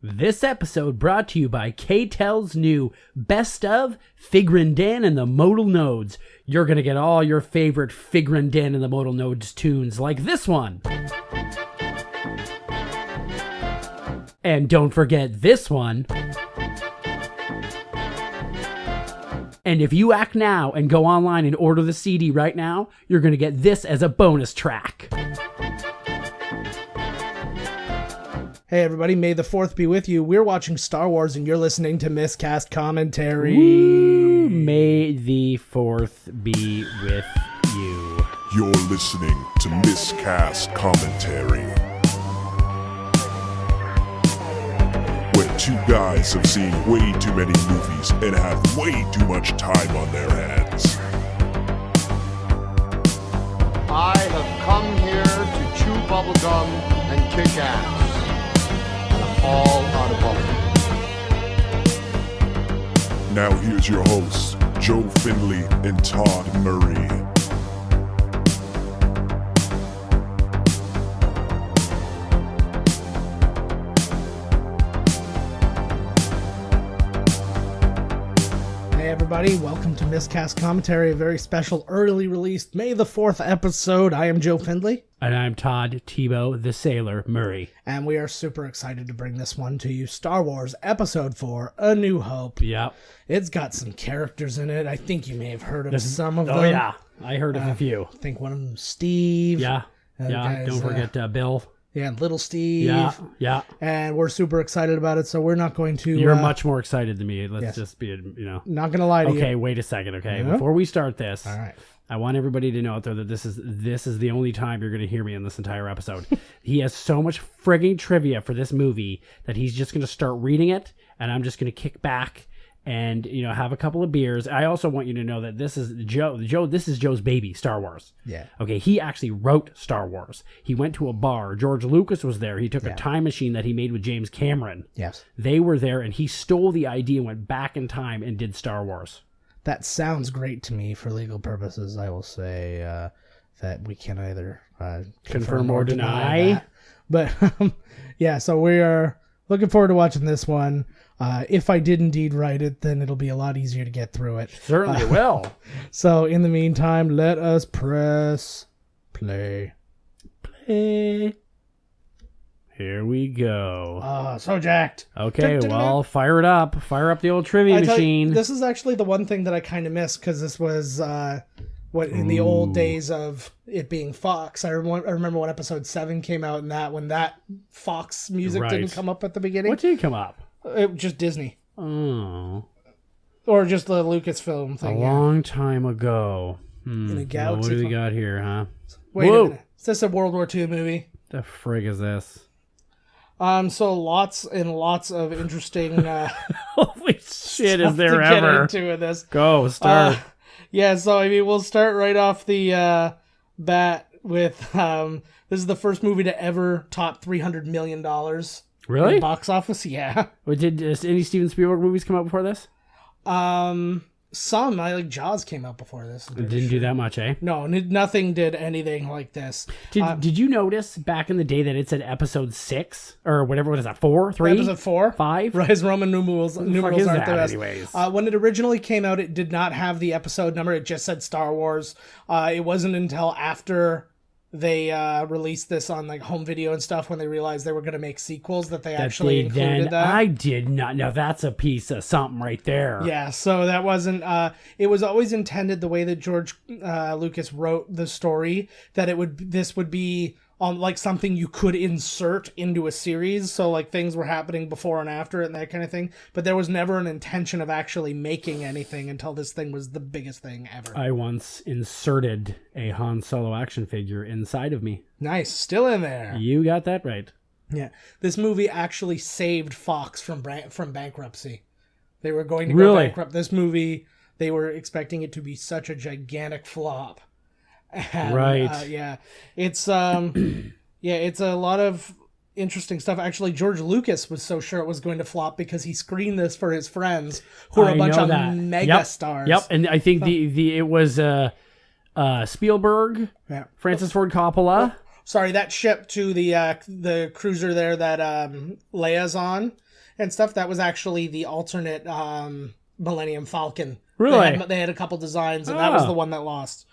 This episode brought to you by K-Tel's new Best of Figrin Dan and the Modal Nodes. You're going to get all your favorite Figrin Dan and the Modal Nodes tunes like this one. And don't forget this one. And if you act now and go online and order the CD right now, you're going to get this as a bonus track. Hey everybody, may the 4th be with you. We're watching Star Wars and you're listening to Miscast Commentary. Ooh, may the 4th be with you. You're listening to Miscast Commentary, where two guys have seen way too many movies and have way too much time on their hands. I have come here to chew bubblegum and kick ass. All out of bubblegum. Now here's your hosts, Joe Findlay and Todd Murray. Hey everybody, welcome to Miscast Commentary, a very special early released May the 4th episode. I am Joe Findlay. And I'm Todd Tebow, the Sailor Murray. And we are super excited to bring this one to you. Star Wars Episode 4, A New Hope. Yep. It's got some characters in it. I think you may have heard of some of them. Oh yeah, I heard of a few. I think one of them Steve. Yeah, Guys, don't forget Bill. Yeah, Little Steve. Yeah. And we're super excited about it, so we're not going to... You're much more excited than me. Let's just be, Not going to lie to you. Okay, wait a second, okay? Yeah. Before we start this, All right. I want everybody to know out there that this is the only time you're going to hear me in this entire episode. He has so much frigging trivia for this movie that he's just going to start reading it, and I'm just going to kick back and have a couple of beers. I also want you to know that this is Joe. This is Joe's baby, Star Wars. Yeah. Okay, he actually wrote Star Wars. He went to a bar. George Lucas was there. He took a time machine that he made with James Cameron. Yes. They were there, and he stole the idea, went back in time, and did Star Wars. That sounds great to me. For legal purposes, I will say that we can either Confirm or deny. that. But yeah, so we are looking forward to watching this one. If I did indeed write it, then it'll be a lot easier to get through it. Certainly will. So in the meantime, let us press play. Play. Here we go. So jacked. Okay, well, fire it up. Fire up the old trivia machine. This is actually the one thing that I kind of miss, because this was in the old days of it being Fox. I remember when episode 7 came out, and when that Fox music didn't come up at the beginning. What did come up? Just Disney. Oh. Or just the Lucasfilm thing. A long time ago. In a galaxy. What do we got here, huh? Wait a minute. Is this a World War II movie? The frig is this? So lots and lots of interesting Holy shit, is there to ever? get into in this. Go, start. Yeah, so I mean, we'll start right off the bat with this is the first movie to ever top $300 million. Really? In box office, yeah. Did any Steven Spielberg movies come out before this? Some. I like Jaws came out before this. It didn't do that much, eh? No, nothing did anything like this. Did you notice back in the day that it said episode 6 or whatever? What is that? 4, 3, episode 4, 5? Right, his Roman numerals aren't the best. Anyways, when it originally came out, it did not have the episode number. It just said Star Wars. It wasn't until after they released this on like home video and stuff, when they realized they were going to make sequels, that they actually included that. I did not. Now that's a piece of something right there. Yeah, so that wasn't. It was always intended, the way that George Lucas wrote the story, that this would be like something you could insert into a series. So like things were happening before and after it and that kind of thing. But there was never an intention of actually making anything until this thing was the biggest thing ever. I once inserted a Han Solo action figure inside of me. Nice, still in there. You got that right. Yeah, this movie actually saved Fox from bankruptcy. They were going to go bankrupt. This movie, they were expecting it to be such a gigantic flop. And, right. Yeah. It's it's a lot of interesting stuff. Actually, George Lucas was so sure it was going to flop because he screened this for his friends, who are a bunch of mega stars. Yep, and I think it was Spielberg, Francis Ford Coppola. Sorry, that ship to the cruiser there that Leia's on. and stuff. That was actually the alternate Millennium Falcon. Really? They had a couple designs, and that was the one that lost.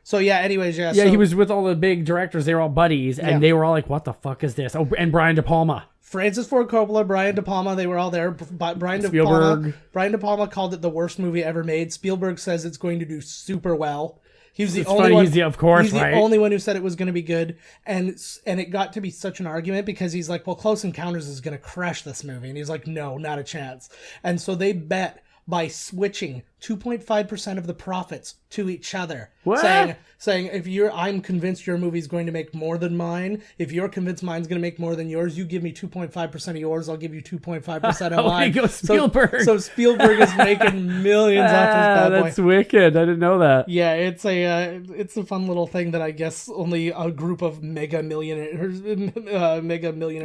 So yeah, anyways, yeah. Yeah, so he was with all the big directors. They were all buddies, and they were all like, what the fuck is this? Oh, and Brian De Palma. Francis Ford Coppola, Brian De Palma, they were all there. Brian De Palma called it the worst movie ever made. Spielberg says it's going to do super well. He was the only one. He's the only one who said it was going to be good, and it got to be such an argument because he's like, well, Close Encounters is going to crush this movie, and he's like, no, not a chance. And so they bet by switching 2.5% of the profits to each other. What? Saying I'm convinced your movie's going to make more than mine. If you're convinced mine's going to make more than yours, you give me 2.5% of yours, I'll give you 2.5% of mine. Go Spielberg. So Spielberg is making millions off this bad boy. That's wicked. I didn't know that. Yeah, it's a fun little thing that I guess only a group of mega millionaire.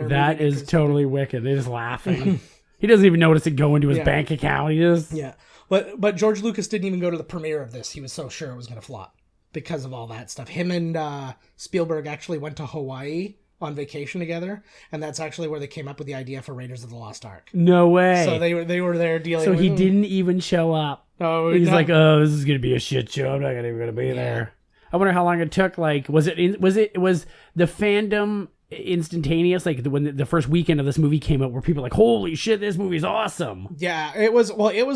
That is totally wicked. They're just laughing. He doesn't even notice it go into his bank account. He just... Yeah. But George Lucas didn't even go to the premiere of this. He was so sure it was going to flop because of all that stuff. Him and Spielberg actually went to Hawaii on vacation together, and that's actually where they came up with the idea for Raiders of the Lost Ark. No way. So they were there dealing with So he didn't even show up. Oh, he's like, oh, this is going to be a shit show. I'm not even going to be there. I wonder how long it took. Like, was the fandom instantaneous, like when the first weekend of this movie came out, where people were like, holy shit, this movie's awesome? Yeah, it was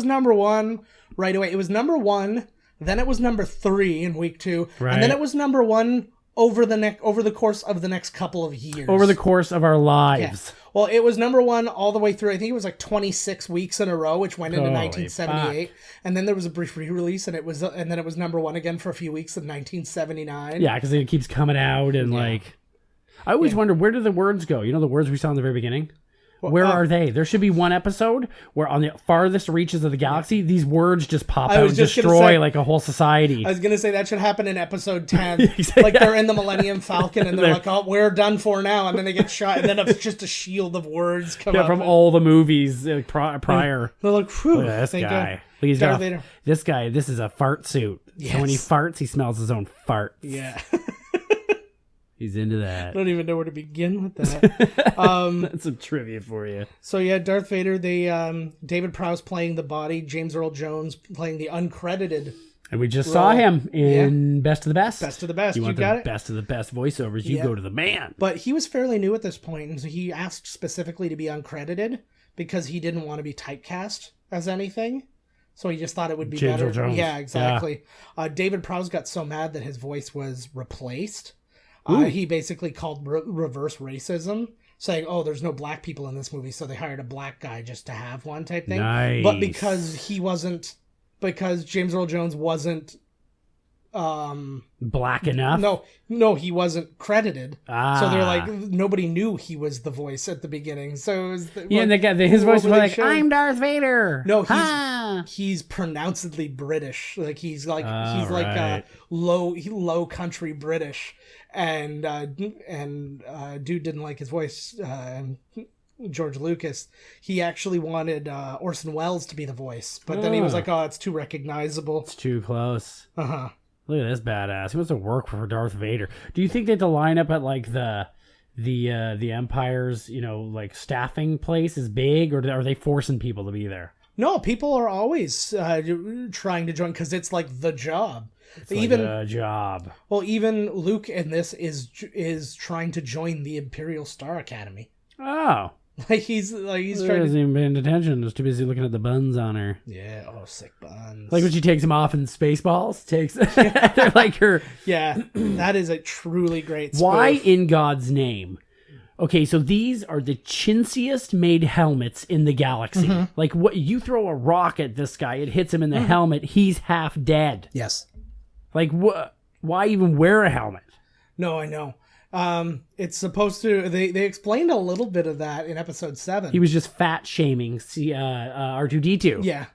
number one right away. It was number one, then it was number 3 in week 2, right. And then it was number 1 over the course of the next couple of years. Over the course of our lives. Yeah. Well, it was number 1 all the way through. I think it was like 26 weeks in a row, which went into 1978. Fuck. And then there was a brief re-release, and then it was number 1 again for a few weeks in 1979. Yeah, because it keeps coming out, and like, I always wonder, where do the words go? You know the words we saw in the very beginning? Where are they? There should be one episode where on the farthest reaches of the galaxy, these words just pop out and destroy like a whole society. I was going to say that should happen in episode 10. Exactly. Like they're in the Millennium Falcon and they're like, oh, we're done for now. And then they get shot and then it's just a shield of words come up. From all the movies prior. They're like, whew. This guy. This is a fart suit. Yes. And when he farts, he smells his own farts. Yeah. He's into that. I don't even know where to begin with that. That's some trivia for you. So yeah, Darth Vader. David Prowse playing the body, James Earl Jones playing the uncredited. And we just saw him in Best of the Best. Best of the Best. You want the best of the best voiceovers? You go to the man. But he was fairly new at this point, and so he asked specifically to be uncredited because he didn't want to be typecast as anything. So he just thought it would be James better. Earl Jones. Yeah, exactly. Yeah. David Prowse got so mad that his voice was replaced. He basically called reverse racism, saying, oh, there's no black people in this movie, so they hired a black guy just to have one type thing. Nice. But because James Earl Jones wasn't... black enough? No, he wasn't credited. So they're like, nobody knew he was the voice at the beginning. So it was and his voice was like, I'm Darth Vader. No, he's pronouncedly British. Like he's like low country British. And dude didn't like his voice. George Lucas, he actually wanted Orson Welles to be the voice, but then he was like, oh, it's too recognizable. It's too close. Uh-huh. Look at this badass. He wants to work for Darth Vader. Do you think they have to line up at like the Empire's, like staffing place is big, or are they forcing people to be there? No, people are always trying to join because it's like the job. It's even like a job. Well, even Luke in this is trying to join the Imperial Star Academy. Oh. He's trying to... He hasn't even paying attention. He's too busy looking at the buns on her. Yeah, sick buns. Like when she takes him off in Spaceballs. They're like her... Yeah, that is a truly great spoof. Why in God's name? Okay, so these are the chintziest made helmets in the galaxy. Mm-hmm. Like, what you throw a rock at this guy, it hits him in the helmet, he's half dead. Yes. Like, why even wear a helmet? No, I know. It's supposed to... They explained a little bit of that in episode 7. He was just fat shaming R2-D2. Yeah.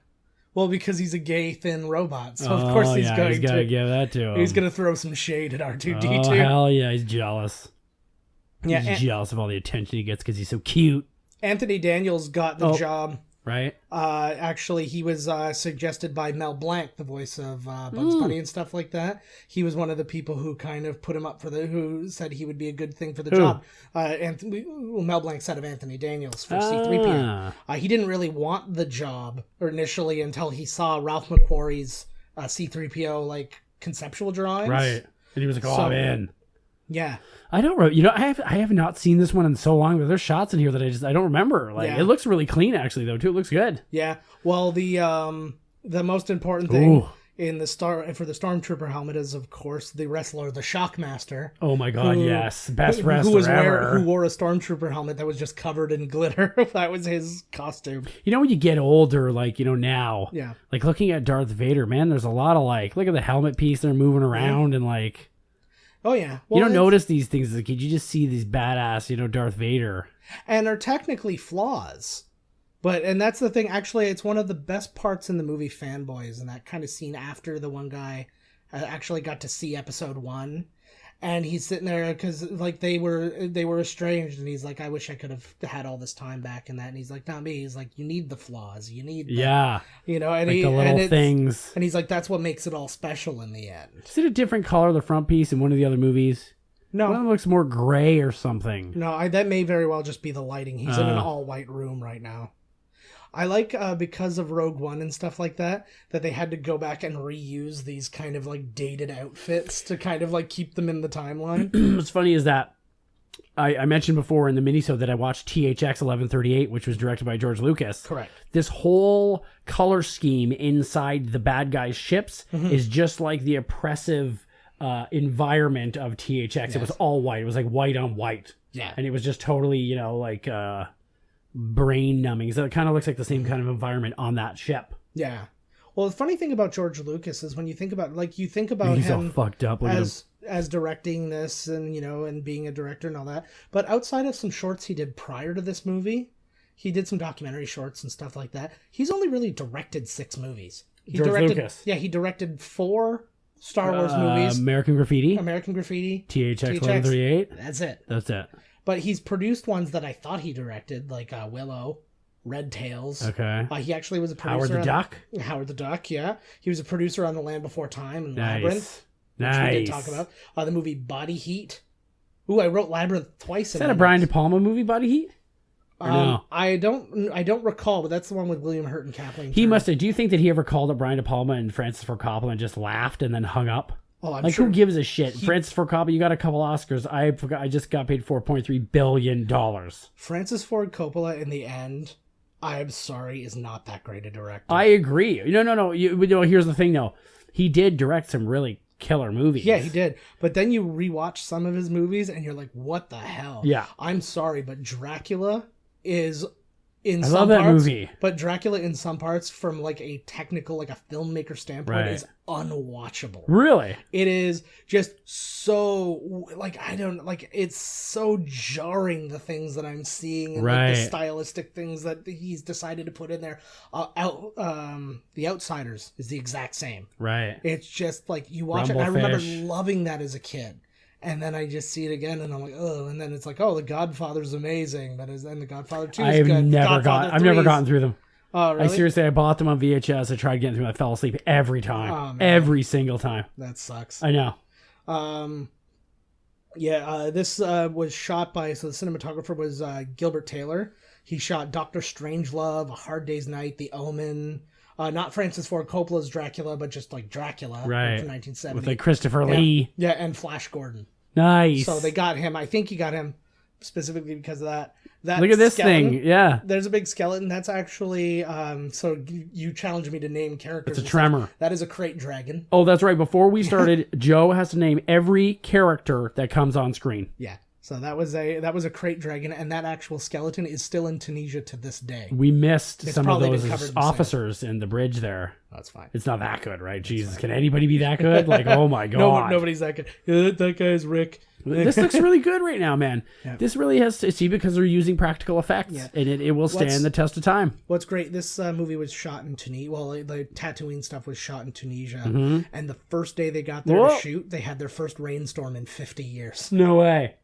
Well, because he's a gay, thin robot, so of course he's going to give that to him. He's going to throw some shade at R2-D2. Oh, hell yeah, he's jealous. Yeah, he's jealous of all the attention he gets because he's so cute. Anthony Daniels got the job Right. Actually, he was suggested by Mel Blanc, the voice of Bugs Bunny and stuff like that. He was one of the people who kind of put him up who said he would be a good thing for the job. Mel Blanc said of Anthony Daniels for C-3PO. He didn't really want the job initially until he saw Ralph McQuarrie's C-3PO like conceptual drawings. Right. And he was like, "Oh, man." Yeah. I don't. I have not seen this one in so long, but there's shots in here that I don't remember. Like, it looks really clean, actually, though. Too, it looks good. Yeah. Well, the most important thing in the for the Stormtrooper helmet is, of course, the wrestler, the Shockmaster. Oh my God! Yes, best wrestler ever. Who wore a Stormtrooper helmet that was just covered in glitter. That was his costume. When you get older, like now, like looking at Darth Vader, man, there's a lot of look at the helmet piece they're moving around and like. Oh, yeah. Well, you don't notice these things as a kid. You just see these badass, Darth Vader. And are technically flaws. And that's the thing. Actually, it's one of the best parts in the movie Fanboys, and that kind of scene after the one guy actually got to see episode 1. And he's sitting there because they were estranged, and he's like, I wish I could have had all this time back and that. And he's like, not me. He's like, you need the flaws. You need the, and the little things. And he's like, that's what makes it all special in the end. Is it a different color, the front piece, in one of the other movies? No. One of them looks more gray or something. No, that may very well just be the lighting. He's in an all-white room right now. I like, because of Rogue One and stuff like that they had to go back and reuse these kind of dated outfits to kind of keep them in the timeline. What's funny is that I mentioned before in the minisode that I watched THX 1138, which was directed by George Lucas. Correct. This whole color scheme inside the bad guys' ships is just like the oppressive environment of THX. Yes. It was all white. It was like white on white. Yeah. And it was just totally, brain numbing. So it kind of looks like the same kind of environment on that ship. Yeah. Well, the funny thing about George Lucas is when you think about he's him all fucked up as directing this and and being a director and all that. But outside of some shorts he did prior to this movie, he did some documentary shorts and stuff like that. He's only really directed 6 movies. Lucas. Yeah, he directed 4 Star Wars movies. American Graffiti. THX 1138. That's it. But he's produced ones that I thought he directed, like Willow, Red Tails. Okay. He actually was a producer. Howard the Duck, yeah. He was a producer on The Land Before Time and Labyrinth, which we did talk about. The movie Body Heat. Ooh, I wrote Labyrinth twice. Is that a Brian De Palma movie, Body Heat? No? I don't recall, but that's the one with William Hurt and Kathleen Turner. He must have. Do you think that he ever called up Brian De Palma and Francis Ford Coppola and just laughed and then hung up? Oh, I'm sure. Who gives a shit? Francis Ford Coppola, you got a couple Oscars. I just got paid $4.3 billion. Francis Ford Coppola, in the end, I'm sorry, is not that great a director. I agree. No. Here's the thing, though. He did direct some really killer movies. Yeah, he did. But then you rewatch some of his movies, and you're like, what the hell? Yeah. I'm sorry, but Dracula is... I love that movie. But Dracula in some parts from a technical, a filmmaker standpoint is unwatchable. Really? It is just so, it's so jarring, the things that I'm seeing and the stylistic things that he's decided to put in there. The Outsiders is the exact same. Right. It's just you watch it, and I remember loving that as a kid. And then I just see it again, and I'm like, oh. And then it's like, oh, The Godfather's amazing. And The Godfather 2 is good. I've never gotten through them. Oh, really? I bought them on VHS. I tried getting through them. I fell asleep every time. Oh, every single time. That sucks. I know. This was shot by, so the cinematographer was Gilbert Taylor. He shot Dr. Strangelove, A Hard Day's Night, The Omen. Not Francis Ford Coppola's Dracula, but just Dracula from 1970. With Christopher Lee. Yeah, and Flash Gordon. Nice. So they got him. I think he got him specifically because of that. Look at this thing. Yeah. There's a big skeleton. That's actually, so you challenged me to name characters. It's a tremor. That is a crate dragon. Oh, that's right. Before we started, Joe has to name every character that comes on screen. Yeah. So that was a crate dragon, and that actual skeleton is still in Tunisia to this day. We missed some of those officers in the bridge there. That's fine. It's not that good, right? Jesus, can anybody be that good? Oh my god, no, nobody's that good. That guy's Rick. This looks really good right now, man. Yeah. This really has to see because they're using practical effects, and it will stand the test of time. What's great? This movie was shot in Tunisia. Well, the Tatooine stuff was shot in Tunisia, and the first day they got there to shoot, they had their first rainstorm in 50 years. No way.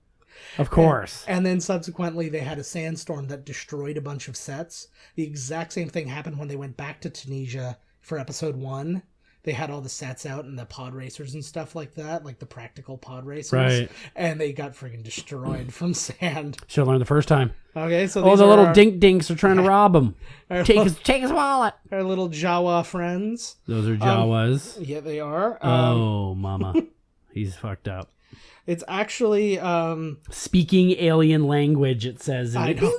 Of course. And then subsequently they had a sandstorm that destroyed a bunch of sets. The exact same thing happened when they went back to Tunisia for episode 1. They had all the sets out and the pod racers and stuff like that, like the practical pod racers. Right. And they got friggin' destroyed from sand. Should have learned the first time. Okay, so Oh, these the are little dink-dinks are trying to rob him. Take his wallet. our little Jawa friends. Those are Jawas. Yeah, they are. Oh, mama. He's fucked up. It's actually... Speaking alien language, it says. I know.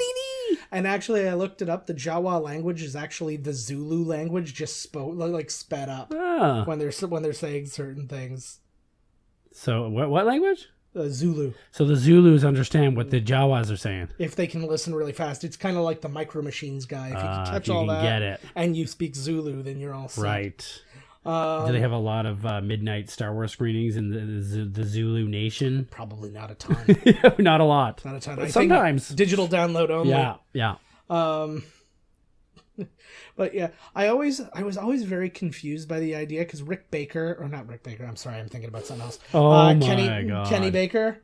And actually, I looked it up. The Jawa language is actually the Zulu language, just sped up Ah. when they're saying certain things. So what language? Zulu. So the Zulus understand what the Jawas are saying. If they can listen really fast, it's kind of like the Micro Machines guy. If you can catch if you all can that, get it. and you speak Zulu, then you're all set. Right. Do they have a lot of midnight Star Wars screenings in the Zulu Nation? Probably not a ton. Not a lot. Not a ton. But I sometimes. think digital download only. Yeah. But yeah, I was always very confused by the idea because I'm thinking about something else. Oh my God. Kenny Baker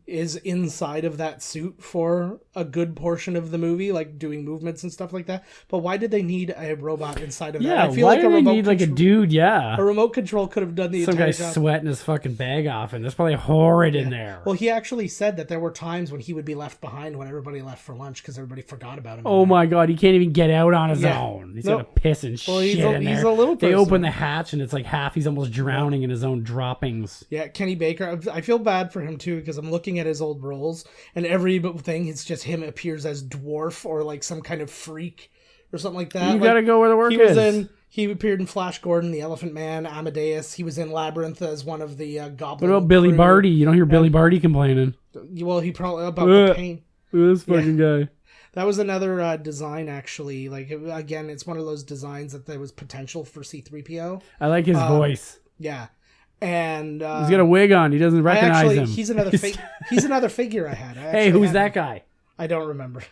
is inside of that suit for a good portion of the movie, like doing movements and stuff like that. But why did they need a robot inside of that? Yeah, I feel why like do they need like a dude? Yeah. A remote control could have done the Some entire guy's job. sweating his fucking bag off, and there's probably horrid in there. Well, he actually said that there were times when he would be left behind when everybody left for lunch because everybody forgot about him. Oh my God, he can't even get out on his Yeah. own. He's Nope. got to piss and Well, shit in there. he's a little They person. open the hatch, and it's like he's almost drowning in his own droppings. Yeah, Kenny Baker. I feel bad for him too because I'm looking at his old roles, and every thing it's just him appears as dwarf or like some kind of freak or something like that. You gotta go where the work is. He appeared in Flash Gordon, the Elephant Man, Amadeus. He was in Labyrinth as one of the goblin. What about Billy crew. Barty? You don't hear Billy Barty complaining. Well, he probably about the pain. This fucking guy. That was another design, actually. Like again, it's one of those designs that there was potential for C-3PO. I like his voice. Yeah, and He's got a wig on. He doesn't recognize him. he's another he's another figure I had. Hey, who's that guy? I don't remember.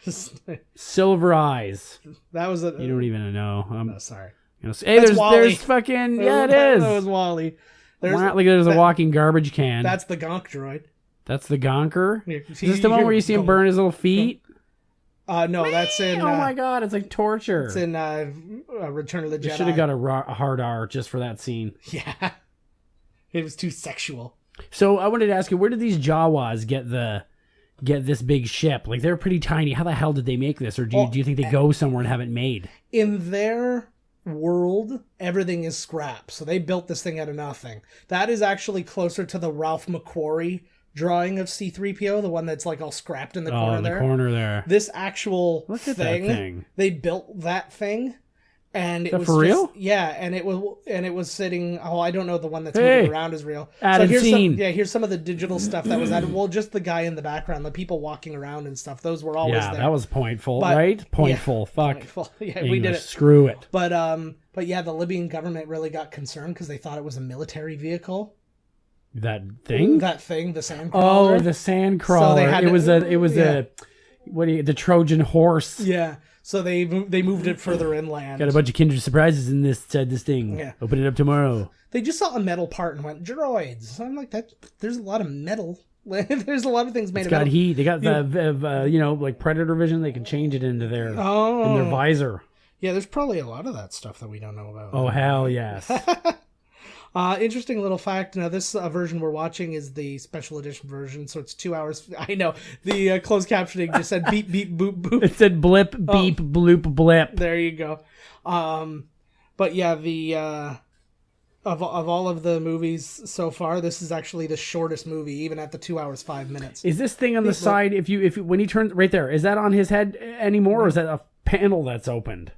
Silver Eyes. That was a. You don't even know. No, sorry. Hey, That's Wally. there's fucking it is. That was Wally. There's a walking garbage can. That's the Gonk droid. That's the Gonker. Yeah, Is this the one where you see him burn his little feet? No, that's in. Oh my God, it's like torture. It's in Return of the Jedi. Should have got a hard R just for that scene. Yeah, it was too sexual. So I wanted to ask you, where did these Jawas get this big ship? Like, they're pretty tiny. How the hell did they make this? Or do you think they go somewhere and have it made? In their world, everything is scrap. So they built this thing out of nothing. That is actually closer to the Ralph McQuarrie drawing of C-3PO, the one that's like all scrapped in the corner there. Corner there. This actual Look at that thing. They built that thing, and it was for real? Yeah, and it was sitting. Oh, I don't know the one that's moving around is real. Added here's scene. Here's some of the digital stuff that was added. Well, just the guy in the background, the people walking around and stuff. Those were always there. That was pointful, But- right? Pointful. yeah, Fuck. Pointful. Yeah, English. we did it. Screw it. But yeah, the Libyan government really got concerned because they thought it was a military vehicle. That thing? That thing, the sandcrawler. Oh, the sand crawler. So they had the Trojan horse. Yeah. So they moved it further inland. Got a bunch of Kinder Surprises inside this thing. Yeah. Open it up tomorrow. They just saw a metal part and went droids. So I'm like, that. There's a lot of metal. There's a lot of things made It's of got metal. heat. They got like Predator vision. They can change it into their visor. Yeah, there's probably a lot of that stuff that we don't know about. Oh hell yes. Interesting little fact. Now, this version we're watching is the special edition version, so it's 2 hours. I know the closed captioning just said beep beep boop boop. It said blip beep bloop blip. There you go. But yeah, the of all of the movies so far, this is actually the shortest movie, even at the 2 hours 5 minutes. Is this thing on the side? If when he turns right there, is that on his head anymore, or is that a panel that's opened?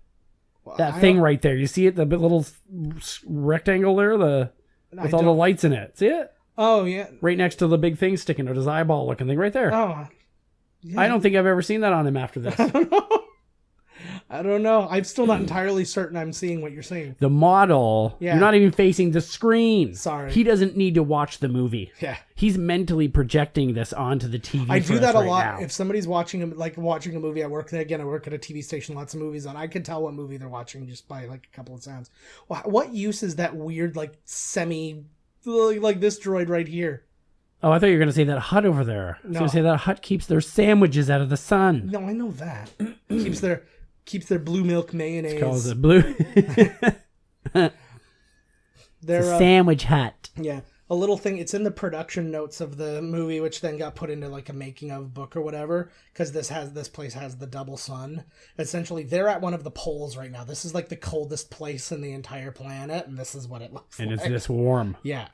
That thing right there. You see it? The little rectangle there? With all the lights in it. See it? Oh, yeah. Right next to the big thing sticking out his eyeball looking thing right there. Oh. Yeah. I don't think I've ever seen that on him after this. I don't know. I'm still not entirely certain I'm seeing what you're saying. The model, Yeah. you're not even facing the screen. Sorry. He doesn't need to watch the movie. Yeah. He's mentally projecting this onto the TV. I do that a lot. Now. If somebody's watching a movie at work, again, I work at a TV station, lots of movies on. I can tell what movie they're watching just by like a couple of sounds. What use is that weird, like semi, like this droid right here? Oh, I thought you were going to say that hut over there. I was No. going to say that hut keeps their sandwiches out of the sun. No, I know that. keeps their blue milk mayonnaise. Calls it blue. Their It's a sandwich hut. yeah, a little thing. It's in the production notes of the movie, which then got put into like a making of book or whatever. Because this place has the double sun. Essentially, they're at one of the poles right now. This is like the coldest place in the entire planet, and this is what it looks And like. it's this warm. Yeah.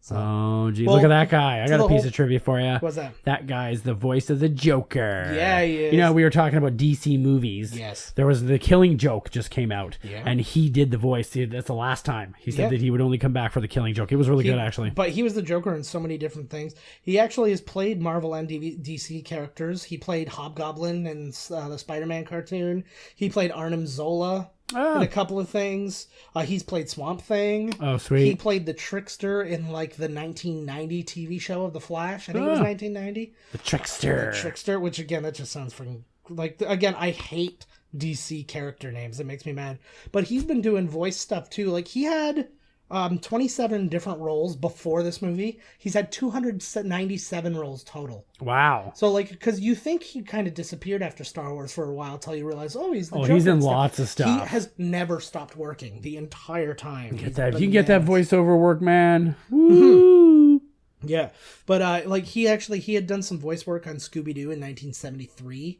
So, Oh, gee. Well, Look at that guy. I got the a piece whole- of trivia for you. what's that? That guy is the voice of the Joker. Yeah, he is. You know, we were talking about DC movies. Yes. There was The Killing Joke just came out. Yeah. And he did the voice. That's the last time. He said Yeah. that he would only come back for The Killing Joke. It was really good, actually. But he was the Joker in so many different things. He actually has played Marvel and DC characters. He played Hobgoblin in the Spider-Man cartoon. He played Arnim Zola in a couple of things. He's played Swamp Thing. Oh, sweet. He played the Trickster in like the 1990 TV show of The Flash. I think it was 1990. The Trickster. Trickster, which again, that just sounds freaking like, again, I hate DC character names. It makes me mad. But he's been doing voice stuff too. Like he had 27 different roles before this movie. He's had 297 roles total. Wow. So like, because you think he kind of disappeared after Star Wars for a while till you realize, oh, he's the Joker he's in and lots of He stuff. has never stopped working the entire time. Get He's that, if you can get that bananas. voiceover work, man. Woo. Yeah, but like he had done some voice work on Scooby-Doo in 1973,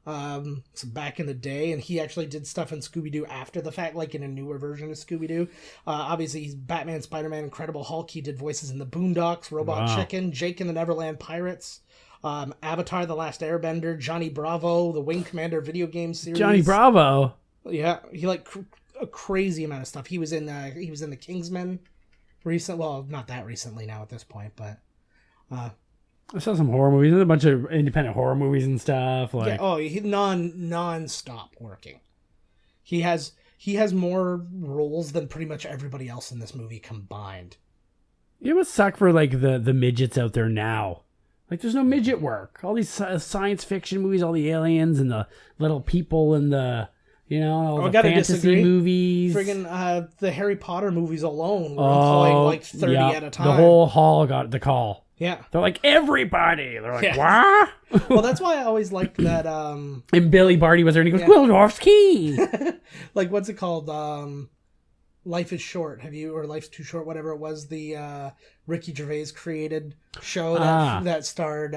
so back in the day, and he actually did stuff in Scooby-Doo after the fact, like in a newer version of Scooby-Doo. Obviously, he's Batman, Spider-Man, Incredible Hulk. He did voices in the Boondocks, Robot Wow. Chicken, Jake and the Neverland Pirates, Avatar: The Last Airbender, Johnny Bravo, the Wing Commander video game series. Johnny Bravo. Yeah, he like a crazy amount of stuff. He was in the Kingsman recent. Well, not that recently now at this point, but. I saw some horror movies. There's a bunch of independent horror movies and stuff. Like, Yeah, oh, he non-stop working. He has more roles than pretty much everybody else in this movie combined. it must suck for like the midgets out there now. Like, there's no midget work. All these science fiction movies, all the aliens and the little people and the, you know, all I the gotta fantasy disagree. movies. Friggin' the Harry Potter movies alone were employing like 30 yeah. at a time. The whole hall got the call. Yeah. They're like, everybody. They're like, Yeah. what? Well, that's why I always liked that. And Billy Barty was there and he goes, Yeah. Wildorf's Key. Like, what's it called? Life is Short. Or Life's Too Short, whatever it was. The Ricky Gervais created show that starred.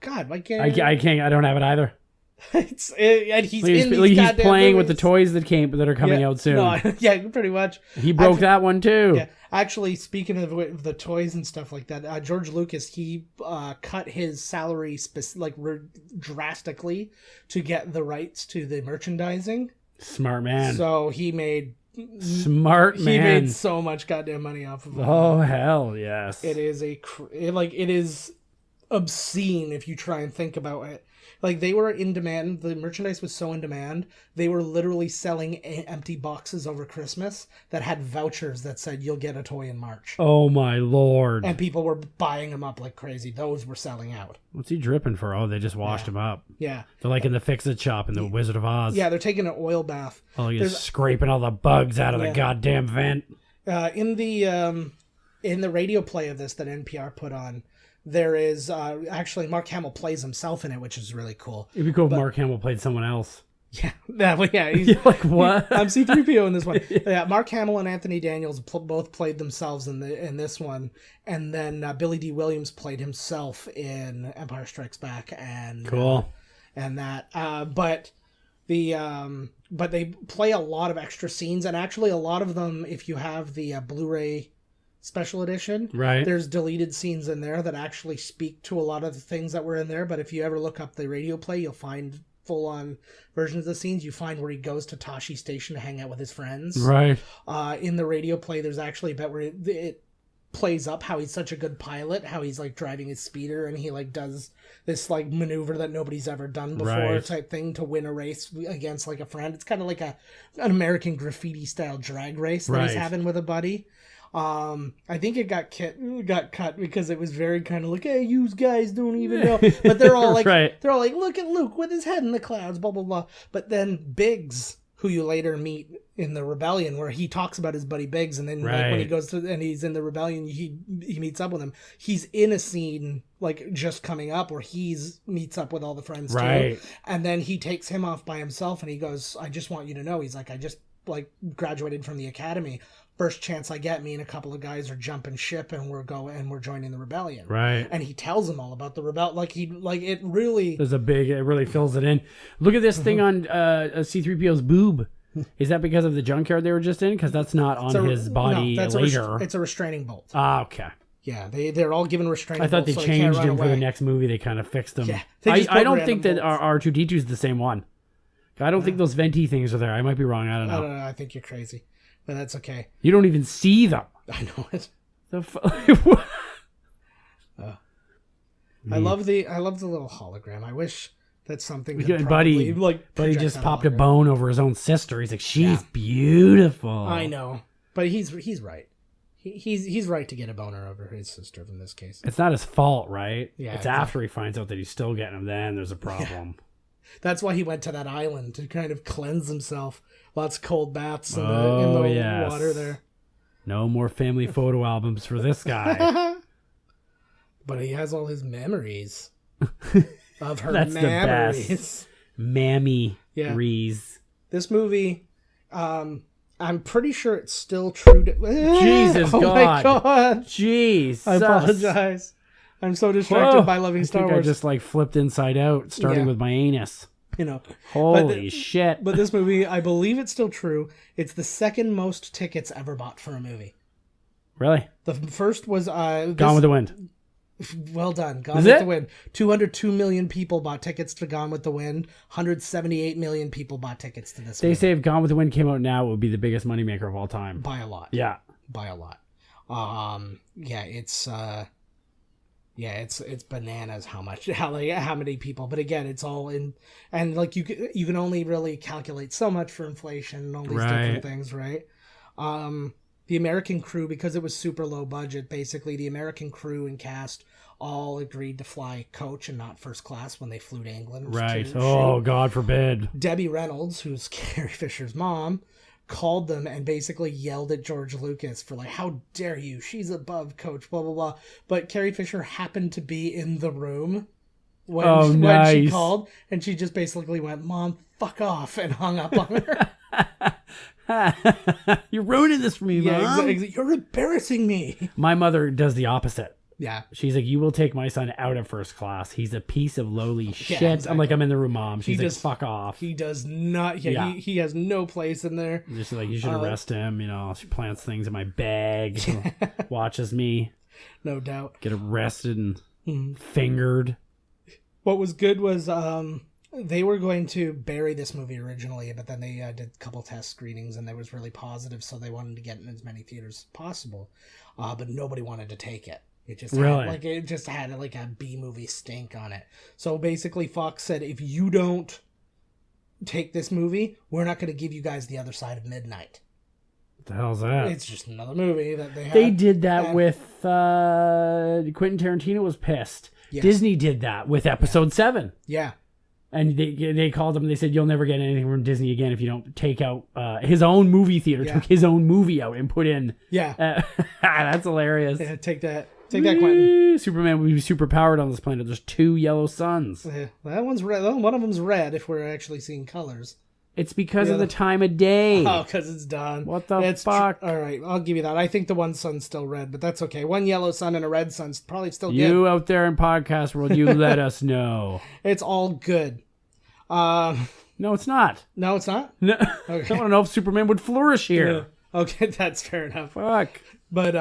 God, why can't I can't. I don't have it either. and he's He's, in these he's goddamn playing with the movies. toys that are coming out soon. No, yeah, pretty much. He broke that one too. Yeah, actually, speaking of the toys and stuff like that, George Lucas, he cut his salary drastically to get the rights to the merchandising. Smart man. So he made Smart man. He made so much goddamn money off of it. Oh hell yes. It is it is obscene if you try and think about it. Like, they were in demand. The merchandise was so in demand. They were literally selling empty boxes over Christmas that had vouchers that said, you'll get a toy in March. Oh my lord. And people were buying them up like crazy. Those were selling out. What's he dripping for? Oh, they just washed him up. Yeah. They're like in the Fix-It shop in the Wizard of Oz. Yeah, they're taking an oil bath. Oh, he's scraping all the bugs out of the goddamn vent. In the radio play of this that NPR put on, there is actually Mark Hamill plays himself in it, which is really cool. It'd be cool if Mark Hamill played someone else. Yeah, he's Like what? I'm C-3PO in this one. Yeah, Mark Hamill and Anthony Daniels both played themselves in this one, and then Billy D. Williams played himself in Empire Strikes Back, and Cool. But they play a lot of extra scenes, and actually a lot of them, if you have the Blu-ray special edition, Right. there's deleted scenes in there that actually speak to a lot of the things that were in there. But if you ever look up the radio play, you'll find full-on versions of the scenes. You find where he goes to Tashi Station to hang out with his friends. Right. In the radio play, there's actually a bit where it plays up how he's such a good pilot, how he's like driving his speeder and he like does this like maneuver that nobody's ever done before, Right. type thing, to win a race against like a friend. It's kind of like an American Graffiti style drag race that he's Right. having with a buddy. I think it got cut because it was very kind of like, hey, you guys don't even know. But they're all like, Right. they're all like, look at Luke with his head in the clouds, blah blah blah. But then Biggs, who you later meet in the rebellion, where he talks about his buddy Biggs, and then like, when he goes to and he's in the rebellion, he meets up with him. He's in a scene like just coming up where meets up with all the friends too, and then he takes him off by himself, and he goes, "I just want you to know," he's like, "I just like graduated from the academy. First chance I get, me and a couple of guys are jumping ship, and we're joining the rebellion." Right. And he tells them all about the rebellion. It really. It really fills it in. Look at this thing on C-3PO's boob. Is that because of the junkyard they were just in? Because that's not on his body later. It's a restraining bolt. Ah, okay. Yeah, they're all given restraining bolts. I thought they changed him for the next movie. They kind of fixed him. Yeah, I don't think that R2-D2 is the same one. I don't think those venti things are there. I might be wrong. I don't know. I think you're crazy. But that's okay. You don't even see them. I know it. I love the little hologram. I wish that's something that Buddy just popped a bone over his own sister. He's like, she's beautiful. I know, but he's right. He's right to get a boner over his sister in this case. It's not his fault, right? Yeah. It's after he finds out that he's still getting him. Then there's a problem. Yeah. That's why he went to that island to kind of cleanse himself. Lots of cold baths in the water there. No more family photo albums for this guy. But he has all his memories of her That's memories. The best. Mammy Rees. This movie, I'm pretty sure it's still true to... Jesus God. Oh my God. Jesus. I apologize. I'm so distracted by loving Star Wars. I just like flipped inside out, starting with my anus. You know. Holy shit. But this movie, I believe it's still true. It's the second most tickets ever bought for a movie. Really? The first was... Gone with the Wind. Well done. Gone with the Wind. 202 million people bought tickets to Gone with the Wind. 178 million people bought tickets to this movie. They say if Gone with the Wind came out now, it would be the biggest moneymaker of all time. By a lot. Yeah. By a lot. It's bananas how many people. But again, it's all in, and like you can only really calculate so much for inflation and all these different things, right? The American crew, because it was super low budget, basically the American crew and cast all agreed to fly coach and not first class when they flew to England. Right. Oh, God forbid. Debbie Reynolds, who's Carrie Fisher's mom, called them and basically yelled at George Lucas for like, how dare you? She's above coach, blah, blah, blah. But Carrie Fisher happened to be in the room when she called, and she just basically went, Mom, fuck off, and hung up on her. You're ruining this for me, Mom. You're embarrassing me. My mother does the opposite. Yeah. She's like, you will take my son out of first class. He's a piece of lowly shit. Exactly. I'm like, I'm in the room, Mom. She's like, fuck off. He does not. Yeah. He has no place in there. Just like, you should arrest him. You know, she plants things in my bag. Watches me. No doubt. Get arrested and fingered. What was good was they were going to bury this movie originally, but then they did a couple test screenings and it was really positive, so they wanted to get in as many theaters as possible. But nobody wanted to take it. It just had like a B movie stink on it. So basically Fox said, if you don't take this movie, we're not going to give you guys The Other Side of Midnight. What the hell's that? It's just another movie that they had. They did that with Quentin Tarantino was pissed. Yes. Disney did that with Episode 7. Yeah. And they called him. They said, you'll never get anything from Disney again if you don't take out his own movie theater. Took his own movie out and put in. Yeah. That's hilarious. Yeah, take that, Quentin. Superman would be super powered on this planet. There's 2 yellow suns. Yeah, that one's red. One of them's red if we're actually seeing colors. It's because of the time of day. Oh, because it's done. What the fuck? All right, I'll give you that. I think the one sun's still red, but that's okay. One yellow sun and a red sun's probably still good. You out there in podcast world, you let us know. It's all good. No, it's not. No, it's not? No. Okay. I don't know if Superman would flourish here. Yeah. Okay, that's fair enough. Fuck. But,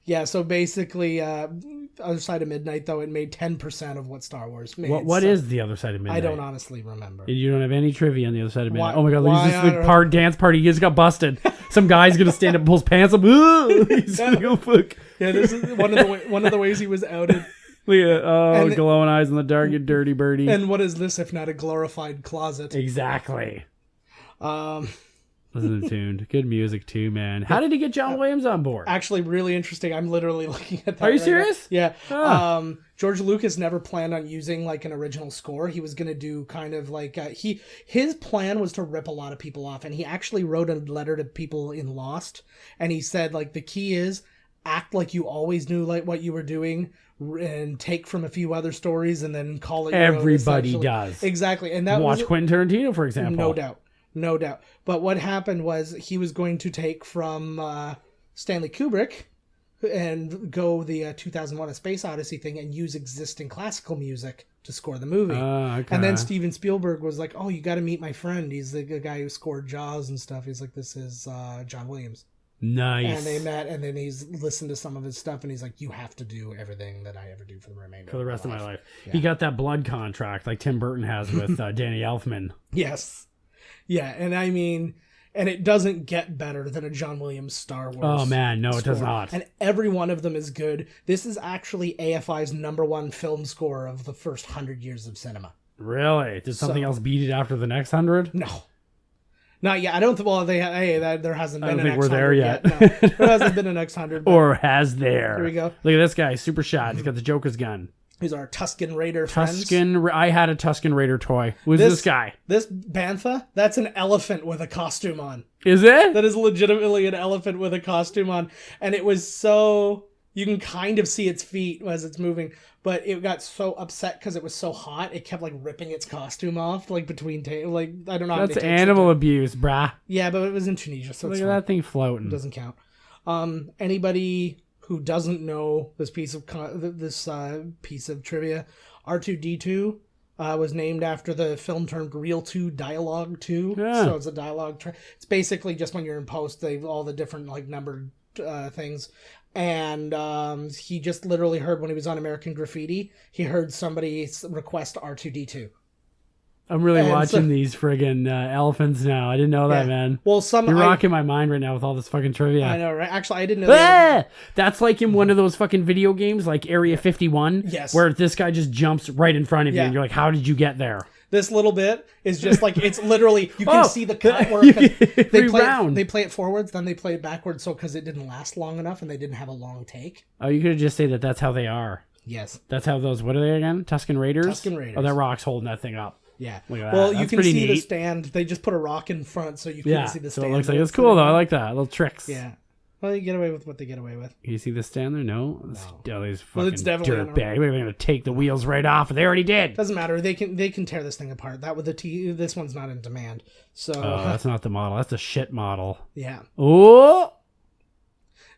yeah, so basically, Other Side of Midnight, though, it made 10% of what Star Wars made. What is The Other Side of Midnight? I don't honestly remember. You don't have any trivia on The Other Side of Midnight? Oh my God, this is dance party. He just got busted. Some guy's going to stand up and pull his pants up. He's going to go fuck. Yeah, this is one of the ways he was outed. Look at glowing eyes in the dark, you dirty birdie. And what is this if not a glorified closet? Exactly. Listen to Tuned. Good music too, man. How did he get John Williams on board? Actually, really interesting. I'm literally looking at that. Are you right serious? now. Yeah. Huh. George Lucas never planned on using like an original score. He was going to do kind of like his plan was to rip a lot of people off, and he actually wrote a letter to people in Lost, and he said like the key is act like you always knew like what you were doing and take from a few other stories and then call it your own, Everybody essentially. does. Exactly. And that Watch was Quentin Tarantino, for example. no doubt. But what happened was he was going to take from Stanley Kubrick and go the 2001 A Space Odyssey thing and use existing classical music to score the movie. Okay. And then Steven Spielberg was like, oh, you got to meet my friend. He's the guy who scored Jaws and stuff. He's like, this is John Williams. Nice. And they met, and then he's listened to some of his stuff, and he's like, you have to do everything that I ever do for the remainder For the rest of my life. Yeah. He got that blood contract like Tim Burton has with Danny Elfman. Yes. Yeah, and I mean, and it doesn't get better than a John Williams Star Wars. Oh, man. No, it does not. And every one of them is good. This is actually AFI's #1 film score of the first 100 years of cinema. Really? Did something else beat it after the next 100? No. Not yet. I don't think. Well, there hasn't been. I don't an think we're X100 there yet. No, there hasn't been an X100. But Or has there? Here we go. Look at this guy, super shot. He's got the Joker's gun. These are our Tusken Raider friends. I had a Tusken Raider toy. Who's this guy? This Bantha. That's an elephant with a costume on. Is it? That is legitimately an elephant with a costume on, and it was so. You can kind of see its feet as it's moving, but it got so upset because it was so hot, it kept like ripping its costume off, like between like I don't know. That's animal abuse, brah. Yeah, but it was in Tunisia, so Look it's at fine. that thing floating. It doesn't count. Anybody who doesn't know this piece of piece of trivia, R2D2 was named after the film termed Real 2 Dialogue 2. Yeah. So it's a dialogue. It's basically just when you're in post, they've all the different like numbered things. And he just literally heard when he was on American Graffiti, he heard somebody request R2D2. I'm really And watching these friggin' elephants now. I didn't know that, Yeah. man. Well, You're rocking my mind right now with all this fucking trivia. I know, right? Actually, I didn't know. That. That's like in one of those fucking video games, like Area 51, Yes. where this guy just jumps right in front of you, Yeah. and you're like, "How did you get there?" This little bit is just like it's literally you can Oh. see the cut where You 'cause get they play round. they play it forwards, then they play it backwards, so because it didn't last long enough and they didn't have a long take. Oh, you could have just say that. That's how they are. Yes. That's how those. What are they again? Tusken Raiders. Tusken Raiders. Oh, that rock's holding that thing up. Yeah. Look at Well, that. you That's can pretty see the neat. stand. They just put a rock in front, so you Yeah, can see the so stand. it looks like it's cool though. I like that. Little tricks. Yeah. Well, you get away with what they get away with. Can you see the stand there? No. Oh, these Well, fucking it's definitely on a- dirtbag. They're gonna take the wheels right off. They already did. Doesn't matter. They can tear this thing apart. That with the this one's not in demand. So Oh, that's not the model. That's the shit model. yeah. Oh.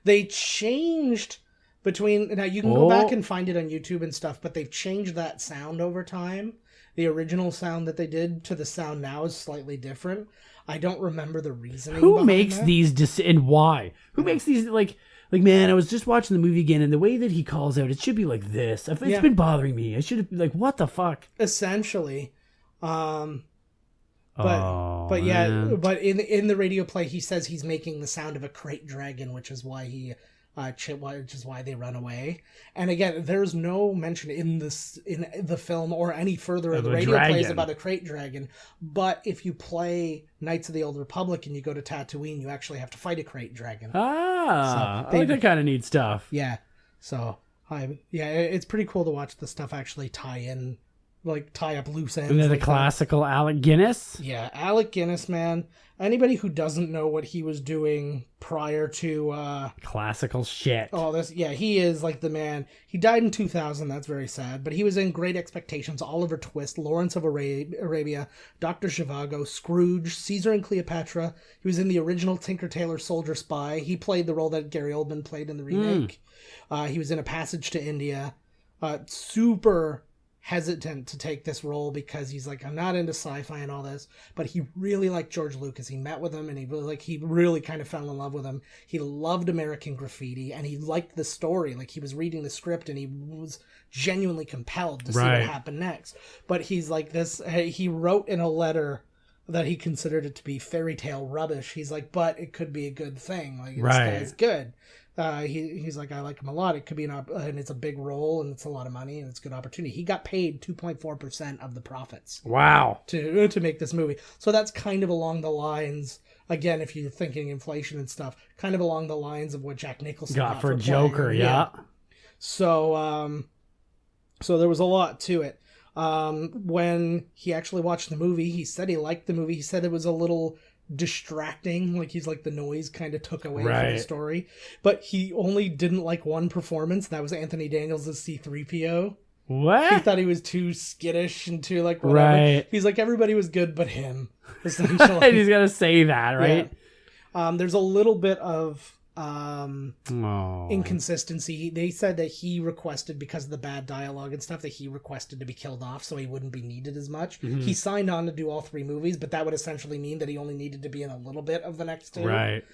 They changed between now you can go back and find it on YouTube and stuff, but they've changed that sound over time. The original sound that they did to the sound now is slightly different. I don't remember the reasoning. Who behind makes that. these and why? Who makes these like man? I was just watching the movie again, and the way that he calls out, it should be like this. It's Yeah. been bothering me. I should have like, what the fuck? Essentially, Oh, but yeah, man. but in the radio play, he says he's making the sound of a crate dragon, which is why he. Which is why they run away. And again, there's no mention in the film or any further of the radio plays about a crate dragon. But if you play Knights of the Old Republic and you go to Tatooine, you actually have to fight a crate dragon. I they- like that kind of neat stuff. Yeah. So it's pretty cool to watch the stuff actually tie up loose ends. And then the like that. classical Alec Guinness. Yeah, Alec Guinness, man. Anybody who doesn't know what he was doing prior to Classical shit. he is like the man. He died in 2000. That's very sad. But he was in Great Expectations, Oliver Twist, Lawrence of Arabia, Dr. Zhivago, Scrooge, Caesar and Cleopatra. He was in the original Tinker Tailor Soldier Spy. He played the role that Gary Oldman played in the remake. He was in A Passage to India. Super hesitant to take this role because he's like, I'm not into sci-fi and all this, but he really liked George Lucas. He met with him and he really kind of fell in love with him. He loved American Graffiti and he liked the story. Like he was reading the script and he was genuinely compelled to see what happened next. But he's like this, he wrote in a letter that he considered it to be fairy tale rubbish. He's like, but it could be a good thing. Like this guy's good. He's like, I like him a lot. It could be and it's a big role and it's a lot of money and it's a good opportunity. He got paid 2.4% of the profits. Wow. To make this movie. So that's kind of along the lines again, if you're thinking inflation and stuff, kind of along the lines of what Jack Nicholson got for playing. Joker, yeah. So, so there was a lot to it. When he actually watched the movie, he said he liked the movie. He said it was a little distracting, like he's like the noise kind of took away from the story. But he only didn't like one performance. That was Anthony Daniels as C-3PO. What? He thought he was too skittish and too like whatever. Right. He's like, everybody was good but him. Essentially. He's gonna say that, right? Yeah. There's a little bit of Oh. inconsistency. They said that he requested, because of the bad dialogue and stuff, that he requested to be killed off so he wouldn't be needed as much. He signed on to do all 3 movies, but that would essentially mean that he only needed to be in a little bit of the next 2. Right.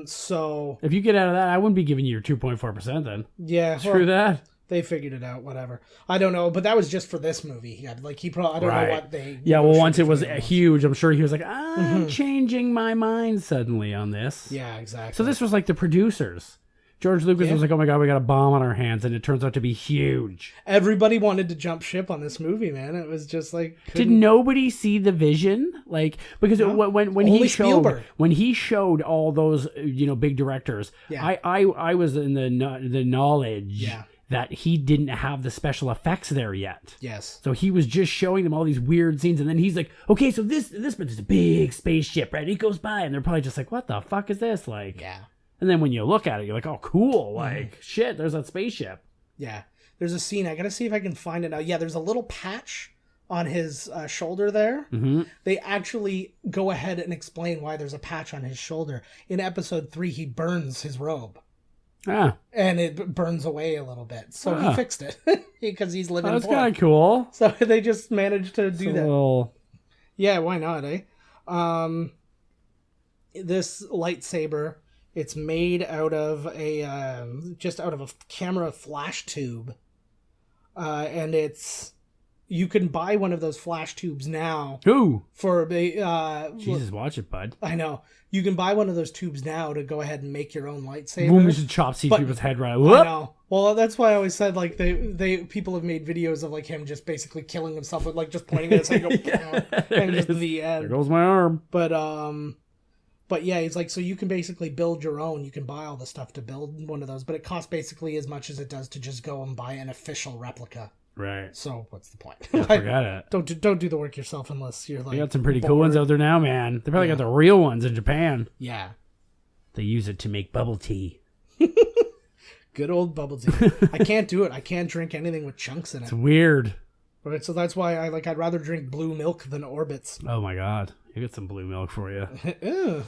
So if you get out of that, I wouldn't be giving you your 2.4% then. yeah, Screw that. They figured it out, whatever. I don't know, but that was just for this movie. He had, like, he probably, I don't know what they... Yeah, well, once it was huge, I'm sure he was like, I'm changing my mind suddenly on this. Yeah, exactly. So this was like the producers. George Lucas was like, oh my God, we got a bomb on our hands, and it turns out to be huge. Everybody wanted to jump ship on this movie, man. It was just like... Did nobody see the vision? Like, because when he showed Spielberg. when he showed all those big directors, I was in the knowledge that he didn't have the special effects there yet. Yes. So he was just showing them all these weird scenes, and then he's like, okay, so this is a big spaceship, right? It goes by, and they're probably just like, what the fuck is this? Like, yeah. And then when you look at it, you're like, oh, cool. Like, shit, there's that spaceship. Yeah. There's a scene. I got to see if I can find it now. Yeah, there's a little patch on his shoulder there. Mm-hmm. They actually go ahead and explain why there's a patch on his shoulder. In episode 3, he burns his robe. Ah. And it burns away a little bit. So he fixed it because he's living That's poor. kind of cool. So they just managed to do that. Little... Yeah, why not, eh? This lightsaber, it's made out of just out of a camera flash tube. And you can buy one of those flash tubes now. Ooh. For Jesus, watch it, bud. I know. You can buy one of those tubes now to go ahead and make your own lightsaber. Boom, just chop C-3PO's head right. I know. Well, that's why I always said, like, people have made videos of, like, him just basically killing himself with, like, just pointing at his head and just the end. There goes my arm. But yeah, it's like, so you can basically build your own. You can buy all the stuff to build one of those, but it costs basically as much as it does to just go and buy an official replica. Right. So what's the point? I forgot it. Don't do the work yourself unless you're like. They got some pretty cool ones out there now, man. They probably got the real ones in Japan. Yeah. They use it to make bubble tea. Good old bubble tea. I can't do it. I can't drink anything with chunks in it. It's weird. Right, so that's why I'd rather drink blue milk than Orbits. Oh my God. You get some blue milk for you. Ew.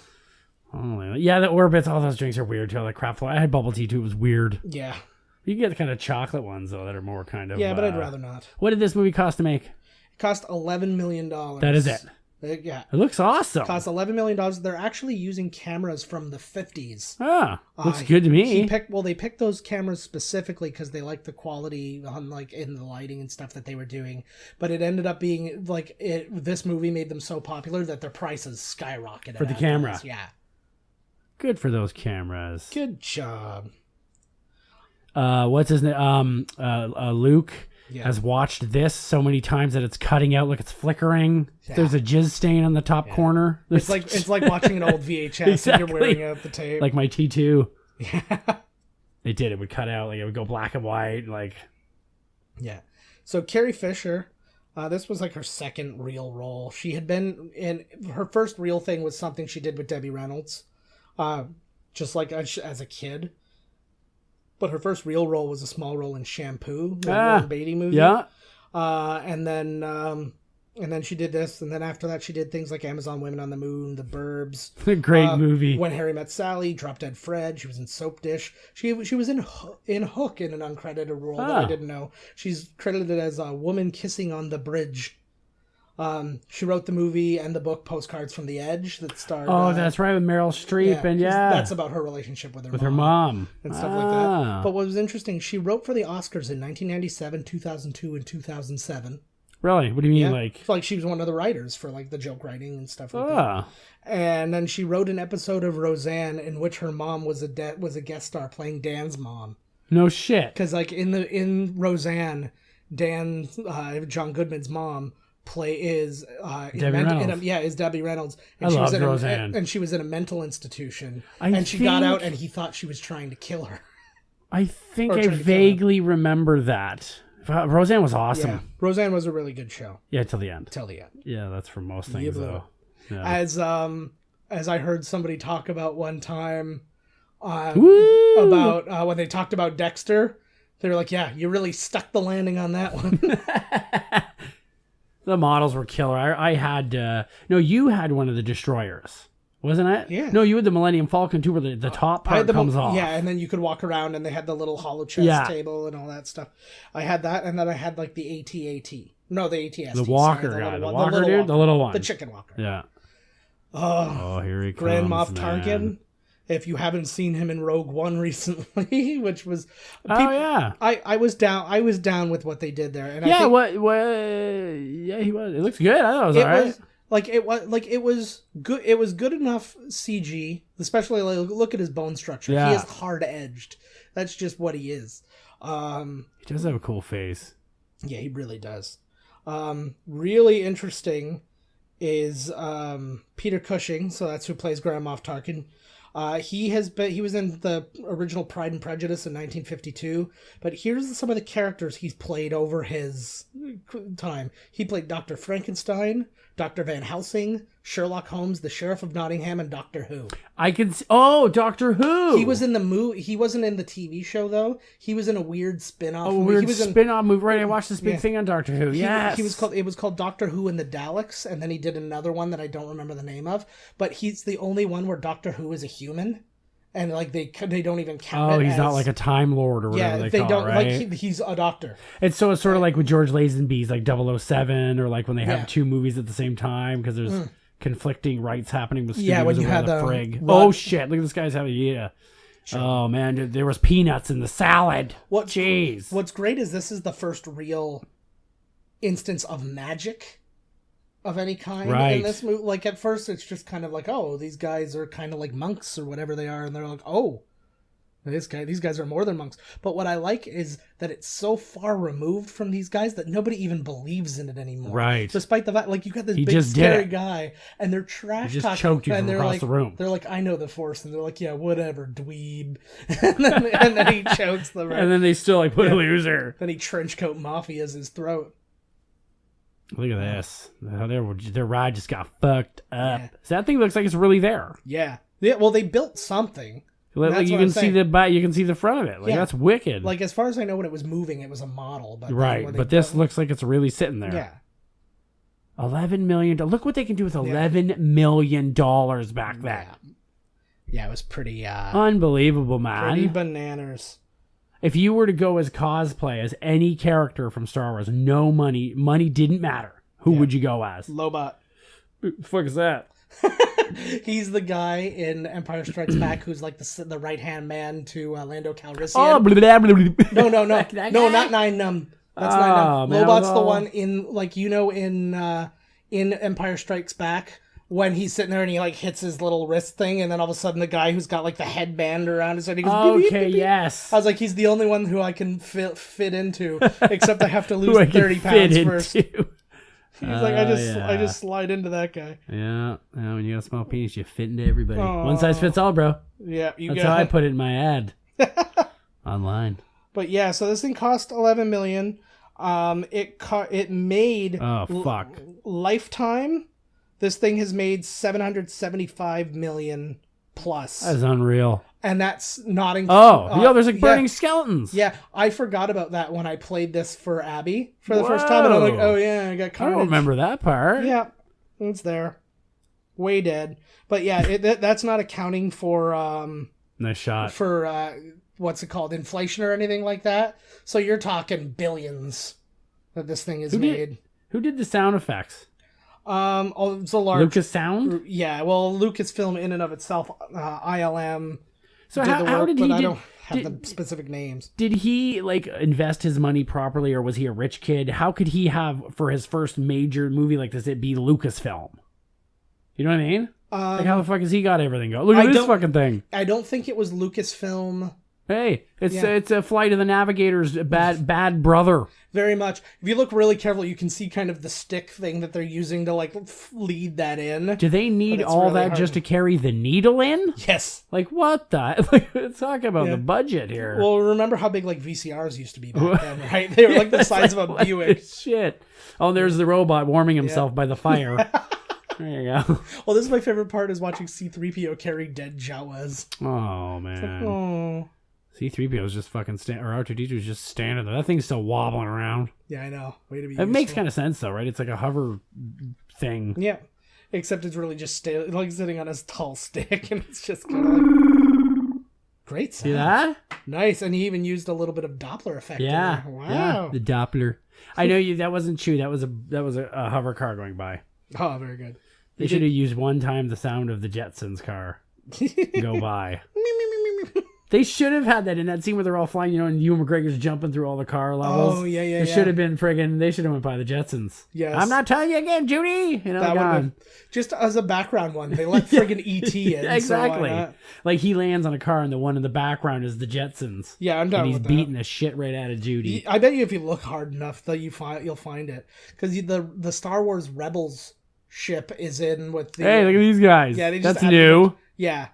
Oh, yeah, the Orbits, all those drinks are weird too. Like crap. I had bubble tea too. It was weird. Yeah. You can get the kind of chocolate ones though that are more kind of. Yeah, but I'd rather not. What did this movie cost to make? It cost $11 million. That is it. Yeah. It looks awesome. It cost $11 million. They're actually using cameras from the 50s. Ah, looks good to me. They picked those cameras specifically because they liked the quality on, like, in the lighting and stuff that they were doing. But it ended up being like this movie made them so popular that their prices skyrocketed for the camera. Yeah. Good for those cameras. Good job. What's his name? Luke has watched this so many times that it's cutting out, like it's flickering. Yeah. There's a jizz stain on the top corner. It's like watching an old VHS exactly. and you're wearing out the tape. Like my T2. Yeah. They did. It would cut out. Like it would go black and white. Like. Yeah. So Carrie Fisher, this was like her second real role. She had been in her first real thing was something she did with Debbie Reynolds, just like as a kid. But her first real role was a small role in Shampoo, the Warren Beatty movie. Yeah. And then she did this, and then after that she did things like Amazon Women on the Moon, The Burbs. Great movie. When Harry Met Sally, Drop Dead Fred. She was in Soap Dish. She was in Hook in an uncredited role that I didn't know. She's credited as a woman kissing on the bridge. She wrote the movie and the book Postcards from the Edge that starred... Oh, that's right, with Meryl Streep, and that's about her relationship with her mom. And stuff like that. But what was interesting, she wrote for the Oscars in 1997, 2002, and 2007. Really? What do you mean, Like she was one of the writers for, like, the joke writing and stuff like that. And then she wrote an episode of Roseanne in which her mom was a guest star playing Dan's mom. No shit. Because, like, in Roseanne, John Goodman's mom, is Debbie Reynolds. is Debbie Reynolds. And I she was loved in Roseanne. and she was in a mental institution. I and she got think- out and he thought she was trying to kill her. I think Or I trying to kill vaguely remember that. Roseanne was awesome. Yeah. Roseanne was a really good show. Yeah, till the end. Till the end. Yeah, that's for most things though. Yeah. As I heard somebody talk about one time Woo! about when they talked about Dexter, they were like, yeah, you really stuck the landing on that one. The models were killer. I had no, you had one of the destroyers, wasn't it? Yeah. No, you had the Millennium Falcon too, where the top I had part comes off. Yeah, and then you could walk around and they had the little hollow chest table and all that stuff. I had that, and then I had like the AT-AT. No, the ATST. The walker sorry, guy. The little walker one, dude? The little one. The chicken walker. Yeah. Oh, Here he comes. Grand Moff man. Tarkin. If you haven't seen him in Rogue One recently, which was Yeah. I was down with what they did there. And Yeah, I think yeah, he was. It looks good. I thought it was alright. it was good. It was good enough CG, especially like, look at his bone structure. Yeah. He is hard edged. That's just what he is. He does have a cool face. Yeah, he really does. Really interesting is Peter Cushing. So that's who plays Grand Moff Tarkin. He was in the original Pride and Prejudice in 1952, but here's some of the characters he's played over his time. He played Dr. Frankenstein, Dr. Van Helsing, Sherlock Holmes, the Sheriff of Nottingham, and Doctor Who. Doctor Who. He was in the movie. He wasn't in the TV show though. He was in a weird spin-off. A weird spin-off movie. Right, I watched this big thing on Doctor Who. Yes. It was called Doctor Who and the Daleks, and then he did another one that I don't remember the name of. But he's the only one where Doctor Who is a human, and like they don't even count. He's not like a Time Lord or whatever they call it, right? Like he's a doctor. It's sort of like with George Lazenby's like 007, or like when they have Yeah. two movies at the same time because there's conflicting rights happening with studios. Yeah, when you or had the the frig. Rod- Oh shit! Look at this guy's having Oh man, dude, there was peanuts in the salad. Jeez. What's great is this is the first real instance of magic of any kind in this movie. Like at first, it's just kind of like, oh, these guys are kind of like monks or whatever they are, and they're like, oh, these guys are more than monks. But what I like is that it's so far removed from these guys that nobody even believes in it anymore. Right. Despite the fact, like you got this He big just did scary it. guy, and they're trash He just talking, choked you and from they're across like, the room. They're like, I know the Force, and they're like, yeah, whatever, dweeb. and then he chokes them. And then they still like put a loser. Then he trenchcoat Mafia's his throat. Look at this. Their ride just got fucked up. Yeah. So that thing looks like it's really there. Yeah. Well, they built something. Like That's you what can I'm see saying. the back. You can see the front of it. Like Yeah. that's wicked. Like as far as I know, when it was moving, it was a model. But then right, when they but this built- looks like it's really sitting there. Yeah. $11 million. Look what they can do with $11 million back then. Yeah, it was pretty. Unbelievable, man. Pretty bananas. If you were to go as cosplay as any character from Star Wars, no money didn't matter. Who would you go as? Lobot. Who the fuck is that? He's the guy in Empire Strikes Back who's like the right hand man to Lando Calrissian. Oh, blah, blah, blah, blah. No, That guy? not Nine Numb. That's Nine Numb. man, Lobot's well. the one in like in Empire Strikes Back when he's sitting there and he like hits his little wrist thing, and then all of a sudden the guy who's got like the headband around his head, he goes, beep, beep, Okay, beep, beep. yes. I was like, he's the only one who I can fit into, except I have to Who lose I can 30 pounds fit first. into. He's like, I yeah. just slide into that guy. Yeah, when you got a small penis, you fit into everybody. One size fits all, bro. Yeah, you That's got how I it. put it in my ad online. But yeah, so this thing cost $11 million. It made Fuck. Lifetime. This thing has made $775 million plus, That is unreal. and that's not including. There's like burning skeletons. Yeah, I forgot about that when I played this for Abby for the first time, and I'm like, Whoa. oh yeah, I got I carnage. don't remember that part. Yeah, it's there, way dead. But yeah, that's not accounting for Nice shot. what's it called, inflation or anything like that. So you're talking billions that this thing is made. Who did the sound effects? It's a large Lucas Sound? Yeah, well, Lucasfilm in and of itself, ILM. So did how, the how work, did but he I did, don't have did, the specific names. did he like invest his money properly, or was he a rich kid? How could he have, for his first major movie like this, it be Lucasfilm? You know what I mean? Like how the fuck has he got everything go? Look at this fucking thing. I don't think it was Lucasfilm Hey, it's Yeah. it's a Flight of the Navigator's bad brother. Very much. If you look really careful, you can see kind of the stick thing that they're using to like lead that in. Do they need it's all really that hard. just to carry the needle in? Yes. Like what the? Like, let's talk about Yeah. the budget here. Well, remember how big like VCRs used to be back then, right? They were like the size of a What Buick. the shit. Oh, there's the robot warming himself by the fire. There you go. Well, this is my favorite part is watching C-3PO carry dead Jawas. Oh man. Oh. C-3PO is just fucking or R2-D2 is just standing there. That thing's still wobbling around. Yeah, I know. Way to be It makes useful. kind of sense though, right? It's like a hover thing. Yeah. Except it's really just like sitting on his tall stick, and it's just kind of like great sound. See that? Nice, and he even used a little bit of Doppler effect. Yeah. In there. Yeah. Wow. The Doppler. I know you. That wasn't true. That was a hover car going by. Oh, very good. They should have used one time the sound of the Jetsons car go by. They should have had that in that scene where they're all flying, and Ewan McGregor's jumping through all the car levels. Oh, yeah, yeah, It yeah. should have been friggin', they should have went by the Jetsons. Yes. I'm not telling you again, Judy! That would have just as a background one. They let friggin' ET in. Exactly. So why not? Like he lands on a car and the one in the background is the Jetsons. Yeah, I'm down And he's with beating the shit right out of Judy. that. I bet you if you look hard enough, that you'll find it because the Star Wars Rebels ship is in with the. Hey, look at these guys. Yeah, they just That's added new. Yeah,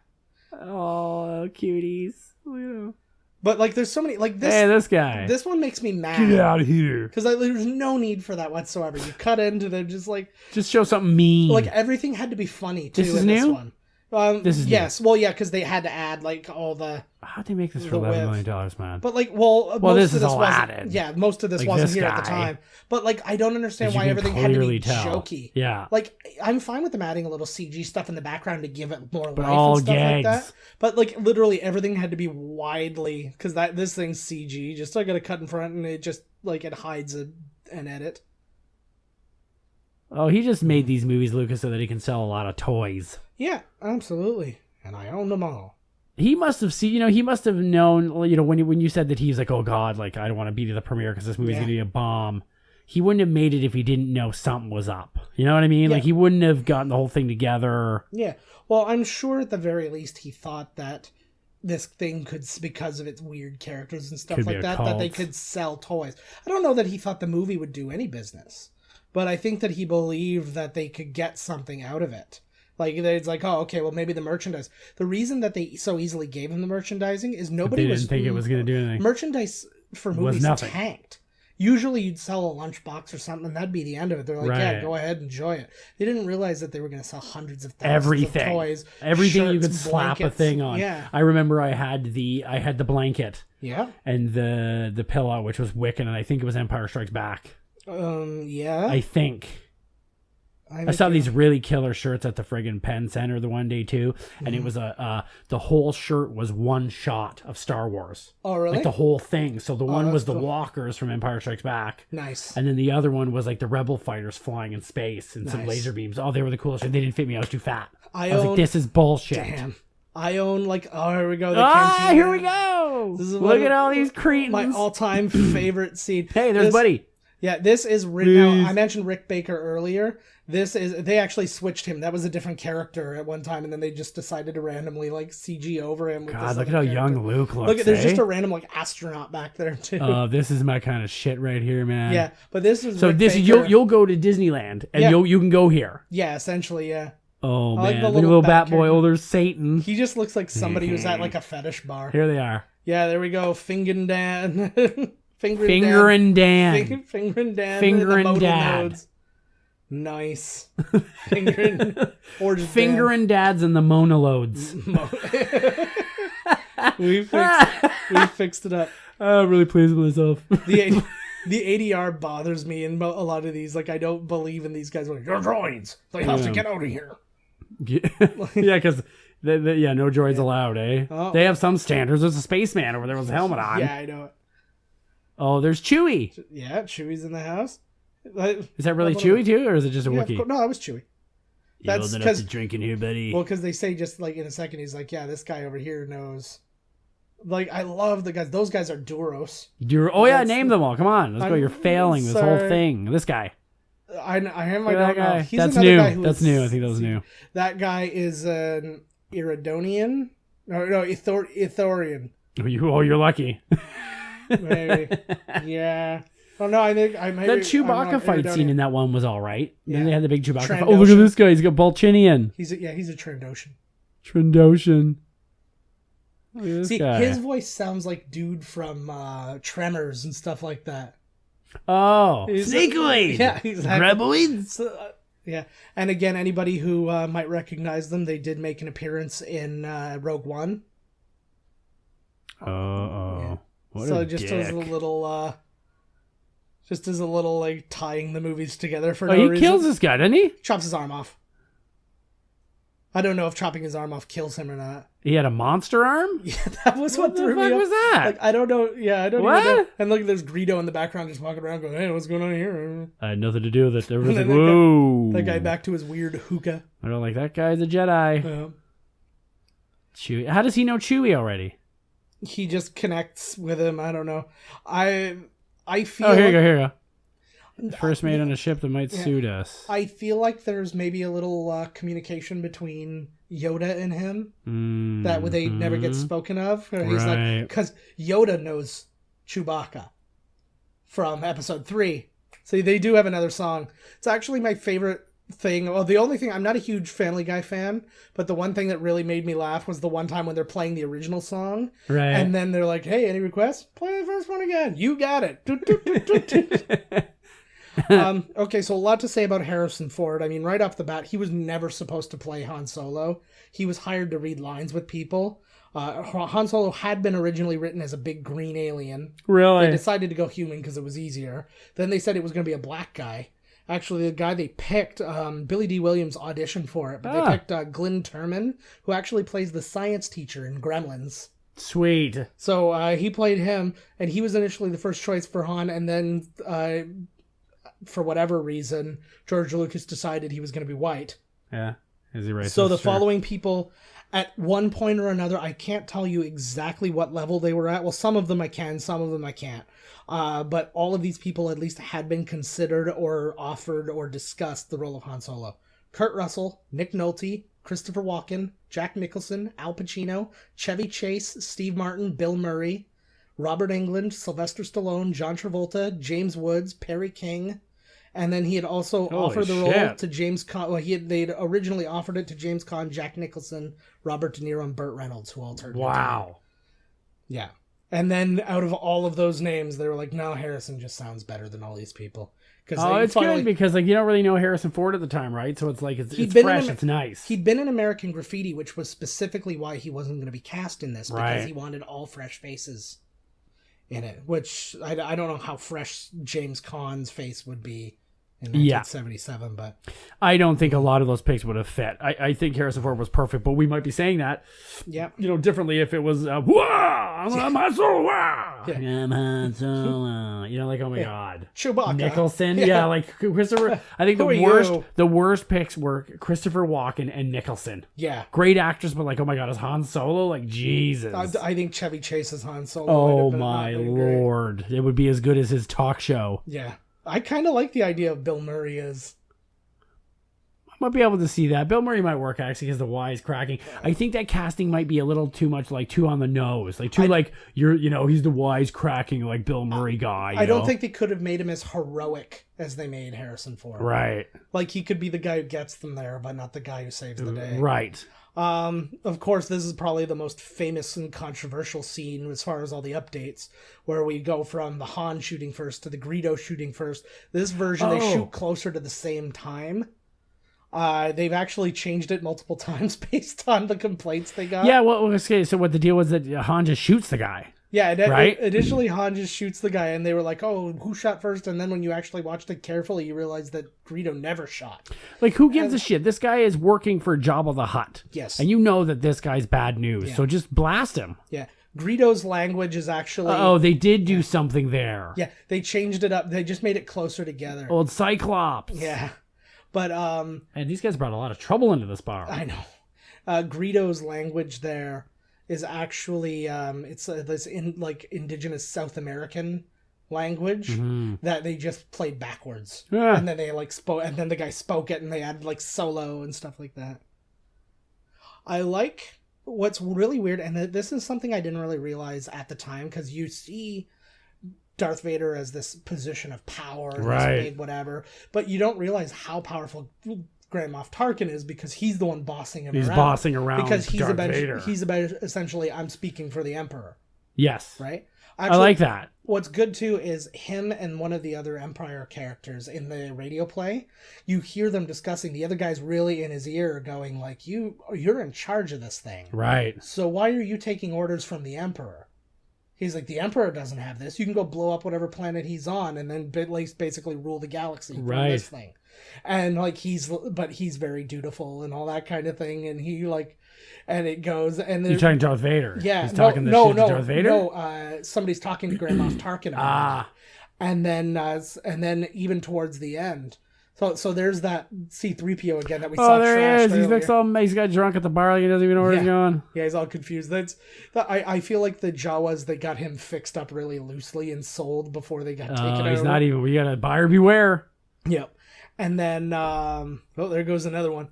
Oh, cuties. Look but like there's so many like at this. Hey, this guy. This one makes me mad. Get out of here. Because there's no need for that whatsoever. You cut into them just like Just show something mean. everything had to be funny too This is in this new? one. This is new. yes, well yeah, because they had to add like all the How'd they make this for The $11 width. million, man? but like most this of is this all wasn't added. yeah most of this Like wasn't this here at the guy. time. But like I don't understand As you why can everything had to clearly be tell. jokey. Yeah. Like I'm fine with them adding a little CG stuff in the background to give it more life all and stuff like gags. that. But like literally everything had to be widely because this thing's CG. Just I got to cut in front and it just like it hides an edit. Oh, he just made these movies, Lucas, so that he can sell a lot of toys. Yeah, absolutely. And I own them all. He must have seen, he must have known, when you said that he's like, oh God, like, I don't want to be to the premiere because this movie's Yeah. going to be a bomb. He wouldn't have made it if he didn't know something was up. You know what I mean? Yeah. Like, he wouldn't have gotten the whole thing together. Yeah. Well, I'm sure at the very least he thought that this thing could, because of its weird characters and stuff Could be like a that they cult. could sell toys. I don't know that he thought the movie would do any business, but I think that he believed that they could get something out of it. Like, it's like, oh, okay, well, maybe the merchandise. The reason that they so easily gave him the merchandising is nobody They didn't think it was going to do anything. Merchandise for movies nothing. tanked. Usually you'd sell a lunchbox or something, and that'd be the end of it. They're like, yeah, Right. go ahead, enjoy it. They didn't realize that they were going to sell hundreds of thousands Everything. of toys. Everything you shirts, could slap a blankets. thing on. Yeah. I remember I had the blanket Yeah. and the pillow, which was Wiccan, and I think it was Empire Strikes Back. Yeah. I think. I saw these really killer shirts at the friggin' Penn Center the one day too, and it was the whole shirt was one shot of Star Wars. Oh, really? Like the whole thing. So the one was that's the cool. walkers from Empire Strikes Back. Nice. And then the other one was like the rebel fighters flying in space and some Nice. laser beams. Oh, they were the coolest. They didn't fit me. I was too fat. I I was own- like, this is bullshit. Damn. I own like here we go. The Ah, cantina. here we go. This is Look one at of all these cretins. My all-time favorite scene. Hey, there's This- Buddy. Yeah, this is Rick. Please. Now, I mentioned Rick Baker earlier. They actually switched him. That was a different character at one time, and then they just decided to randomly like CG over him. With God, this look at other how character. young Luke looks. Look, there's eh? just a random like astronaut back there too. Oh, this is my kind of shit right here, man. yeah, but this is So Rick this Baker. you'll go to Disneyland and Yeah. you can go here. Yeah, essentially, yeah. Oh I like man, the look at little little bat bat boy. character. Oh, there's Satan. He just looks like somebody who's at like a fetish bar. Here they are. Yeah, there we go. Fingerin' Finger and Dan. Fingerin' Dan. Finger the and modal Dad. nodes. Nice. Fingerin' or just Finger and Dads and the monolodes. we fixed it up. I'm really pleased with myself. The ADR bothers me in a lot of these. Like I don't believe in these guys. Like you're droids. They have to get out of here. Yeah, because no droids allowed, eh? Oh. They have some standards. There's a spaceman over there with a helmet on. Yeah, I know it. Oh, there's Chewie. Yeah, Chewie's in the house. Is that really Chewie too, or is it just a Yeah, Wookiee? no, that was Chewie. You That's old enough 'cause- to drink in here, buddy. Well, because they say just like in a second, he's like, yeah, this guy over here knows. Like, I love the guys. Those guys are Duros. Oh yeah, That's- name them all. Come on, let's go. I'm You're failing this whole sorry. thing. This guy. I Look don't at know. that guy. He's That's another new. guy who That's is- new. I think that was new. That guy is an Iridonian. No, Ithorian. You're lucky. Maybe. Yeah. Oh no, I think I might. That Chewbacca fight scene in that one was all right. Yeah. Then they had the big Chewbacca fight. Trandoshan. Oh, look at this guy. He's got Balchinian. He's a Trandoshan. Trandoshan. Look at this See, guy. his voice sounds like dude from Tremors and stuff like that. Oh, He's- Snakeoid. Yeah, exactly. Graboids. So, yeah, and again, anybody who might recognize them, they did make an appearance in Rogue One. Oh. What So a just dick. as a little, like tying the movies together for Oh, no he reason. kills this guy, doesn't he? Chops his arm off. I don't know if chopping his arm off kills him or not. He had a monster arm? Yeah, that was what the threw me fuck off. was that? Like, I don't know. Yeah, I don't What? even know. And look, there's Greedo in the background just walking around going, hey, what's going on here? I had nothing to do with it. Everyone's like, And then whoa. That guy back to his weird hookah. I don't like that guy's a Jedi. Chewie. How does he know Chewie already? He just connects with him. I don't know. I feel Oh, here you go, here you go. First mate on a ship that might suit us. I feel like there's maybe a little communication between Yoda and him that they never get spoken of. Or he's Right. like, because Yoda knows Chewbacca from Episode 3. So they do have another song. It's actually my favorite thing. Well, the only thing, I'm not a huge Family Guy fan, but the one thing that really made me laugh was the one time when they're playing the original song. Right. And then they're like, hey, any requests? Play the first one again. You got it. Doot, doot, doot, doot, doot. Okay, so a lot to say about Harrison Ford. I mean, right off the bat, he was never supposed to play Han Solo. He was hired to read lines with people. Han Solo had been originally written as a big green alien. Really? They decided to go human because it was easier. Then they said it was going to be a black guy. Actually, the guy they picked, Billy D. Williams auditioned for it, but they picked Glyn Turman, who actually plays the science teacher in Gremlins. Sweet. So he played him, and he was initially the first choice for Han, and then for whatever reason, George Lucas decided he was going to be white. Yeah. Is he racist? So the Sure. following people, at one point or another, I can't tell you exactly what level they were at. Well, some of them I can, some of them I can't. But all of these people at least had been considered or offered or discussed the role of Han Solo. Kurt Russell, Nick Nolte, Christopher Walken, Jack Nicholson, Al Pacino, Chevy Chase, Steve Martin, Bill Murray, Robert Englund, Sylvester Stallone, John Travolta, James Woods, Perry King. And then he had also offered the role to James Caan. Well, they'd originally offered it to James Caan, Jack Nicholson, Robert De Niro, and Burt Reynolds, who all turned it down. Wow. Yeah. And then out of all of those names, they were like, no, Harrison just sounds better than all these people. Oh, it's good because like you don't really know Harrison Ford at the time, right? So it's like it's fresh, it's nice. He'd been in American Graffiti, which was specifically why he wasn't going to be cast in this, because Right. he wanted all fresh faces in it, which I don't know how fresh James Caan's face would be in 1977, but I don't think a lot of those picks would have fit. I think Harrison Ford was perfect, but we might be saying that, yeah, differently if it was, I'm Han Solo, Yeah. I'm Han Solo. Like, oh my God. Chewbacca. Nicholson, yeah, like Christopher. I think Who are you? the worst picks were Christopher Walken and Nicholson. Yeah. Great actors, but like, oh my God, is Han Solo? Like, Jesus. I think Chevy Chase is Han Solo. Oh might have my not been great. Lord. It would be as good as his talk show. Yeah. I kind of like the idea of Bill Murray as... I might be able to see that. Bill Murray might work actually because the wise cracking. I think that casting might be a little too much, like too on the nose, like too he's the wise cracking like Bill Murray guy. I don't think they could have made him as heroic as they made Harrison Ford. Right. Like he could be the guy who gets them there, but not the guy who saves the day. Right. Of course, this is probably the most famous and controversial scene as far as all the updates, where we go from the Han shooting first to the Greedo shooting first. This version, they shoot closer to the same time. They've actually changed it multiple times based on the complaints they got. Yeah, well, okay, so what the deal was that Han just shoots the guy. Yeah, right? Initially Han just shoots the guy, and they were like, oh, who shot first? And then when you actually watched it carefully, you realize that Greedo never shot. Like, who gives a shit? This guy is working for Jabba the Hutt. Yes. And you know that this guy's bad news, so just blast him. Yeah. Greedo's language is actually... Oh, they did do something there. Yeah, they changed it up. They just made it closer together. Old Cyclops. Yeah. But, And these guys brought a lot of trouble into this bar. I know. Greedo's language there is actually, it's this indigenous South American language that they just played backwards. Yeah. And then they spoke, and then the guy spoke it and they added solo and stuff like that. I like what's really weird, and this is something I didn't really realize at the time, because you see Darth Vader as this position of power, Right. this big whatever, but you don't realize how powerful Grand Moff Tarkin is, because he's the one bossing him around. He's bossing around because he's Darth about Vader. he's about essentially, I'm speaking for the Emperor, Yes. right? I like that. What's good too is him and one of the other Empire characters in the radio play. You hear them discussing. The other guy's really in his ear, going like, "You're in charge of this thing, Right. so why are you taking orders from the Emperor?" He's like, "The Emperor doesn't have this. You can go blow up whatever planet he's on, and then basically rule the galaxy from Right. this thing." And like he's very dutiful and all that kind of thing, and he like. And it goes, and You're talking Darth Vader. yeah, He's talking shit to Darth Vader. No, somebody's talking to Grand Moff Tarkin about it. And then even towards the end, so there's that C-3PO again that we saw. Oh, there he trashed is. He's earlier. next all. He's got drunk at the bar. He doesn't even know where he's going. Yeah, he's all confused. I feel like the Jawas, they got him fixed up really loosely and sold before they got taken over. He's not even. We got a buyer beware. Yep. And then, there goes another one.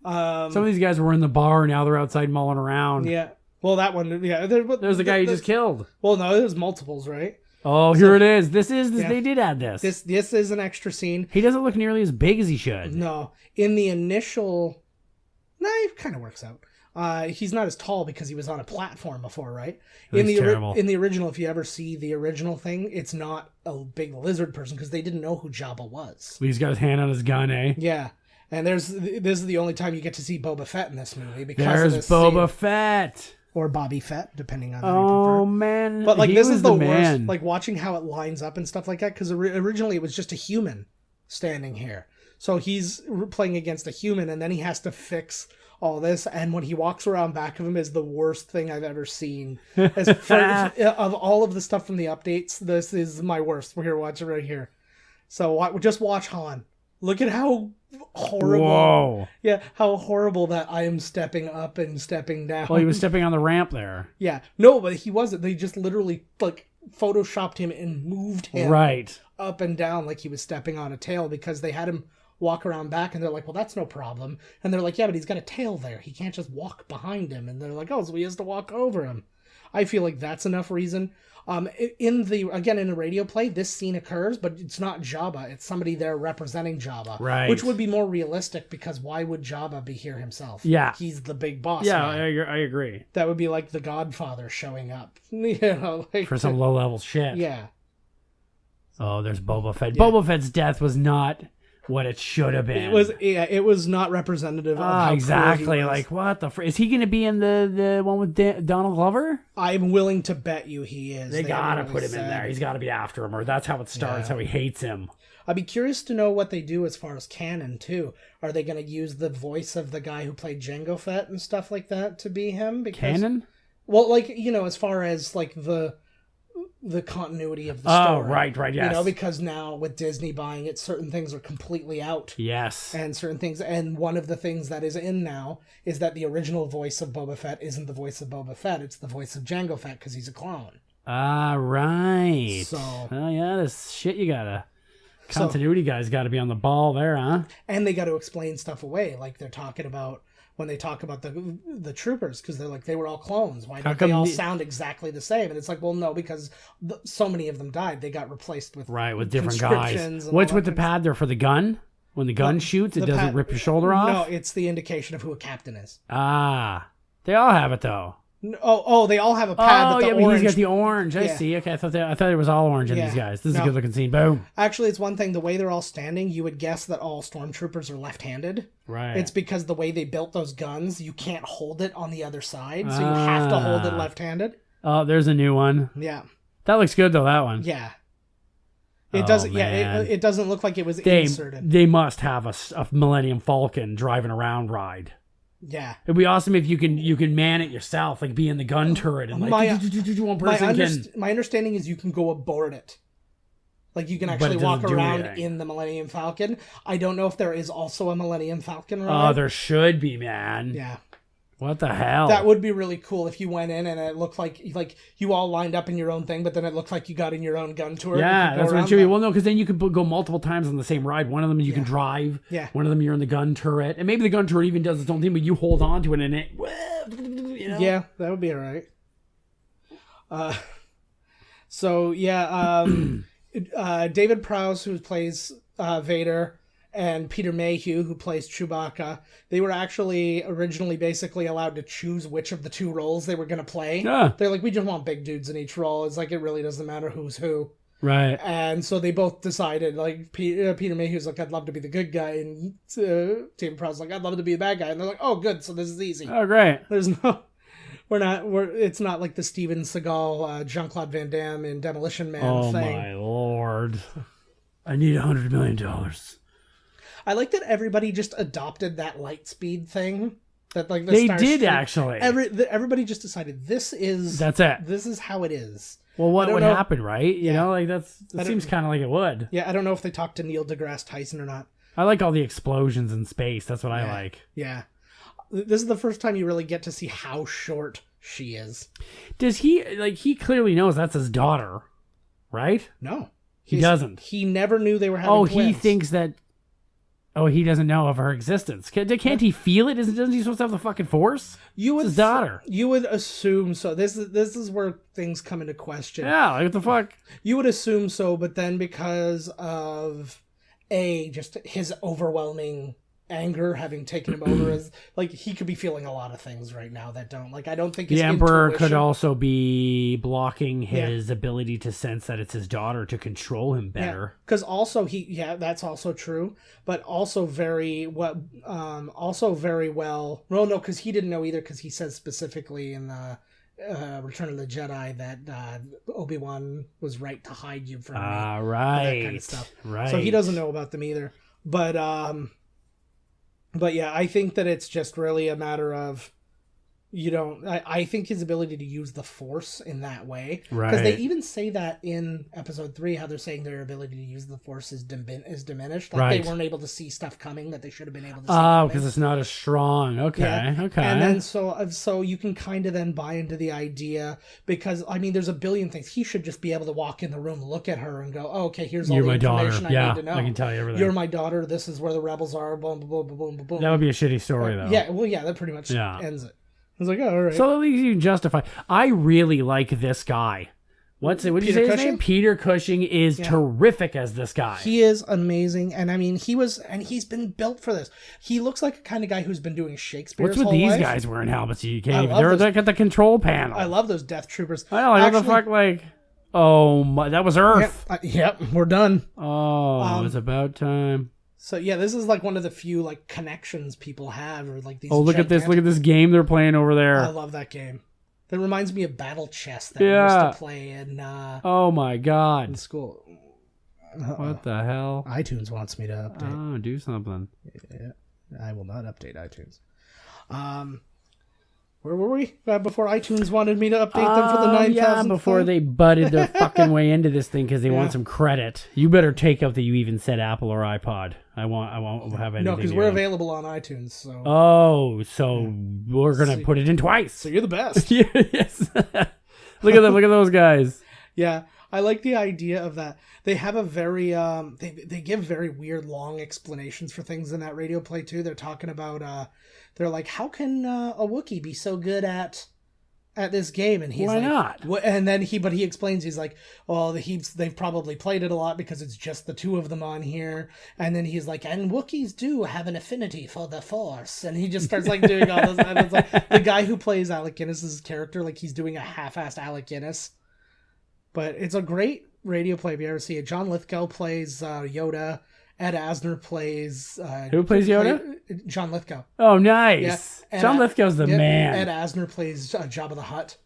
Some of these guys were in the bar. Now they're outside mulling around. Yeah. Well, that one. Yeah. There's the guy you just killed. Well, no, there's multiples, right? Oh, here it is. This is. Yeah. They did add this. This is an extra scene. He doesn't look nearly as big as he should. No, in the initial, it kind of works out. He's not as tall because he was on a platform before, right? In the original, if you ever see the original thing, it's not a big lizard person because they didn't know who Jabba was. He's got his hand on his gun, eh? Yeah. And this is the only time you get to see Boba Fett in this movie because There's of this Boba scene. Fett. Or Bobby Fett, depending on how you Oh prefer. man! But like He this was is the man. worst. Like watching how it lines up and stuff like that, because originally it was just a human standing here. So he's playing against a human, and then he has to fix all this. And when he walks around back of him is the worst thing I've ever seen. Of all of the stuff from the updates, this is my worst. We're here, watch it right here. So just watch Han. Look at how horrible. Whoa. Yeah, how horrible that I am stepping up and stepping down. Well, he was stepping on the ramp there. Yeah. No, but he wasn't. They just literally like photoshopped him and moved him Right. up and down like he was stepping on a tail because they had him walk around back and they're like, well, that's no problem. And they're like, yeah, but he's got a tail there. He can't just walk behind him. And they're like, oh, so he has to walk over him. I feel like that's enough reason. In a radio play, this scene occurs, but it's not Jabba. It's somebody there representing Jabba. Right. Which would be more realistic because why would Jabba be here himself? Yeah. He's the big boss. Yeah, man. I agree. That would be like the Godfather showing up. You know, like, For some low-level shit. Yeah. Oh, there's Boba Fett. Yeah. Boba Fett's death was not what it should have been. It was not representative of how exactly. cool he was. Like, what the is he going to be in the one with Donald Glover? I'm willing to bet you he is. They gotta haven't put really him in said. there. He's got to be after him, or that's how it starts. Yeah. How he hates him. I'd be curious to know what they do as far as canon too. Are they going to use the voice of the guy who played Jango Fett and stuff like that to be him? Because, Canon? Well, like, you know, as far as like the continuity of the Oh, story. right, yes. You know, because now with Disney buying it, certain things are completely out. Yes. And certain things, and one of the things that is in now is that the original voice of Boba Fett isn't the voice of Boba Fett, it's the voice of Jango Fett because he's a clone. Ah, right. So, oh yeah, this shit you gotta. Continuity guys got to be on the ball there, huh? And they got to explain stuff away, like they're talking about when they talk about the troopers, because they're like, they were all clones. Why don't they all sound exactly the same? And it's like, well, no, because so many of them died. They got replaced with different guys. What's with the pad there for the gun? When the gun shoots, it doesn't rip your shoulder off? No, it's the indication of who a captain is. Ah. They all have it, though. Oh, they all have a pad. But orange... he's got the orange. I see. Okay, I thought it was all orange in these guys. This is a good looking scene. Boom. Actually, it's one thing. The way they're all standing, you would guess that all stormtroopers are left-handed. Right. It's because the way they built those guns, you can't hold it on the other side, so you have to hold it left-handed. Oh, there's a new one. Yeah. That looks good though. That one. Yeah. It doesn't. Yeah, it doesn't look like it was inserted. They must have a Millennium Falcon driving around ride. Yeah, it'd be awesome if you can man it yourself, like be in the gun turret and like one person my understanding is you can go aboard it, like you can actually walk around in the Millennium Falcon. I don't know if there is also a Millennium Falcon ride. Oh, there should be, man. Yeah. What the hell? That would be really cool if you went in and it looked like you all lined up in your own thing, but then it looked like you got in your own gun tour. Yeah, that's what Chewie. Well, no, because then you could go multiple times on the same ride. One of them you can drive. Yeah. One of them you're in the gun turret, and maybe the gun turret even does its own thing, but you hold on to it and it. You know? Yeah, that would be all right. So yeah, David Prowse, who plays Vader, and Peter Mayhew, who plays Chewbacca, they were actually originally basically allowed to choose which of the two roles they were going to play. Yeah. They're like, we just want big dudes in each role. It's like, it really doesn't matter who's who. Right. And so they both decided, like, Peter Mayhew's like, I'd love to be the good guy, and David Prowse's like, I'd love to be the bad guy. And they're like, oh, good, so this is easy. Oh, great. There's no... it's not like the Steven Seagal, Jean-Claude Van Damme in Demolition Man thing. Oh, my Lord. I need $100 million. I like that everybody just adopted that light speed thing. That like they did actually. Everybody just decided that's it. This is how it is. Well, what would happen, right? You know, like that seems kind of like it would. Yeah, I don't know if they talked to Neil deGrasse Tyson or not. I like all the explosions in space. That's what I like. Yeah, this is the first time you really get to see how short she is. Does he clearly knows that's his daughter, right? No, he doesn't. He never knew they were having twins. He thinks that. Oh, he doesn't know of her existence. Can't he feel it? Doesn't he supposed to have the fucking force? It's his daughter. You would assume so. This is where things come into question. Yeah, like what the fuck? You would assume so, but then because of just his overwhelming anger having taken him over, as like he could be feeling a lot of things right now that don't like. I don't think the Emperor could also be blocking his ability to sense that it's his daughter to control him better. Because also that's also true, but also very well. Well, no, because he didn't know either. Because he says specifically in the Return of the Jedi that Obi-Wan was right to hide you from me. Right, that kind of stuff. Right. So he doesn't know about them either. But yeah, I think that it's just really a matter of I think his ability to use the Force in that way. Right. Because they even say that in Episode 3, how they're saying their ability to use the Force is diminished. Like they weren't able to see stuff coming that they should have been able to see. Oh, because it's not as strong. Okay, okay. And then so you can kind of then buy into the idea, because, I mean, there's a billion things. He should just be able to walk in the room, look at her, and go, oh, okay, here's all the information I need to know. I can tell you everything. You're my daughter. This is where the rebels are. Boom, boom, boom, boom, boom, boom. That would be a shitty story, though. Yeah, well, yeah, that pretty much ends it. I was like, oh, all right. So at least you can justify. I really like this guy. What did you say his name? Peter Cushing is terrific as this guy. He is amazing, and I mean, he's been built for this. He looks like a kind of guy who's been doing Shakespeare. What's with these guys wearing helmets? You can't even. They're like at the control panel. I love those Death Troopers. I know. Like, what the fuck? Like, oh my, that was Earth. Yep, we're done. Oh, it's about time. So yeah, this is like one of the few like connections people have, or like these. Oh, look at this! Look at this game they're playing over there. I love that game. That reminds me of Battle Chess that we used to play in. Oh my god! In school. What the hell? iTunes wants me to update. Oh, do something. Yeah, I will not update iTunes. Where were we? Before iTunes wanted me to update them for the 9,000th Yeah, before time? they butted their fucking way into this thing because they want some credit. You better take out that you even said Apple or iPod. I won't have anything. No, because we're available on iTunes. So. Oh, so we're gonna put it in twice. So you're the best. Yes. Look at them. Look at those guys. Yeah, I like the idea of that. They have a very they give very weird long explanations for things in that radio play too. They're talking about they're like, how can a Wookiee be so good at this game? And he's why not? And then he explains, he's like, well, they've probably played it a lot because it's just the two of them on here. And then he's like, and Wookiees do have an affinity for the Force. And he just starts like doing all this. And it's like the guy who plays Alec Guinness's character, like he's doing a half-assed Alec Guinness. But it's a great radio play if you ever see it. John Lithgow plays Yoda. Ed Asner plays... Who plays Yoda? John Lithgow. Oh, nice. Yeah. John Lithgow's the man. Ed Asner plays Jabba the Hutt.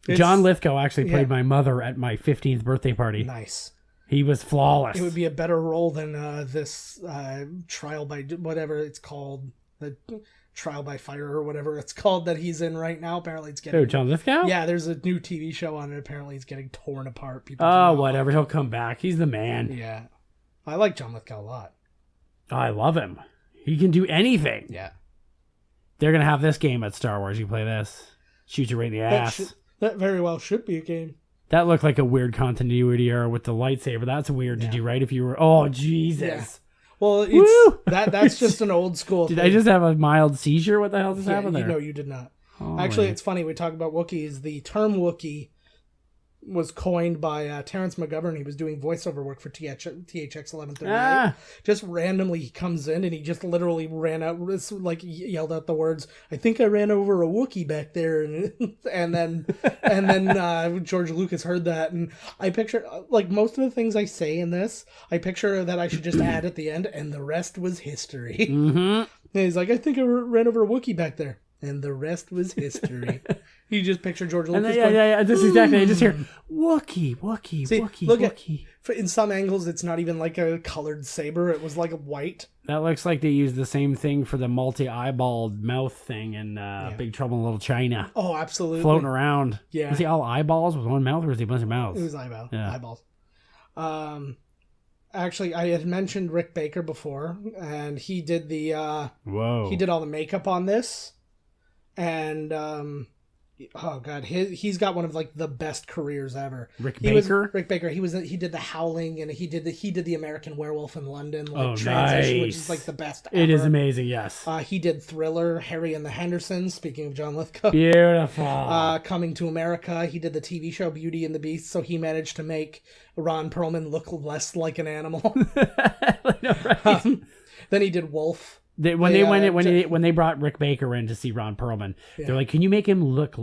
John Lithgow actually played my mother at my 15th birthday party. Nice. He was flawless. It would be a better role than this trial by... whatever it's called. The Trial by Fire or whatever it's called that he's in right now. Apparently it's getting... Oh, John Lithgow? Yeah, there's a new TV show on it. Apparently it's getting torn apart. People whatever. He'll come back. He's the man. Yeah. I like John Lithgow a lot. I love him. He can do anything. Yeah. They're gonna have this game at Star Wars. You play this, shoot you right in the ass. That very well should be a game. That looked like a weird continuity error with the lightsaber. That's weird. Did you write if you were? Oh Jesus! Yeah. Well, it's that's just an old school. Did thing. I just have a mild seizure? What the hell just happened there? No, you did not. Oh, Actually, it's funny. We talk about Wookiees. The term Wookiee was coined by Terrence McGovern. He was doing voiceover work for THX 1138. Just randomly, he comes in and he just literally ran out, like yelled out the words, "I think I ran over a Wookiee back there," and then George Lucas heard that, and I picture like most of the things I say in this, I picture that I should just add at the end, and the rest was history. Mm-hmm. And he's like, "I think I ran over a Wookiee back there." And the rest was history. You just picture George Lucas. Yeah. This is exactly. I just hear Wookiee. See, Wookiee. In some angles, it's not even like a colored saber. It was like a white. That looks like they used the same thing for the multi-eyeballed mouth thing in Big Trouble in Little China. Oh, absolutely. Floating around. Yeah. Was he all eyeballs with one mouth, or was he a bunch of mouths? It was eyeballs. Yeah. Eyeballs. Actually, I had mentioned Rick Baker before, and he did the. He did all the makeup on this. And oh god, he's got one of like the best careers ever. Rick Baker. He did The Howling, and he did the American Werewolf in London, like Transition, nice. Which is like the best ever. It is amazing. Yes. He did Thriller, Harry and the Hendersons. Speaking of John Lithgow, beautiful. Coming to America. He did the TV show Beauty and the Beast, so he managed to make Ron Perlman look less like an animal. Then he did Wolf. When they brought Rick Baker in to see Ron Perlman, they're like, "Can you make him look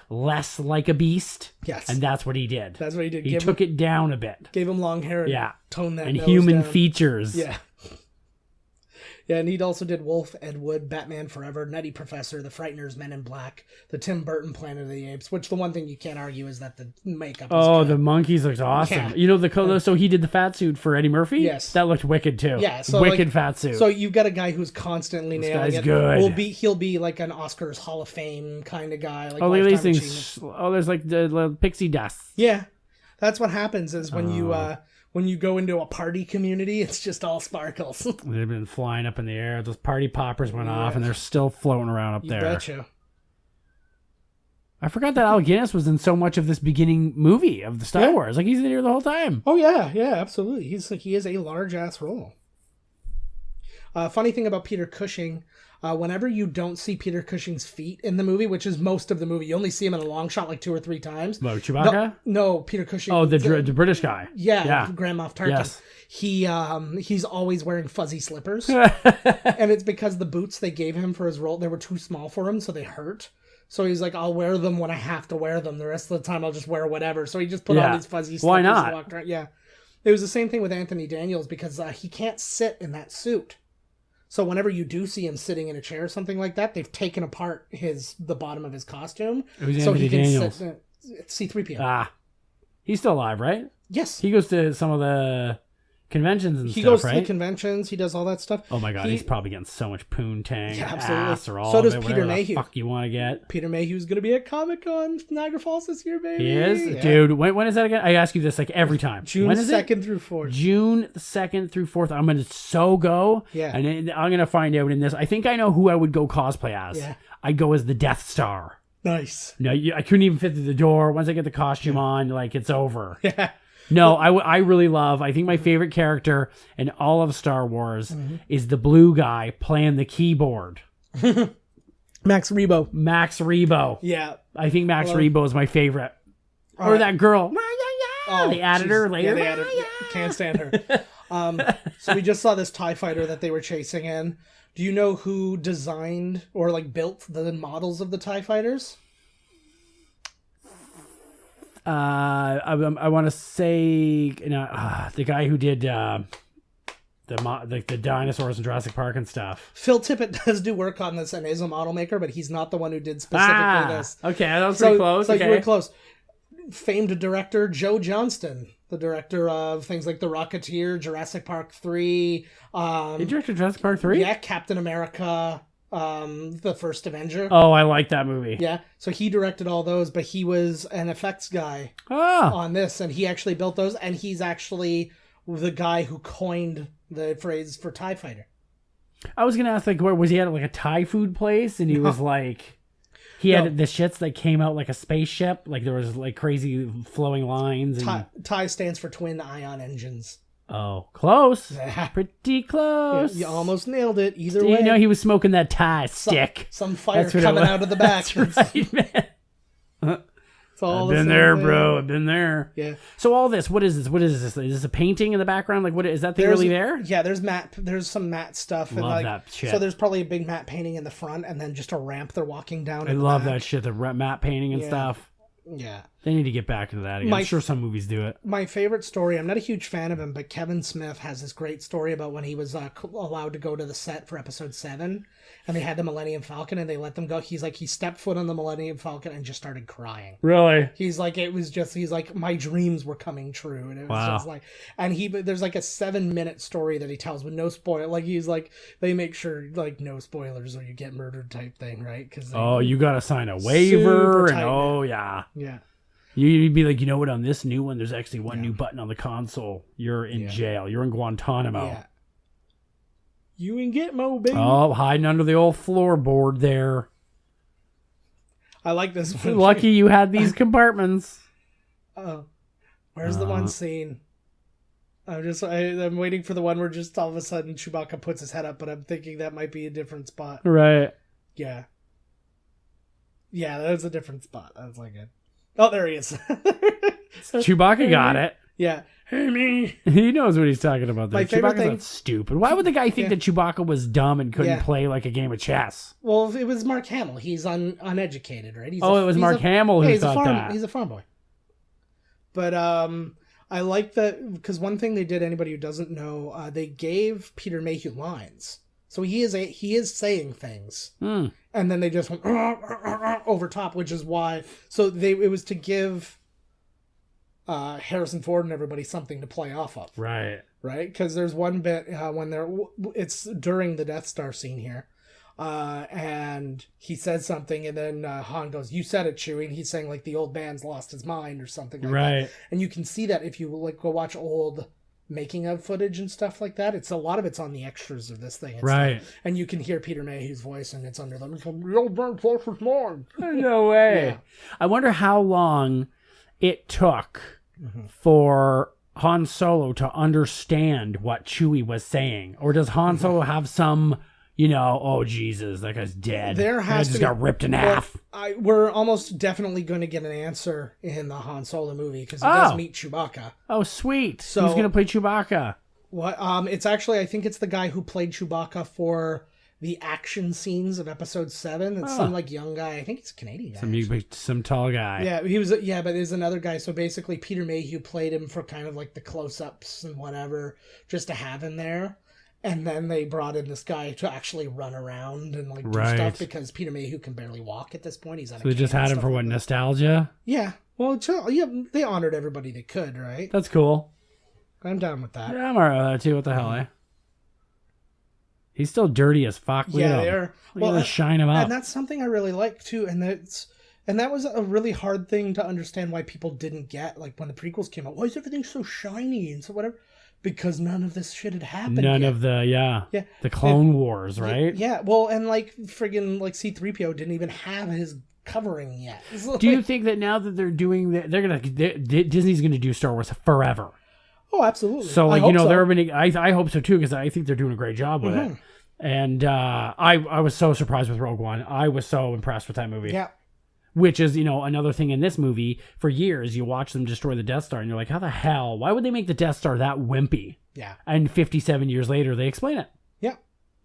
less like a beast?" Yes, and that's what he did. He took it down a bit. Gave him long hair. And toned that and nose human down. features. Yeah, and he also did Wolf, Ed Wood, Batman Forever, Nutty Professor, The Frighteners, Men in Black, the Tim Burton Planet of the Apes, which the one thing you can't argue is that the makeup is good. The monkeys looked awesome. Yeah. You know, so he did the fat suit for Eddie Murphy? Yes. That looked wicked too. Yeah. So wicked fat suit. So you've got a guy who's constantly nailing guy's it. good. He'll be like an Oscars Hall of Fame kind of guy. Like look at these Lifetime things. Achievement. There's like the pixie dust. Yeah. That's what happens is when you go into a party community, it's just all sparkles. They've been flying up in the air. Those party poppers went off, and they're still floating around up there. You betcha. I forgot that Al Guinness was in so much of this beginning movie of the Star Wars. Like, he's in here the whole time. Oh, yeah, absolutely. He is a large-ass role. Funny thing about Peter Cushing, whenever you don't see Peter Cushing's feet in the movie, which is most of the movie, you only see him in a long shot like 2 or 3 times. What, Chewbacca? No, Peter Cushing. Oh, the British guy. Yeah. Grand Moff Tarkin. Yes. He's always wearing fuzzy slippers. And it's because the boots they gave him for his role, they were too small for him, so they hurt. So he's like, I'll wear them when I have to wear them. The rest of the time, I'll just wear whatever. So he just put on these fuzzy slippers. Why not? And walked around. Yeah. It was the same thing with Anthony Daniels because he can't sit in that suit. So whenever you do see him sitting in a chair or something like that, they've taken apart the bottom of his costume. Who's so Anthony he can Daniels? sit. C-3PO. He's still alive, right? Yes. He goes to some of the conventions and he stuff, goes right? to the conventions. He does all that stuff. Oh my god, he's probably getting so much poontang, ass, or all so of does it, Peter whatever Mayhew. The fuck you want to get? Peter Mayhew's going to be at Comic-Con Niagara Falls this year, baby. He is? Yeah. Dude, when is that again? I ask you this like every time. June when is 2nd through 4th. June 2nd through 4th. I'm going to go. Yeah. And then I'm going to find out in this. I think I know who I would go cosplay as. Yeah. I'd go as the Death Star. Nice. No, I couldn't even fit through the door. Once I get the costume on, like, it's over. Yeah. No, I really love, I think my favorite character in all of Star Wars is the blue guy playing the keyboard. Max Rebo. Max Rebo. Yeah. I think Max Rebo is my favorite. Or that girl. They added her later. Yeah, they added. Can't stand her. So we just saw this TIE fighter that they were chasing in. Do you know who designed or like built the models of the TIE fighters? I want to say the guy who did the dinosaurs in Jurassic Park and stuff. Phil Tippett does do work on this and is a model maker, but he's not the one who did specifically this. Okay, that was pretty close. So okay. you were close. Famed director Joe Johnston, the director of things like The Rocketeer, Jurassic Park 3. He directed Jurassic Park 3? Yeah, Captain America, the First Avenger. Oh, I like that movie. Yeah, so he directed all those, but he was an effects guy on this, and he actually built those, and he's actually the guy who coined the phrase for TIE Fighter. I was gonna ask, like, where was he at, like a Thai food place, and he was like, he had the shits that came out like a spaceship, like there was like crazy flowing lines. And... Thai stands for twin ion engines. Oh, close. Pretty close. You almost nailed it. Either way. You know, he was smoking that Thai stick. Some fire coming out of the back. That's right, man. I've been there, bro. I've been there. Yeah. So all this, what is this? What is this? Is this a painting in the background? Like, what is that thing really there? Yeah, there's some matte stuff. Love and like, that shit. So there's probably a big matte painting in the front, and then just a ramp they're walking down. I love that shit. The matte painting and stuff. Yeah. They need to get back into that again. I'm sure some movies do it. My favorite story, I'm not a huge fan of him, but Kevin Smith has this great story about when he was allowed to go to the set for episode 7, and they had the Millennium Falcon, and they let them go. He's like, he stepped foot on the Millennium Falcon and just started crying. Really? He's like, he's like, my dreams were coming true. And it was just like, and there's like a 7-minute story that he tells with no spoil. Like, he's like, they make sure, like, no spoilers or you get murdered type thing, right? Cause you got to sign a waiver. And yeah. Yeah. You'd be like, you know what, on this new one, there's actually one new button on the console. You're in jail. You're in Guantanamo. Yeah. You in Gitmo, baby. Oh, hiding under the old floorboard there. I like this one. Lucky you had these compartments. Oh, where's the one scene? I'm waiting for the one where just all of a sudden Chewbacca puts his head up, but I'm thinking that might be a different spot. Right. Yeah. Yeah, that was a different spot. I was like, oh, there he is. Chewbacca got it. Yeah. Hey, me. He knows what he's talking about there. My favorite Chewbacca's thing... not stupid. Why would the guy think that Chewbacca was dumb and couldn't play like a game of chess? Well, it was Mark Hamill. He's uneducated, right? It was Mark Hamill who thought that. He's a farm boy. But I like that because one thing they did, anybody who doesn't know, they gave Peter Mayhew lines. So he is saying things. And then they just went over top, which is why. So it was to give Harrison Ford and everybody something to play off of. Right. Right? Because there's one bit when it's during the Death Star scene here. And he says something, and then Han goes, "You said it, Chewie." And he's saying like the old man's lost his mind or something like that. And you can see that if you like go watch old making of footage and stuff like that. It's a lot of it's on the extras of this thing. Right. And you can hear Peter Mayhew's voice, and it's under them. It's like, the old man's lost his mind. No way. Yeah. I wonder how long it took for Han Solo to understand what Chewie was saying. Or does Han Solo have some, oh Jesus, that guy's dead. There has to got ripped in half. We're almost definitely going to get an answer in the Han Solo movie because he does meet Chewbacca. Oh, sweet. So, who's going to play Chewbacca? What? It's actually, I think it's the guy who played Chewbacca for the action scenes of Episode 7. It's some like young guy. I think he's a Canadian guy. Some tall guy. Yeah, he was. Yeah, but there's another guy. So basically, Peter Mayhew played him for kind of like the close-ups and whatever, just to have him there. And then they brought in this guy to actually run around and like do stuff because Peter Mayhew can barely walk at this point. He's on. So they just had him for what, nostalgia? Yeah. Well, yeah, they honored everybody they could, right? That's cool. I'm down with that. Yeah, I'm alright with that too. What the hell, eh? He's still dirty as fuck. Yeah, they are. Well, shine him up. And that's something I really like too. And that was a really hard thing to understand why people didn't get. Like when the prequels came out, why is everything so shiny and so whatever? Because none of this shit had happened. None of the Clone Wars, right? Yeah. Well, and like friggin' like C-3PO didn't even have his covering yet. Do you think that now that they're doing that, Disney's gonna do Star Wars forever? Oh, absolutely. So like they're gonna. I hope so too because I think they're doing a great job with it. And I was so surprised with Rogue One. I was so impressed with that movie. Yeah. Which is, another thing in this movie. For years, you watch them destroy the Death Star, and you're like, how the hell? Why would they make the Death Star that wimpy? Yeah. And 57 years later, they explain it. Yeah.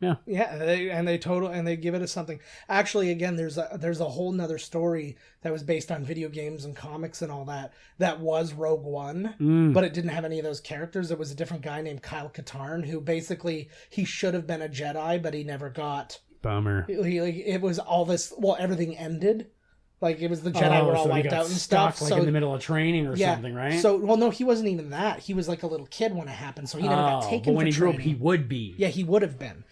Yeah. Yeah, they give it a something. Actually, again, there's a whole nother story that was based on video games and comics and all that was Rogue One, but it didn't have any of those characters. It was a different guy named Kyle Katarn who basically he should have been a Jedi, but he never got. Bummer. It was all this. Well, everything ended. Like, it was the Jedi were all wiped out and stuff. Like in the middle of training or something, right? So, well, no, he wasn't even that. He was like a little kid when it happened, so he never got taken but when for he grew up, training. he would be. Yeah, he would have been.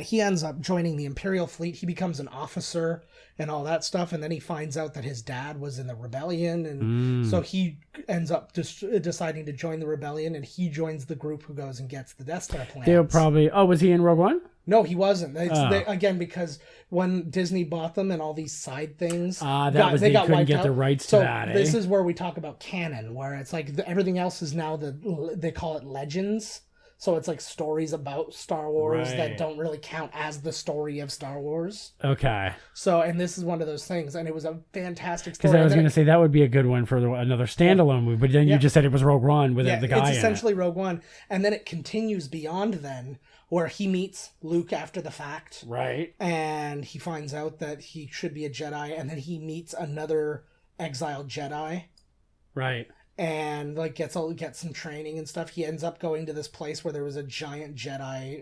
He ends up joining the Imperial fleet. He becomes an officer and all that stuff, and then he finds out that his dad was in the rebellion, and so he ends up deciding to join the rebellion, and he joins the group who goes and gets the Death Star plans. They'll probably... Oh, was he in Rogue One? No, he wasn't. Again, because when Disney bought them and all these side things, they got couldn't wiped get out. the rights to So that. this is where we talk about canon, where it's like everything else is now they call it legends. So it's like stories about Star Wars that don't really count as the story of Star Wars. Okay. So, and this is one of those things, and it was a fantastic story. Because I was going to say that would be a good one for another standalone movie, but then you just said it was Rogue One with the guy it's in essentially Rogue One, and then it continues beyond then, where he meets Luke after the fact. Right. And he finds out that he should be a Jedi, and then he meets another exiled Jedi. Right. And like gets some training and stuff. He ends up going to this place where there was a giant Jedi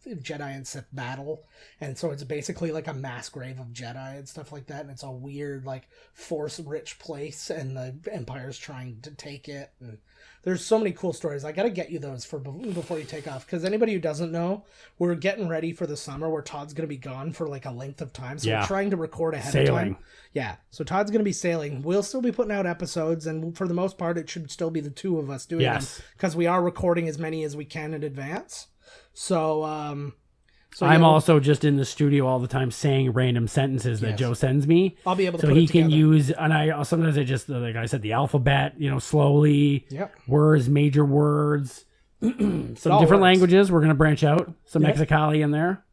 and Sith battle, and so it's basically like a mass grave of Jedi and stuff like that. And it's a weird like Force-rich place, and the Empire's trying to take it. And there's so many cool stories. I gotta get you those before you take off, because anybody who doesn't know, we're getting ready for the summer where Todd's gonna be gone for like a length of time. So we're trying to record ahead of time. Yeah, so Todd's going to be sailing. We'll still be putting out episodes, and for the most part, it should still be the two of us doing them, because we are recording as many as we can in advance. So, I'm also just in the studio all the time saying random sentences that Joe sends me. I'll be able to so put he it together. can use, and I sometimes I just, like I said, the alphabet, slowly, words, major words, some different languages. We're going to branch out. Some Mexicali in there.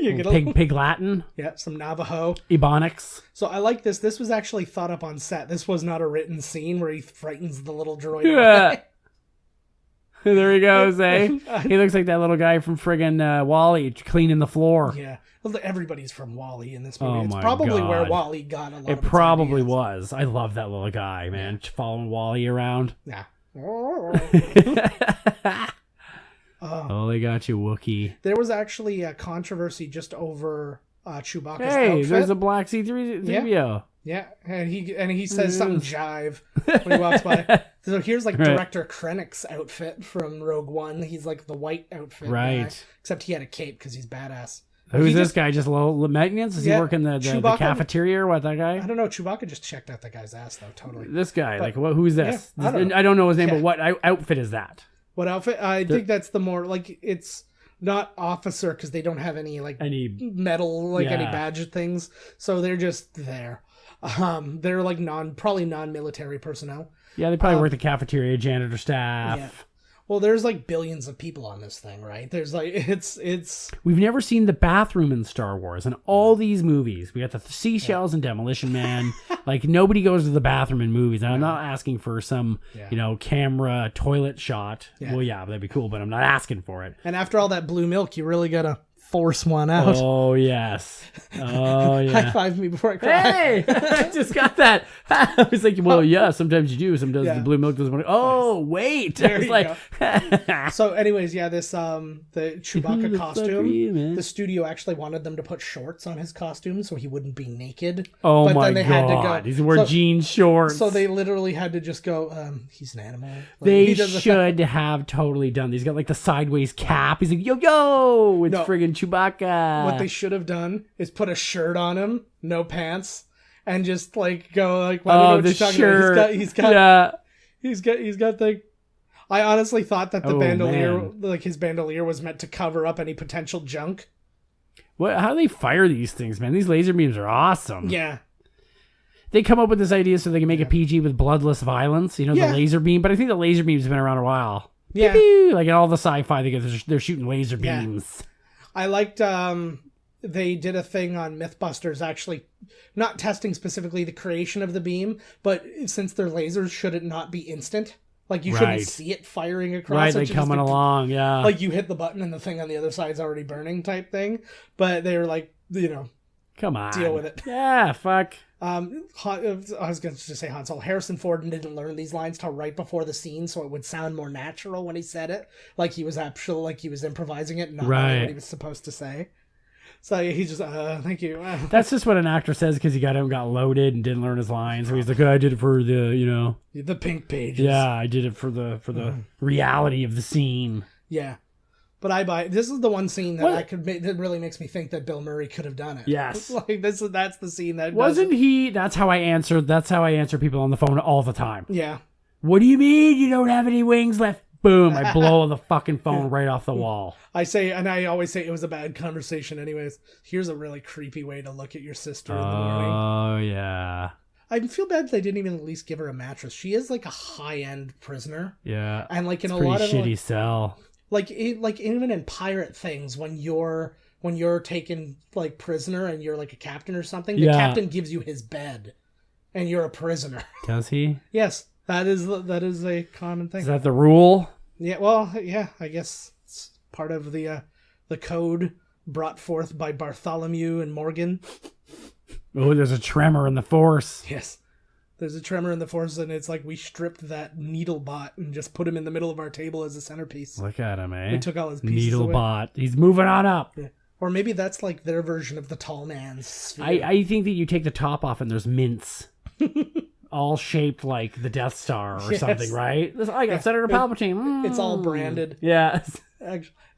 Pig Latin. Yeah, some Navajo. Ebonics. So I like this. This was actually thought up on set. This was not a written scene where he frightens the little droid. Yeah. There he goes, eh? He looks like that little guy from friggin' Wall-E cleaning the floor. Yeah. Well, everybody's from Wall-E in this movie. Oh, it's my probably God. where Wall-E got a lot of It probably was. I love that little guy, man. Following Wall-E around. Yeah. Oh, they got you, Wookiee. There was actually a controversy just over Chewbacca's Hey, outfit. there's a black C-3PO. Yeah, and he says something jive when he walks by. So here's like Director Krennic's outfit from Rogue One. He's like the white outfit guy, except he had a cape because he's badass. Who's this guy? Just low maintenance? Is he working the cafeteria or what, that guy? I don't know. Chewbacca just checked out that guy's ass, though, totally. This guy, who's this? Yeah, I don't know his name, but what outfit is that? What outfit? I think that's the more, like, it's not officer because they don't have any medal, any badge things. So they're just there. They're like probably non-military personnel. Yeah, they probably work the cafeteria, janitor staff. Yeah. Well, there's like billions of people on this thing, right? There's like it's. We've never seen the bathroom in Star Wars. In all these movies, we got the seashells and Demolition Man. Like nobody goes to the bathroom in movies. Now, I'm not asking for some, camera toilet shot. Yeah. Well, yeah, that'd be cool, but I'm not asking for it. And after all that blue milk, you really gotta force one out. Oh yes. Oh yeah. High five me before I cry. Hey, I just got that. I was like, well, yeah. Sometimes you do. Sometimes the blue milk doesn't want to. Oh wait. There I was like. So, anyways, this the Chewbacca costume. You, the studio actually wanted them to put shorts on his costume so he wouldn't be naked. Oh but my then they god. Had to go, He's wearing jean shorts. So they literally had to just go. He's an animal. Like, they should have totally done. He's got like the sideways cap. He's like, yo, it's friggin' Chewbacca. What they should have done is put a shirt on him, no pants, and just like go like, well, I don't know what you're talking shirt. about. He's got the. I honestly thought that the bandolier, like his bandolier, was meant to cover up any potential junk. How do they fire these things, man? These laser beams are awesome. Yeah. They come up with this idea so they can make a PG with bloodless violence, the laser beam. But I think the laser beam's been around a while. Yeah. Pew-pew. Like in all the sci-fi, they're shooting laser beams. I liked they did a thing on Mythbusters actually not testing specifically the creation of the beam, but since they're lasers, should it not be instant? Like you shouldn't see it firing across. Right, like coming along, yeah. Like you hit the button and the thing on the other side's already burning type thing. But they were like, come on, deal with it. Yeah, fuck. I was going to say Han Solo. Harrison Ford didn't learn these lines till right before the scene, so it would sound more natural when he said it, like he was improvising it, not knowing what he was supposed to say. So he just, thank you. That's just what an actor says because he got loaded and didn't learn his lines. So he's like, I did it for the, the pink pages. Yeah, I did it for the reality of the scene. Yeah. But this is the one scene that that really makes me think that Bill Murray could have done it. Yes. Like that's the scene that wasn't he. That's how I answer people on the phone all the time. Yeah. What do you mean you don't have any wings left? boom, I blow the fucking phone right off the wall. I always say it was a bad conversation anyways. Here's a really creepy way to look at your sister in the morning. Oh, yeah. I feel bad they didn't even at least give her a mattress. She is like a high-end prisoner. Yeah. And like in it's a lot of shitty cell. like even in pirate things, when you're taken like prisoner and you're like a captain or something, the captain gives you his bed and you're a prisoner. Does he? Yes, that is a common thing. Is that the rule? Yeah, well, yeah, I guess it's part of the code brought forth by Bartholomew and Morgan. Oh, there's a tremor in the force. Yes. There's a tremor in the force, and it's like we stripped that needle bot and just put him in the middle of our table as a centerpiece. Look at him, eh? We took all his pieces Needle away. bot. He's moving on up. Yeah. Or maybe that's like their version of the tall man's sphere. I think that you take the top off and there's mints. All shaped like the Death Star or something, right? I got Senator Palpatine. It's all branded. Yeah.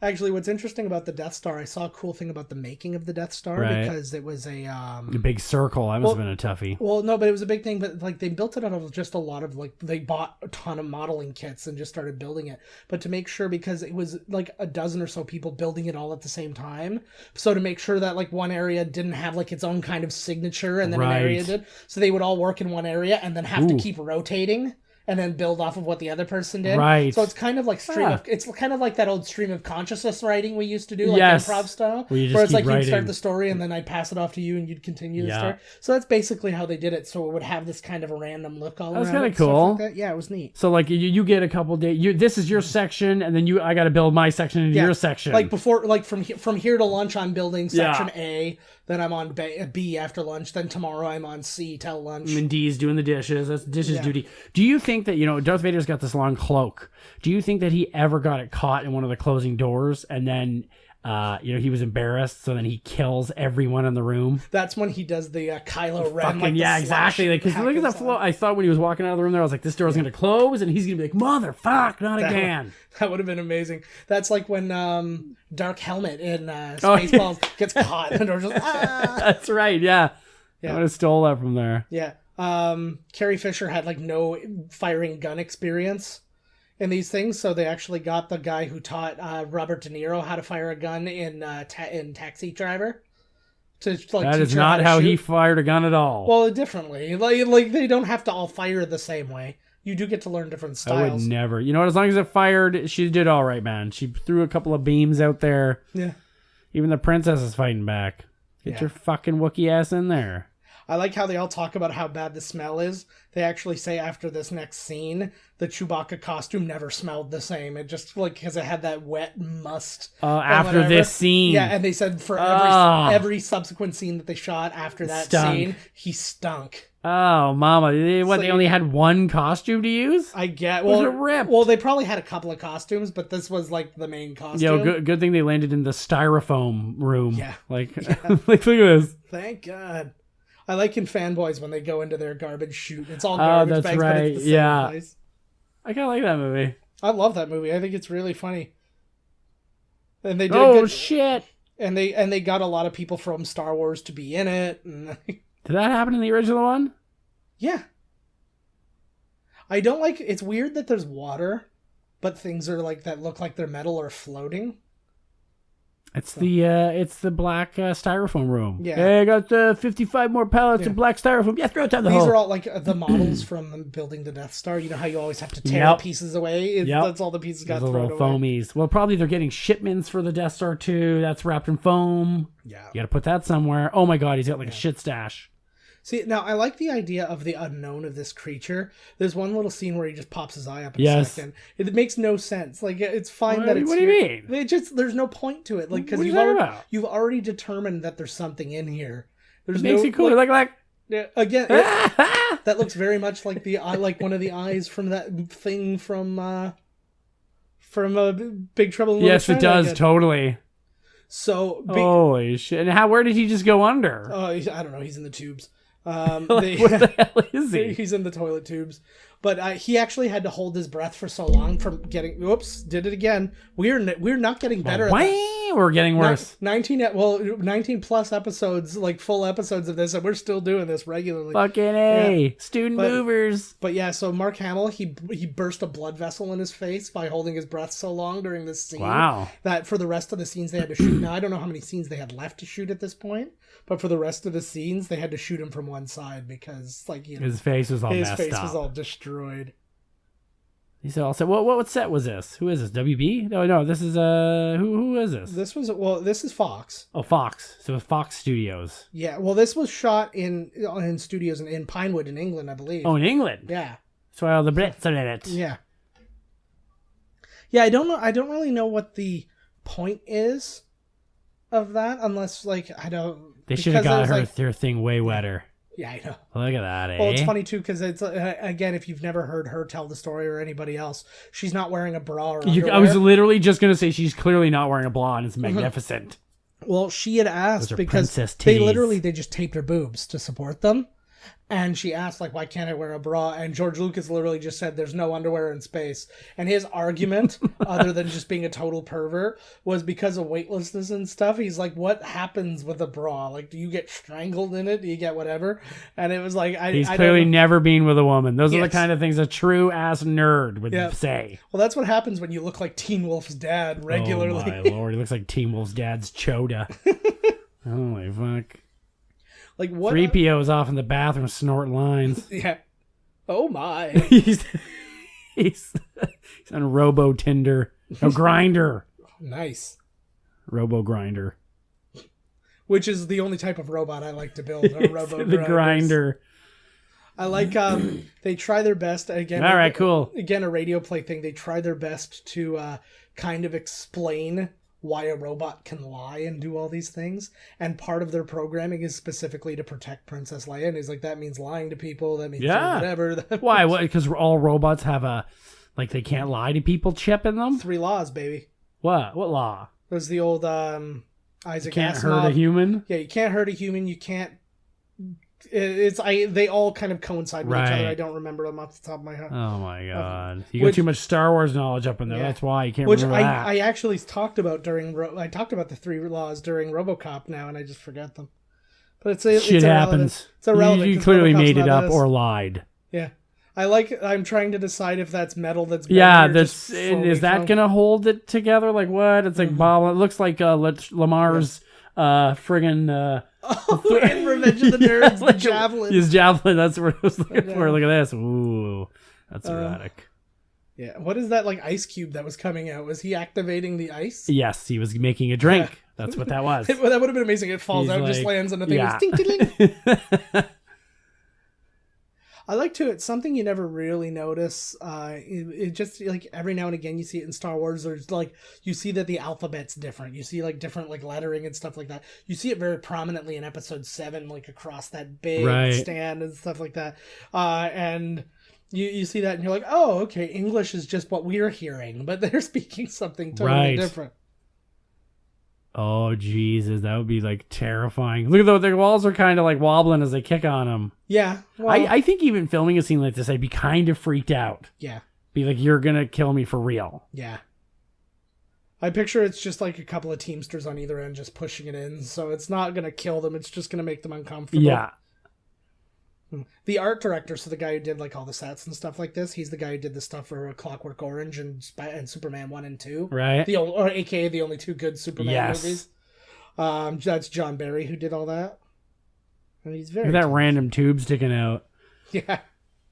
Actually, what's interesting about the Death Star, I saw a cool thing about the making of the Death Star because it was a big circle. That must have been a toughie. Well, no, but it was a big thing. But like they built it out of just a lot of like they bought a ton of modeling kits and just started building it. But to make sure, because it was like a dozen or so people building it all at the same time, so to make sure that like one area didn't have like its own kind of signature and then an area did, so they would all work in one area and then have to keep rotating. And then build off of what the other person did. Right. So it's kind of like it's kind of like that old stream of consciousness writing we used to do, like improv style. Where it's like you'd start the story and then I'd pass it off to you and you'd continue the story. So that's basically how they did it. So it would have this kind of a random look all around. That's kind of cool. Like yeah, it was neat. So like you get a couple days. This is your section, and then I got to build my section into your section. Like before, like from here to lunch, I'm building section A. Then I'm on B after lunch. Then tomorrow I'm on C till lunch. And D's doing the dishes. That's dishes duty. Do you think that, Darth Vader's got this long cloak. Do you think that he ever got it caught in one of the closing doors and then, he was embarrassed, so then he kills everyone in the room? That's when he does the Kylo Ren. Exactly. Because look at that flow. I thought when he was walking out of the room there, I was like, this door's going to close, and he's going to be like, motherfuck, not again. That would have been amazing. That's like when Dark Helmet in Spaceballs gets caught and the door just That's right, yeah. I would have stole that from there. Yeah. Carrie Fisher had like no firing gun experience in these things, so they actually got the guy who taught Robert De Niro how to fire a gun in Taxi Driver. That is not how he fired a gun at all. Well, differently. Like they don't have to all fire the same way. You do get to learn different styles. I would never. You know what? As long as it fired, she did all right, man. She threw a couple of beams out there. Yeah. Even the princess is fighting back. Get your fucking Wookiee ass in there. I like how they all talk about how bad the smell is. They actually say after this next scene, the Chewbacca costume never smelled the same. It just because it had that wet must. After this scene. Yeah, and they said for every subsequent scene that they shot after that scene, he stunk. Oh, mama. They only had one costume to use? I get. Well, they probably had a couple of costumes, but this was like the main costume. Good thing they landed in the styrofoam room. Yeah. Like, look at this. Thank God. I like in Fanboys when they go into their garbage chute. It's all garbage bags, right. But it's the same place. I kind of like that movie. I love that movie. I think it's really funny. And they did shit! And they got a lot of people from Star Wars to be in it. And did that happen in the original one? Yeah. I don't like. It's weird that there's water, but things are like that look like they're metal or floating. It's the black styrofoam room. Yeah. Hey, I got 55 more pallets of black styrofoam. Yeah, throw it down the hole. These are all like the models from building the Death Star. You know how you always have to tear pieces away? That's all the pieces got thrown away. Foamies. Well, probably they're getting shipments for the Death Star too. That's wrapped in foam. Yeah. You got to put that somewhere. Oh my God, he's got like a shit stash. See, now I like the idea of the unknown of this creature. There's one little scene where he just pops his eye up in a second. It makes no sense. Like it's fine that it's. What do you mean? There's no point to it. Like because you've already determined that there's something in here. It makes it cool. Like again, that looks very much like the eye, like one of the eyes from that thing from Big Trouble in Little China. Yes, it does totally. So holy shit! And where did he just go under? I don't know. He's in the tubes. What the hell is he? He's in the toilet tubes. But he actually had to hold his breath for so long from getting. Whoops! Did it again. We're not getting better at that. We're getting worse. 19 plus episodes, like full episodes of this, and we're still doing this regularly. Fucking A. Yeah. Student movers. But yeah, so Mark Hamill, he burst a blood vessel in his face by holding his breath so long during this scene. Wow. That for the rest of the scenes they had to shoot. Now, I don't know how many scenes they had left to shoot at this point, but for the rest of the scenes, they had to shoot him from one side because, like, you know, His face was all messed up. His face was all destroyed. He said, "Also, what set was this? Who is this? WB? No. This is who is this? This is Fox. Oh, Fox. So it's Fox Studios. Yeah. Well, this was shot in studios in Pinewood in England, I believe. Oh, in England. Yeah. That's why all the Brits are in it. Yeah. Yeah. I don't know. I don't really know what the point is of that, unless like I don't. They should have got their thing way wetter. Yeah, I know. Look at that, eh? Well, it's funny, too, because it's, again, if you've never heard her tell the story or anybody else, she's not wearing a bra or underwear. I was literally just going to say she's clearly not wearing a bra, and it's magnificent. Well, she had asked because they just taped her boobs to support them. And she asked, like, why can't I wear a bra? And George Lucas literally just said, there's no underwear in space. And his argument, other than just being a total pervert, was because of weightlessness and stuff. He's like, what happens with a bra? Like, do you get strangled in it? Do you get whatever? And it was like, he's clearly never been with a woman. Those are the kind of things a true-ass nerd would say. Well, that's what happens when you look like Teen Wolf's dad regularly. Oh, my Lord. He looks like Teen Wolf's dad's Choda. Holy fuck. Like what? 3PO's off in the bathroom snorting lines. Yeah. Oh my. he's on Robo Tinder. No, Grinder. Nice. Robo Grinder. Which is the only type of robot I like to build. The Grinder. I like they try their best again. All right, cool. Again, a radio play thing. They try their best to kind of explain why a robot can lie and do all these things, and part of their programming is specifically to protect Princess Leia. And he's like, that means lying to people. That means whatever. Why? What? Because all robots have a they can't lie to people chip in them. 3 laws, baby. What law? There's the old Isaac you can't Asimov. hurt a human. Yeah, you can't hurt a human. You can't. They all kind of coincide with each other. I don't remember them off the top of my head. Oh my god! You got too much Star Wars knowledge up in there. Yeah. That's why you can't remember that. I actually talked about I talked about the 3 laws during RoboCop now, and I just forget them. But shit happens. It's irrelevant. You clearly made it up or lied. Yeah, I'm trying to decide if that's metal. That's is that gonna hold it together? Like what? It's like Bob. It looks like Lamar's friggin'. In Revenge of the Nerds, the javelin. His javelin, that's what I was looking for. Look at this. Ooh, that's erotic. Yeah, what is that, like, ice cube that was coming out? Was he activating the ice? Yes, he was making a drink. Yeah. That's what that was. That would have been amazing. It falls out, just lands on the thing. Yeah. Ding, ding, ding. I like to. It's something you never really notice. It just like every now and again you see it in Star Wars. There's like you see that the alphabet's different. You see like different like lettering and stuff like that. You see it very prominently in Episode 7, like across that big stand and stuff like that. And you see that and you're like, oh, okay, English is just what we're hearing, but they're speaking something totally different. Oh, Jesus, that would be, like, terrifying. Look at the walls are kind of, like, wobbling as they kick on them. Yeah. Well, I think even filming a scene like this, I'd be kind of freaked out. Yeah. Be like, you're going to kill me for real. Yeah. I picture it's just, like, a couple of Teamsters on either end just pushing it in, so it's not going to kill them. It's just going to make them uncomfortable. Yeah. The art director, so the guy who did, like, all the sets and stuff like this, he's the guy who did the stuff for Clockwork Orange and Superman 1 and 2. Right. AKA the only 2 good Superman movies. That's John Barry who did all that. And he's very... Look at that random tube sticking out. Yeah.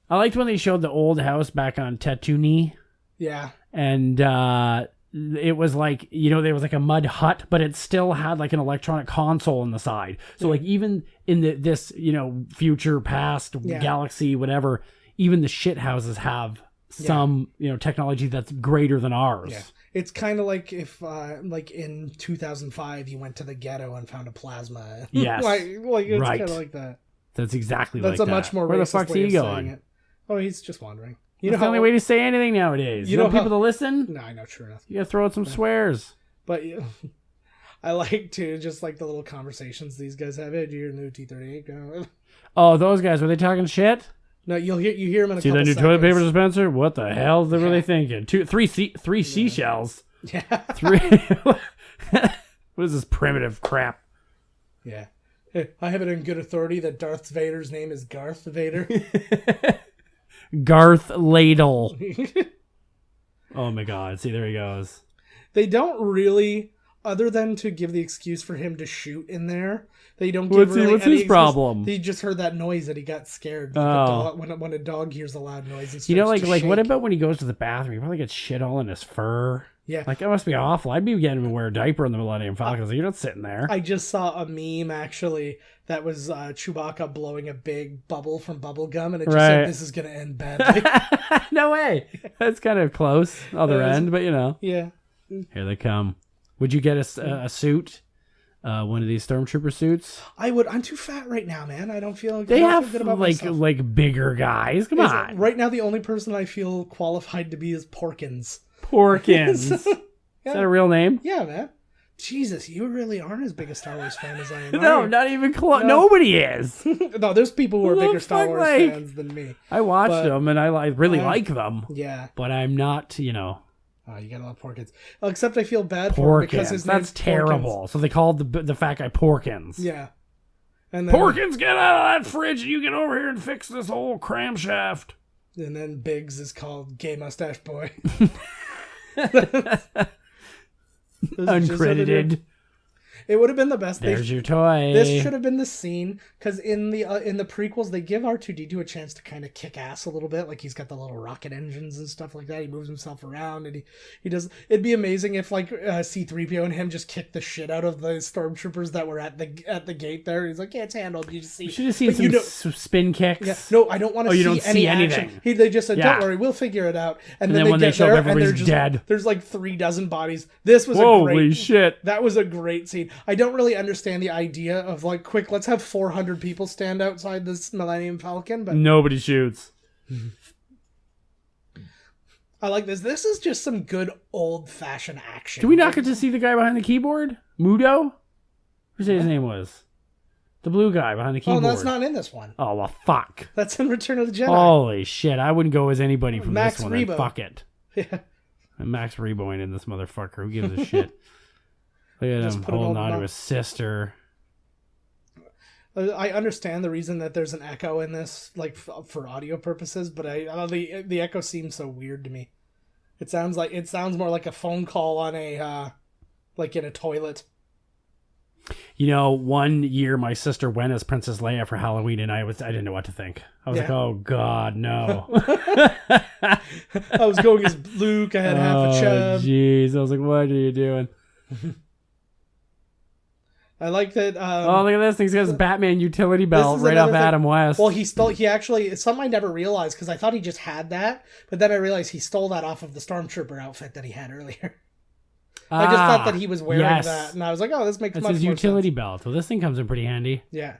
I liked when they showed the old house back on Tatooine. Yeah. And it was like, there was like a mud hut, but it still had like an electronic console on the side. So like even in this, future, past, galaxy, whatever, even the shit houses have some, technology that's greater than ours. Yeah. It's kind of like if, like in 2005, you went to the ghetto and found a plasma. Yes. like it's kind of like that. That's exactly that's like that. That's a much more Where the racist fuck's way he of going? saying it. Oh, he's just wandering. That's the only way to say anything nowadays. You know people to listen? No, I know, true enough. You gotta throw out some swears. But I like to just like the little conversations these guys have. Hey, do you hear the new T-38? Oh, those guys, were they talking shit? No, you hear them in a See couple that new seconds. toilet paper dispenser? What the hell were they thinking? Three seashells. Yeah. 3 What is this primitive crap? Yeah. I have it in good authority that Darth Vader's name is Garth Vader. Garth Ladle. Oh my god. See, there he goes. They don't really, other than to give the excuse for him to shoot in there, they don't give What's really what's any his excuse. problem? He just heard that noise and he got scared. Like a dog, when a dog hears a loud noise, You know, like shake. what about when he goes to the bathroom? He probably gets shit all in his fur. Yeah. Like, that must be awful. I'd be getting him to wear a diaper in the Millennium Falcon. So you're not sitting there. I just saw a meme, actually, that was Chewbacca blowing a big bubble from bubble gum, and it just said, "This is going to end badly." No way. That's kind of close. Other end, but you know. Yeah. Here they come. Would you get a suit? One of these stormtrooper suits? I would. I'm too fat right now, man. I don't feel. They I don't have feel good about like myself. bigger guys. Come on. Right now, the only person I feel qualified to be is Porkins. Porkins. Is that a real name? Yeah, man. Jesus, you really aren't as big a Star Wars fan as I am. No, not even close. Nobody is. No, there's people who are Who the bigger Star fuck, Wars like- fans than me. I watched them and I really like them, Yeah. but I'm not, you know, Oh, you gotta love Porkins. Oh, except I feel bad for him because Porkins. his That's name's terrible. So they called the fat guy Porkins. Porkins. Yeah. And then, Porkins, get out of that fridge and you get over here and fix this whole cramshaft. And then Biggs is called Gay Mustache Boy. Uncredited. It would have been the best. There's your toy. This should have been the scene because in the prequels they give R2-D2 a chance to kind of kick ass a little bit. Like he's got the little rocket engines and stuff like that. He moves himself around and he does. It'd be amazing if like C-3PO and him just kicked the shit out of the stormtroopers that were at the gate there. He's like, yeah, it's handled. You just see. You should have seen some spin kicks. Yeah, no, I don't want to see you don't any see action. anything. They just said, Yeah. "Don't worry, we'll figure it out." And then they when they get show there, up, and they're everybody's just dead. There's like 36 bodies. This was Holy shit. That was a great scene. I don't really understand the idea of like, quick, let's have 400 people stand outside this Millennium Falcon, but Nobody shoots. I like this. This is just some good old-fashioned action. Do we not get to see the guy behind the keyboard? Mudo? Who's his name was? The blue guy behind the Oh, keyboard. that's not in this one. Oh, well, fuck. That's in Return of the Jedi. Holy shit. I wouldn't go as anybody from Max this one. Rebo. Then fuck it. Yeah. And Max Rebo ain't in this motherfucker. Who gives a shit? Look at Just him put him holding on on to the- his sister. I understand the reason that there's an echo in this, like for audio purposes, but the echo seems so weird to me. It sounds more like a phone call on a like in a toilet. You know, one year my sister went as Princess Leia for Halloween, and I didn't know what to think. I was like, oh god, no. I was going as Luke. I had half a chub. Jeez, I was like, what are you doing? I like that. Oh, look at this thing. He's got his Batman utility belt is right off another thing. Adam West. Well, he actually, it's something I never realized because I thought he just had that, but then I realized he stole that off of the Stormtrooper outfit that he had earlier. I just thought that he was wearing that, and I was like, oh, this makes That's much his more utility sense. belt. Well, this thing comes in pretty handy. Yeah.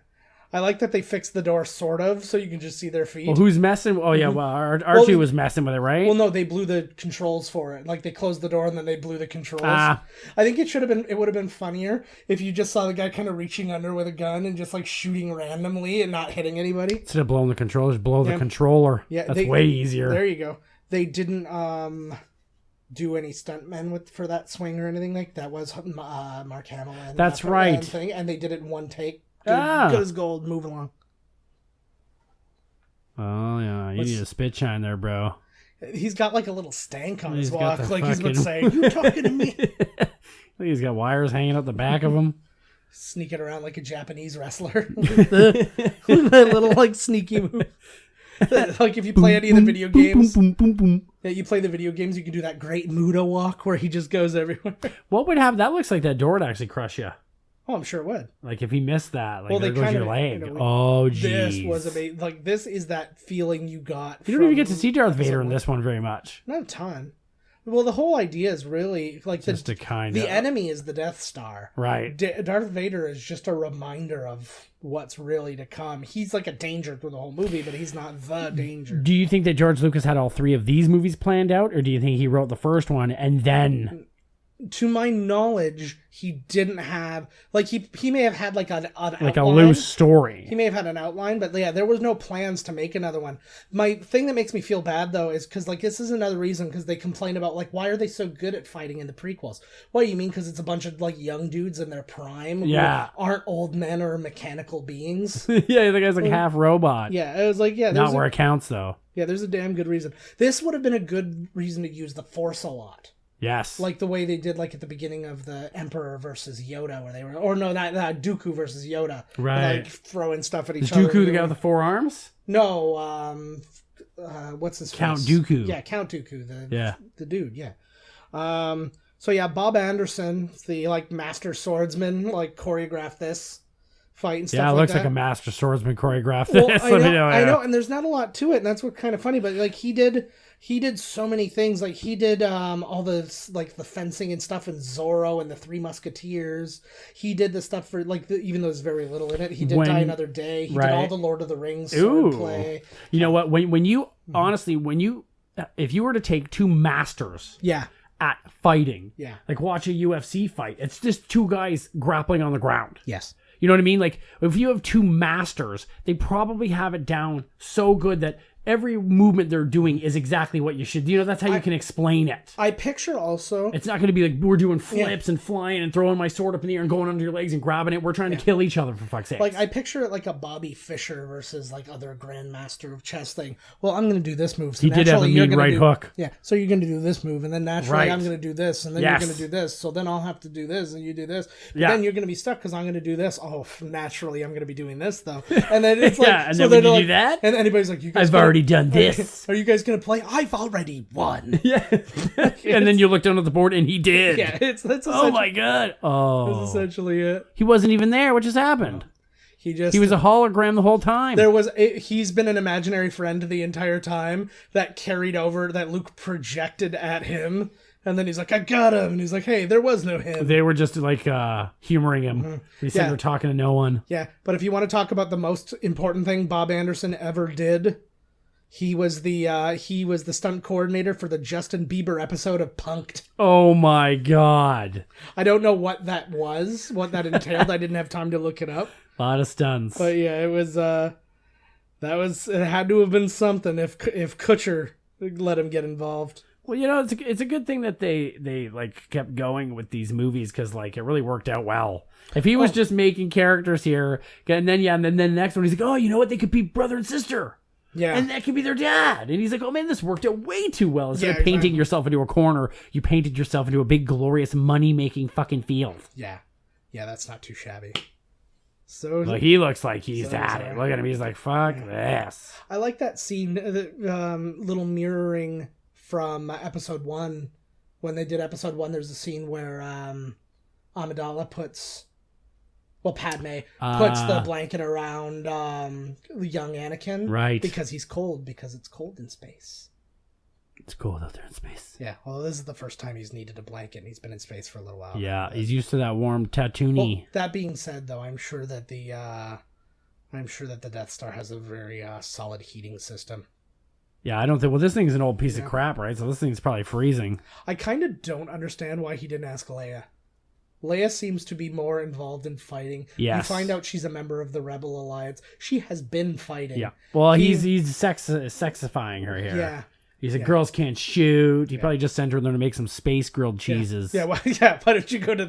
I like that they fixed the door sort of so you can just see their feet. Well, who's messing? Oh, yeah, well, R2 was messing with it, right? Well, no, they blew the controls for it. Like they closed the door and then they blew the controls. Ah. I think it would have been funnier if you just saw the guy kind of reaching under with a gun and just like shooting randomly and not hitting anybody. Instead of blowing the controllers, blow the controller. Yeah, That's way easier. There you go. They didn't do any stuntmen for that swing or anything like that. Was Mark Hamill and That's right. thing, and they did it in one take. Good as gold. Move along. Oh, yeah. You need a spit shine there, bro. He's got like a little stank on his He's got walk, the like he's been fucking- saying, "You talking to me?" I think he's got wires hanging out the back of him. Sneaking around like a Japanese wrestler. That little like sneaky move. Like if you play any of the video games, you play the video games, you can do that great Muda walk where he just goes everywhere. What would happen? That looks like that door would actually crush you. Oh, I'm sure it would. Like if he missed that, like Well, there they goes kind your of, leg. you know, Oh, jeez. This was amazing. Like this is that feeling you got. You don't even get to see Darth Vader in this one very much. Not a ton. Well, the whole idea is really like Just to kind of the enemy is the Death Star. right. Darth Vader is just a reminder of what's really to come. He's like a danger through the whole movie, but he's not the danger. Do you think that George Lucas had all three of these movies planned out, or do you think he wrote the first one and then to my knowledge, he didn't have like he may have had like an Like outline. a loose story. He may have had an outline, but yeah, there was no plans to make another one. My thing that makes me feel bad though is because like this is another reason because they complain about like why are they so good at fighting in the prequels? What do you mean? Because it's a bunch of like young dudes in their prime who aren't old men or mechanical beings. Yeah, the guy's like half robot. Yeah, it was like Not where it counts though. Yeah, there's a damn good reason. This would have been a good reason to use the Force a lot. Yes. Like the way they did like at the beginning of the Emperor versus Yoda where they were... Or no, not Dooku versus Yoda. Right. Like throwing stuff at each Is other. Dooku the guy with the 4 arms? No, what's his Count face? Dooku. Yeah, Count Dooku. The dude, yeah. So yeah, Bob Anderson, the like master swordsman, like choreographed this fight and stuff like that. Yeah, it looks like a master swordsman choreographed Well, this. I know, and there's not a lot to it, and that's what's kind of funny. But like he did so many things. Like he did all the like the fencing and stuff in Zorro and the Three Musketeers. He did the stuff for like even though there's very little in it. He did Die Another Day. He did all the Lord of the Rings swordplay. You know what? When you honestly, if you were to take 2 masters, at fighting, like watch a UFC fight, it's just 2 guys grappling on the ground. Yes. You know what I mean? Like, if you have 2 masters, they probably have it down so good that every movement they're doing is exactly what you should. You know, that's how you can explain it. I picture also... It's not going to be like, we're doing flips and flying and throwing my sword up in the air and going under your legs and grabbing it. We're trying to kill each other, for fuck's sake. Like, I picture it like a Bobby Fischer versus, like, other Grandmaster of chess thing. Well, I'm going to do this move. So he did have a mean right hook. Yeah, so you're going to do this move, and then naturally I'm going to do this, and then you're going to do this. So then I'll have to do this, and you do this. But then you're going to be stuck because I'm going to do this. Oh, naturally I'm going to be doing this, though. And then it's like... and so then when you do that... And anybody's like, you guys... I've already done this. Are you guys going to play? I've already won. Yeah. And then you look down at the board and he did. Yeah, that's oh my God. Oh. That's essentially it. He wasn't even there. What just happened? He was a hologram the whole time. He's been an imaginary friend the entire time that carried over, that Luke projected at him. And then he's like, I got him. And he's like, hey, there was no him. They were just like humoring him. Mm-hmm. He said they're talking to no one. Yeah. But if you want to talk about the most important thing Bob Anderson ever did, he was the stunt coordinator for the Justin Bieber episode of Punk'd. Oh my God. I don't know what that was, what that entailed. I didn't have time to look it up. A lot of stunts. But yeah, it was it had to have been something if Kutcher let him get involved. Well, you know, it's a good thing that they like kept going with these movies because like it really worked out well. If he was just making characters here, and then the next one he's like, oh, you know what? They could be brother and sister. Yeah. And that could be their dad. And he's like, oh man, this worked out way too well. Instead of painting yourself into a corner, you painted yourself into a big, glorious, money-making fucking field. Yeah. Yeah, that's not too shabby. So well, he looks like he's at it. Look at him. He's like, fuck this. I like that scene, the little mirroring from episode 1. When they did episode 1, there's a scene where Amidala puts... Well, Padme puts the blanket around young Anakin. Right. Because he's cold, because it's cold in space. It's cold out there in space. Yeah, well, this is the first time he's needed a blanket, and he's been in space for a little while. Yeah, he's used to that warm Tatooine. Well, that being said, though, I'm sure that the Death Star has a very solid heating system. Yeah, I don't think... Well, this thing's an old piece of crap, right? So this thing's probably freezing. I kind of don't understand why he didn't ask Leia. Leia seems to be more involved in fighting. Yes. You find out she's a member of the Rebel Alliance. She has been fighting. Yeah. Well, he's sexifying her here. Yeah. He's like, girls can't shoot. He probably just sent her there to make some space grilled cheeses. Yeah. Well, yeah. Why don't you go to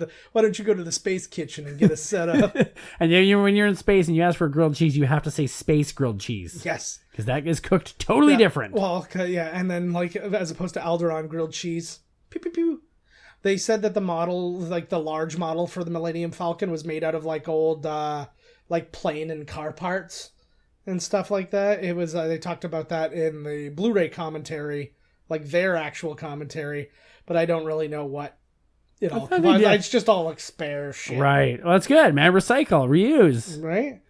the space kitchen and get a setup? And then when you're in space and you ask for a grilled cheese, you have to say space grilled cheese. Yes. Because that is cooked totally different. Well, yeah. And then like as opposed to Alderaan grilled cheese. Pew pew pew. They said that the model, like the large model for the Millennium Falcon, was made out of like old, like plane and car parts and stuff like that. It was, they talked about that in the Blu-ray commentary, like their actual commentary, but I don't really know what it all, it's just all like spare shit. Right. Well, that's good, man. Recycle, reuse. Right.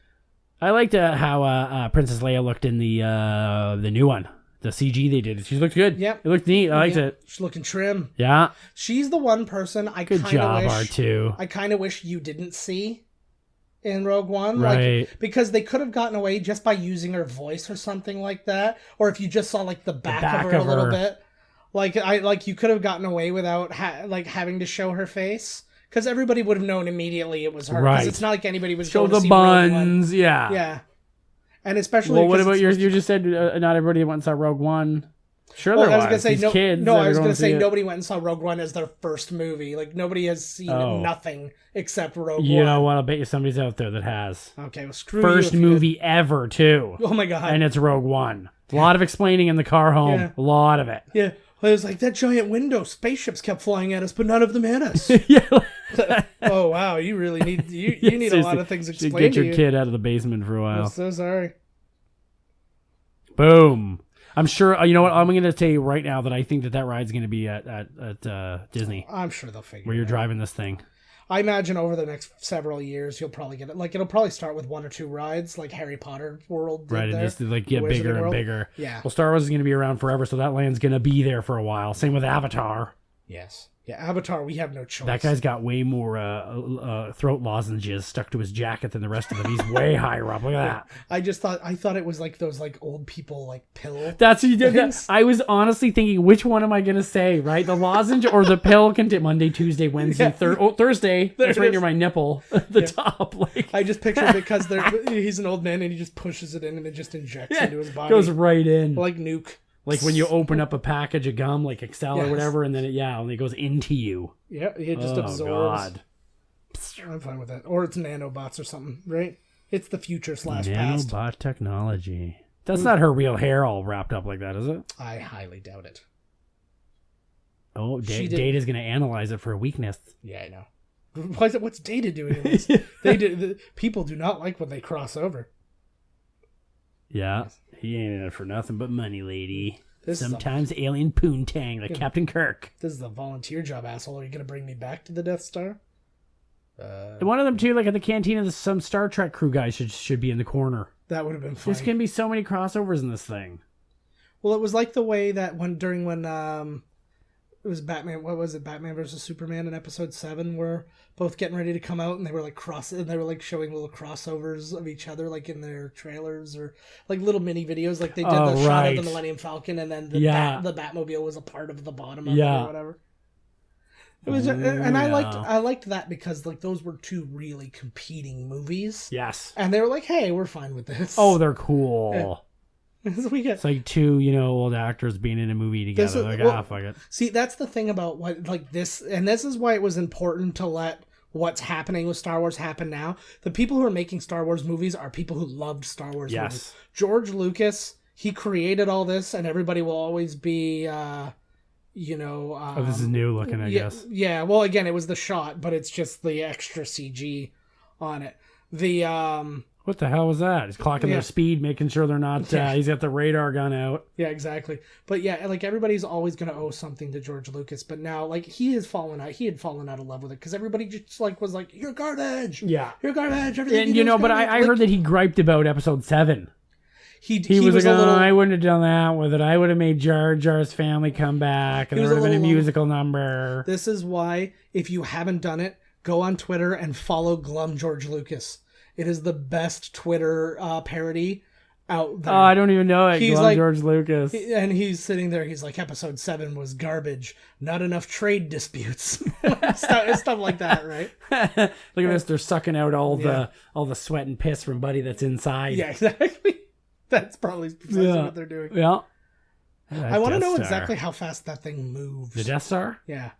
I liked how Princess Leia looked in the new one. The CG they did. She looked good. Yep. It looked neat. I liked it. She's looking trim. Yeah. She's the one person I good job, R2. I kind of wish you didn't see in Rogue One. Right. Like, because they could have gotten away just by using her voice or something like that. Or if you just saw like the back of her a little bit. Like you could have gotten away without having to show her face, because everybody would have known immediately it was her. Because Right. it's not like anybody was Show going to the see Rogue One. buns, yeah. Yeah, and especially. Well, what because about it's- you just said not everybody went and saw Rogue One. Sure, Well, there I was gonna say These kids no. that I are was going gonna to say see it. nobody went and saw Rogue One as their first movie. Like nobody has seen nothing except Rogue You One. know what? I'll bet you somebody's out there that has. Okay, well, screw First you. if you movie ever, too. did. Oh my god. And it's Rogue One. A lot of explaining in the car home. Yeah. A lot of it. Yeah. Well, it was like that giant window. Spaceships kept flying at us, but none of them hit us. Yeah. Oh wow, you really need you need a lot of things Should explained get to your you. kid out of the basement for a I'm while. so sorry. Boom. I'm sure. You know what? I'm going to tell you right now that I think that ride's going to be at Disney, I'm sure they'll figure where it you're out. driving this thing. I imagine over the next several years, you'll probably get it. Like it'll probably start with 1 or 2 rides, like Harry Potter World did Right, and there. just like The get Wizarding bigger and World. bigger. Yeah. Well, Star Wars is going to be around forever, so that land's going to be there for a while. Same with Avatar. Yes. Yeah. Avatar. We have no choice. That guy's got way more throat lozenges stuck to his jacket than the rest of them. He's way higher up. Look at that. I thought it was like those like old people like pill. That's you did that. things. I was honestly thinking, which one am I going to say? Right, the lozenge or the pill? Monday, Tuesday, Wednesday, Thursday. There That's it right is. near my nipple, the top. Like I just pictured it because he's an old man and he just pushes it in and it just injects into his body. goes right in. like Nuke. Like when you open up a package of gum, like Excel or Yes. whatever, and then it goes into you. Yeah, it just Oh absorbs. God. I'm fine with that. Or it's nanobots or something, right? It's the future / past. Nanobot technology. That's not her real hair all wrapped up like that, is it? I highly doubt it. Oh, She did- Data's going to analyze it for a weakness. Yeah, I know. What's Data doing in this? People do not like when they cross over. Yeah, he ain't in it for nothing but money, lady. This is a- Sometimes alien poontang, like Captain Kirk. This is a volunteer job, asshole. Are you gonna bring me back to the Death Star? And one of them too, like at the cantina, some Star Trek crew guy should be in the corner. That would have been fun. There's gonna be so many crossovers in this thing. Well, it was like the way that when it was Batman. What was it? Batman versus Superman in episode 7, where both getting ready to come out, and they were like showing little crossovers of each other, like in their trailers or like little mini videos, like they did Oh, the shot of right. the Millennium Falcon, and then the Batmobile was a part of the bottom of it Yeah. or whatever. It was, and I liked that because like those were 2 really competing movies, Yes. and they were like, "Hey, we're fine with this." Oh, they're cool. So we get It's like 2, old actors being in a movie together. This is- Like, well, fuck it. See, that's the thing about what like this, and this is why it was important to let what's happening with Star Wars happen now. The people who are making Star Wars movies are people who loved Star Wars Yes. movies. George Lucas, he created all this, and everybody will always be, Oh, this is new looking, I guess. Yeah, well, again, it was the shot, but it's just the extra CG on it. What the hell was that? He's clocking Yeah. their speed, making sure they're not. Yeah. He's got the radar gun out. Yeah, exactly. But yeah, like everybody's always going to owe something to George Lucas, but now like he had fallen out of love with it because everybody just like was like, "You're garbage. Yeah. You're garbage." Everything And you do is but garbage." I Like, heard that he griped about episode 7. he He was like, a little. I wouldn't have done that with it. I would have made Jar Jar's family come back, and He there was would have a been a little- musical number. This is why, if you haven't done it, go on Twitter and follow Glum George Lucas. It is the best Twitter parody out there. Oh, I don't even know it. He's Glum like- George Lucas. And he's sitting there. He's like, episode 7 was garbage. Not enough trade disputes. stuff like that, right? Look at this. They're sucking out all Yeah. the sweat and piss from Buddy that's inside. Yeah, exactly. That's probably precisely what they're doing. Yeah. I want to know Death Star. exactly how fast that thing moves. The Death Star? Yeah.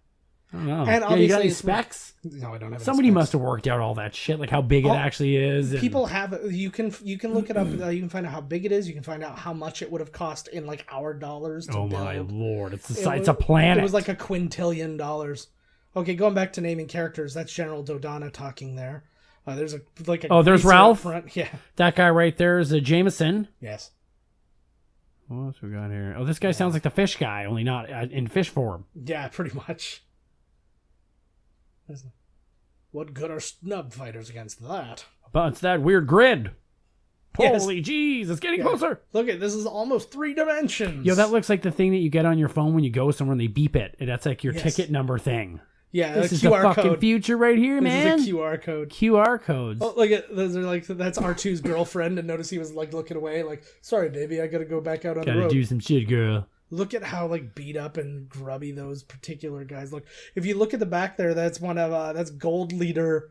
I don't know. And Yeah, you got obviously any it's- specs? No, I don't have any Somebody specs. must have worked out all that shit, like how big it Oh, actually is. And People have you can look it up. You can find out how big it is. You can find out how much it would have cost in like our dollars to oh build. my lord, it's It a planet. It was like a quintillion dollars. Okay, going back to naming characters, that's General Dodonna talking there. There's a Oh, there's greaser up Ralph? front. Yeah. That guy right there is a Jameson. Yes. What else we got here? Oh, this guy sounds like the fish guy, only not in fish form. Yeah, pretty much. What good are snub fighters against that? But it's that weird grid. Yes. Holy jeez, it's getting Yeah. closer. Look at this is almost 3 dimensions. Yo, that looks like the thing that you get on your phone when you go somewhere and they beep it. And that's like your Yes. ticket number thing. yeah, This a is the QR fucking code. future right here, This man. is a QR code. QR codes. Oh, look at those are like that's R2's girlfriend, and notice he was like looking away, like, sorry, baby, I gotta go back out on the Gotta road. do some shit, girl. look at how like beat up and grubby those particular guys look. If you look at the back there, that's one of that's Gold Leader.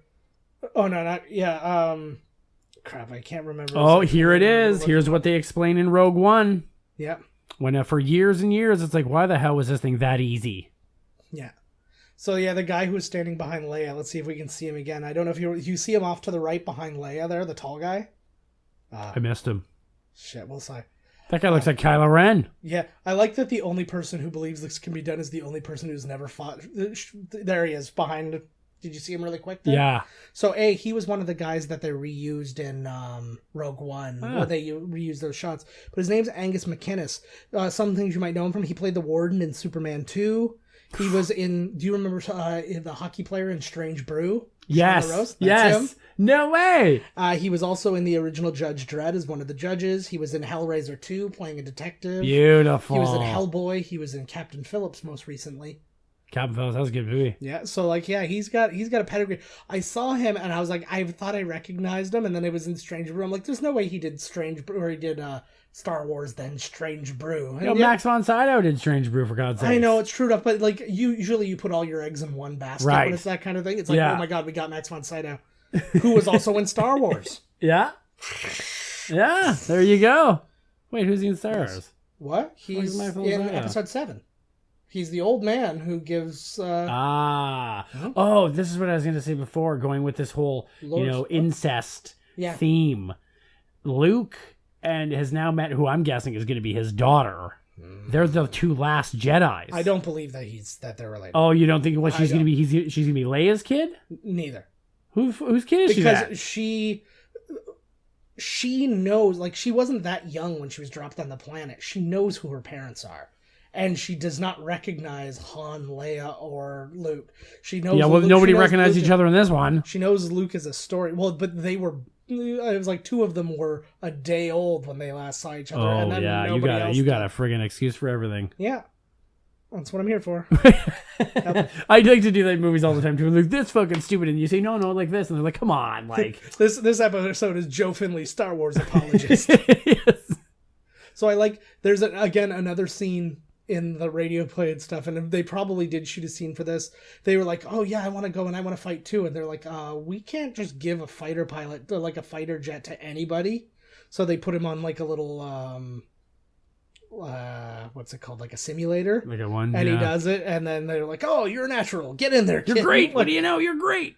Oh no, not yeah. Crap, I can't remember. Oh, here it is. Here's what they explain in Rogue One. Yeah. When for years and years, it's like, why the hell was this thing that easy? Yeah. So yeah, the guy who was standing behind Leia. Let's see if we can see him again. I don't know if you see him off to the right behind Leia there, the tall guy. I missed him. Shit, we'll see. That guy looks like Kylo Ren. Yeah, I like that the only person who believes this can be done is the only person who's never fought. There he is behind. Did you see him really quick there? Yeah. So he was one of the guys that they reused in Rogue One, where they reused those shots. But his name's Angus McInnes. Some things you might know him from. He played the Warden in Superman 2. He was in. Do you remember the hockey player in Strange Brew? Yes. That's him. No way. He was also in the original Judge Dredd as one of the judges. He was in Hellraiser 2 playing a detective. Beautiful. He was in Hellboy. He was in Captain Phillips most recently. Captain Phillips, that was a good movie. Yeah, so like, yeah, he's got a pedigree. I saw him and I was like, I thought I recognized him, and then it was in Strange Brew. I'm like, there's no way he did Strange Brew, or he did Star Wars then Strange Brew. And Max von Sydow did Strange Brew, for God's sake. I know it's true enough, but like usually you put all your eggs in one basket when it's that kind of thing. It's like, oh my God, we got Max von Sydow, who was also in Star Wars. Yeah, there you go. Wait, who's he in Star Wars? What? He's in Episode 7. He's the old man who gives... Oh, this is what I was going to say before, going with this whole, incest theme. Luke has now met who I'm guessing is going to be his daughter. They're the two last Jedis. I don't believe that they're related. Oh, you don't think she's going to be? She's going to be Leia's kid? Neither. Whose kid is she? Because she knows, like, she wasn't that young when she was dropped on the planet. She knows who her parents are. And she does not recognize Han, Leia, or Luke. She knows. Yeah, well, nobody recognized each other in this one. She knows Luke is a story. Well, but they were. It was like two of them were a day old when they last saw each other. Oh and then yeah, you got a friggin' excuse for everything. Yeah, that's what I'm here for. I like to do that in movies all the time too. Like, this fucking stupid, and you say no, like this, and they're like, come on, like this episode is Joe Finley, Star Wars apologist. Yes. So I like. There's another scene in the radio play and stuff, and they probably did shoot a scene for this. They were like, oh yeah, I want to go and I want to fight too, and they're like, we can't just give a fighter pilot or like a fighter jet to anybody. So they put him on like a little what's it called, like a simulator, like a one, and he does it, and then they're like, oh, you're a natural, get in there, you're great. What do you know, you're great.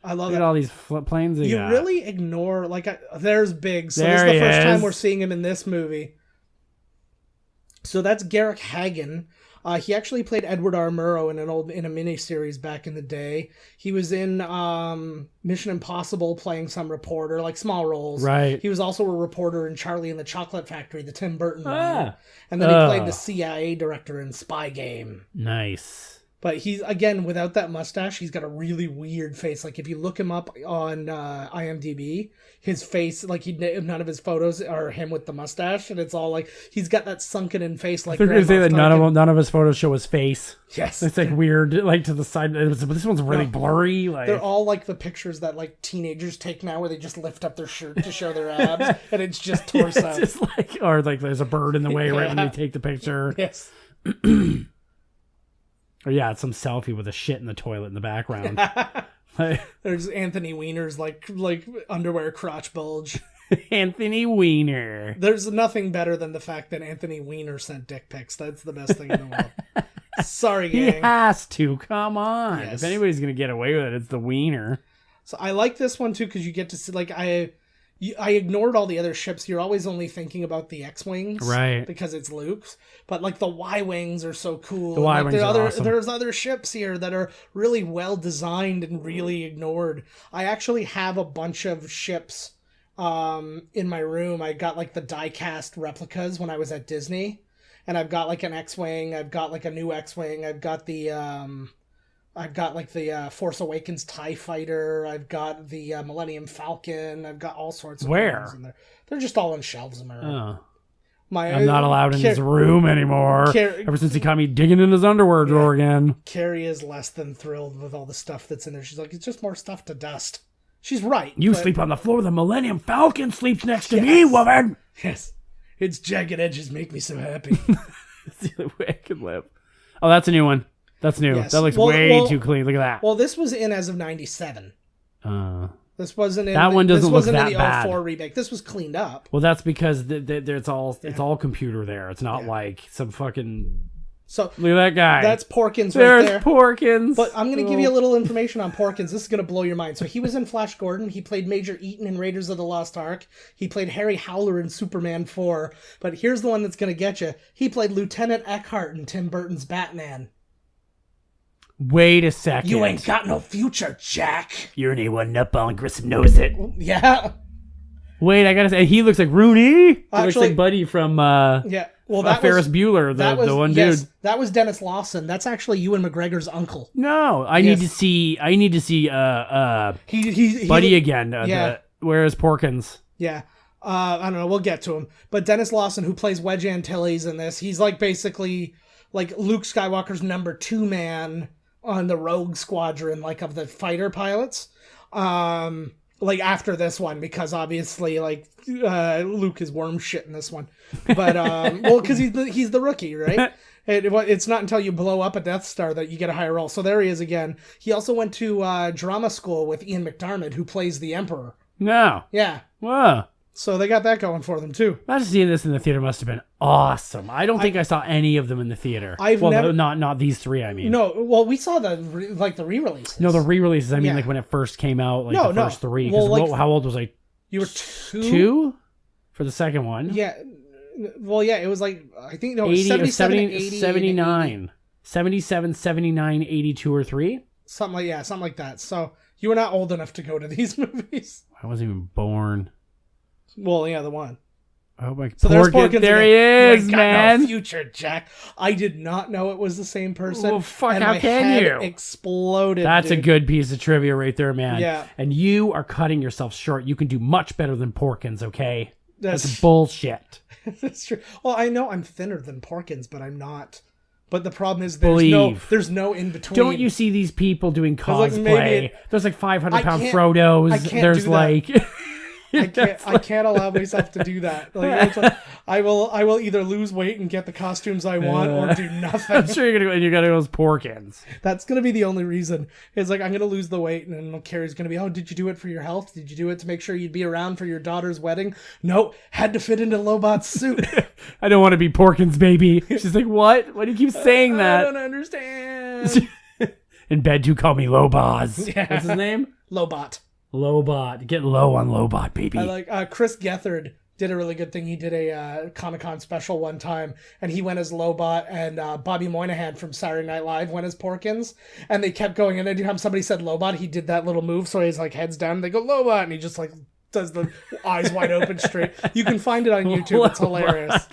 I love Look at all these planes. You really ignore there's Biggs. So this is the first time we're seeing him in this movie. So that's Garrick Hagen. He actually played Edward R. Murrow in a miniseries back in the day. He was in Mission Impossible playing some reporter, like small roles. Right. He was also a reporter in Charlie and the Chocolate Factory, the Tim Burton one. And then he played the CIA director in Spy Game. Nice. But he's, again, without that mustache, he's got a really weird face. Like, if you look him up on IMDb, his face, like, none of his photos are him with the mustache. And it's all like, he's got that sunken-in face. Like, they're going to say that none of his photos show his face. Yes. It's, like, weird, like, to the side. This one's really blurry. Like, they're all, like, the pictures that, like, teenagers take now where they just lift up their shirt to show their abs. And it's just torso. It's just like, or, like, there's a bird in the way right when they take the picture. Yes. Or yeah, it's some selfie with a shit in the toilet in the background. There's Anthony Weiner's like underwear crotch bulge. Anthony Weiner. There's nothing better than the fact that Anthony Weiner sent dick pics. That's the best thing in the world. Sorry, gang. He has to. Come on. Yes. If anybody's gonna get away with it, it's the Wiener. So I like this one too because you get to see, like, I ignored all the other ships. You're always only thinking about the X-Wings. Right. Because it's Luke's. But, like, the Y-Wings are so cool. The Y-Wings are awesome. There's other ships here that are really well designed and really ignored. I actually have a bunch of ships in my room. I got, like, the die-cast replicas when I was at Disney. And I've got, like, an X-Wing. I've got, like, a new X-Wing. I've got the Force Awakens TIE Fighter. I've got the Millennium Falcon. I've got all sorts of things in there. They're just all on shelves in my room. Oh. I'm not allowed in his room anymore. Ever since he caught me digging in his underwear drawer again. Carrie is less than thrilled with all the stuff that's in there. She's like, it's just more stuff to dust. She's right. You sleep on the floor. The Millennium Falcon sleeps next to me, woman. Yes. Its jagged edges make me so happy. That's the only way I can live. Oh, that's a new one. That's new. Yes. That looks way too clean. Look at that. Well, this was in as of 97. This wasn't in that one doesn't look that in the bad. 04 remake. This was cleaned up. Well, that's because it's all computer there. It's not like some fucking. So look at that guy. That's Porkins There's right there. Porkins. But I'm going to give you a little information on Porkins. This is going to blow your mind. So he was in Flash Gordon. He played Major Eaton in Raiders of the Lost Ark. He played Harry Howler in Superman 4. But here's the one that's going to get you. He played Lieutenant Eckhart in Tim Burton's Batman. Wait a second. You ain't got no future, Jack. You're an A1 nutball and Grissom knows it. Yeah. Wait, I gotta say, he looks like Rooney. He looks Actually- like Buddy from Yeah. Well, that Ferris was, Bueller, the one dude. That was Dennis Lawson. That's actually Ewan McGregor's uncle. No, I need to see He Buddy again. Yeah. Where is Porkins? Yeah. I don't know. We'll get to him. But Dennis Lawson, who plays Wedge Antilles in this, he's like basically like Luke Skywalker's number 2 man on the Rogue Squadron, like of the fighter pilots. Like after this one, because obviously like Luke is worm shit in this one. But well, because he's the rookie, right? It's not until you blow up a Death Star that you get a higher role. So there he is again. He also went to drama school with Ian McDiarmid, who plays the Emperor. No. Yeah. Whoa. So they got that going for them too. Imagine seeing this in the theater must have been awesome. I don't think I saw any of them in the theater. Not these three. I mean, no. Well, we saw the re-releases. No, the re-releases. I mean, Yeah. like when it first came out, like No, the first three. Well, Because like- how old was I? You were 2? 2 for the second one. Yeah. Well, yeah. It was like I think no, 80 or 77, 70, 80, 79. 77, 79, 82, or 3. something like that. So you were not old enough to go to these movies. I wasn't even born. Well, yeah, the one. Oh my! So there's Porkins there again. he is, You ain't got man. no future, Jack. I did not know it was the same person. Well, fuck, and how my can head you? Exploded. That's a dude. good piece of trivia right there, man. Yeah. And you are cutting yourself short. You can do much better than Porkins, okay? That's That's bullshit. That's true. Well, I know I'm thinner than Porkins, but I'm not. But the problem is Believe. there's no in between. Don't you see these people doing like, cosplay? maybe There's like 500 I pound can't- Frodos. I can't There's do that. like I can't allow myself to do that. Like, it's like, I will either lose weight and get the costumes I want or do nothing. I'm sure you're gonna go as Porkins. That's gonna be the only reason. It's like I'm gonna lose the weight, and then Carrie's gonna be, oh, did you do it for your health? Did you do it to make sure you'd be around for your daughter's wedding? No, had to fit into Lobot's suit. I don't want to be Porkins, baby. She's like, what? Why do you keep saying I that? don't understand. In bed, do call me Lobos. Yeah. What's his name? Lobot. Lobot. Get low on Lobot, baby. I like Chris Gethard did a really good thing. He did a Comic-Con special one time, and he went as Lobot, and Bobby Moynihan from Saturday Night Live went as Porkins, and they kept going, and every time somebody said Lobot, he did that little move, so he's like heads down, and they go Lobot, and he just like does the eyes wide open straight. You can find it on YouTube. It's hilarious.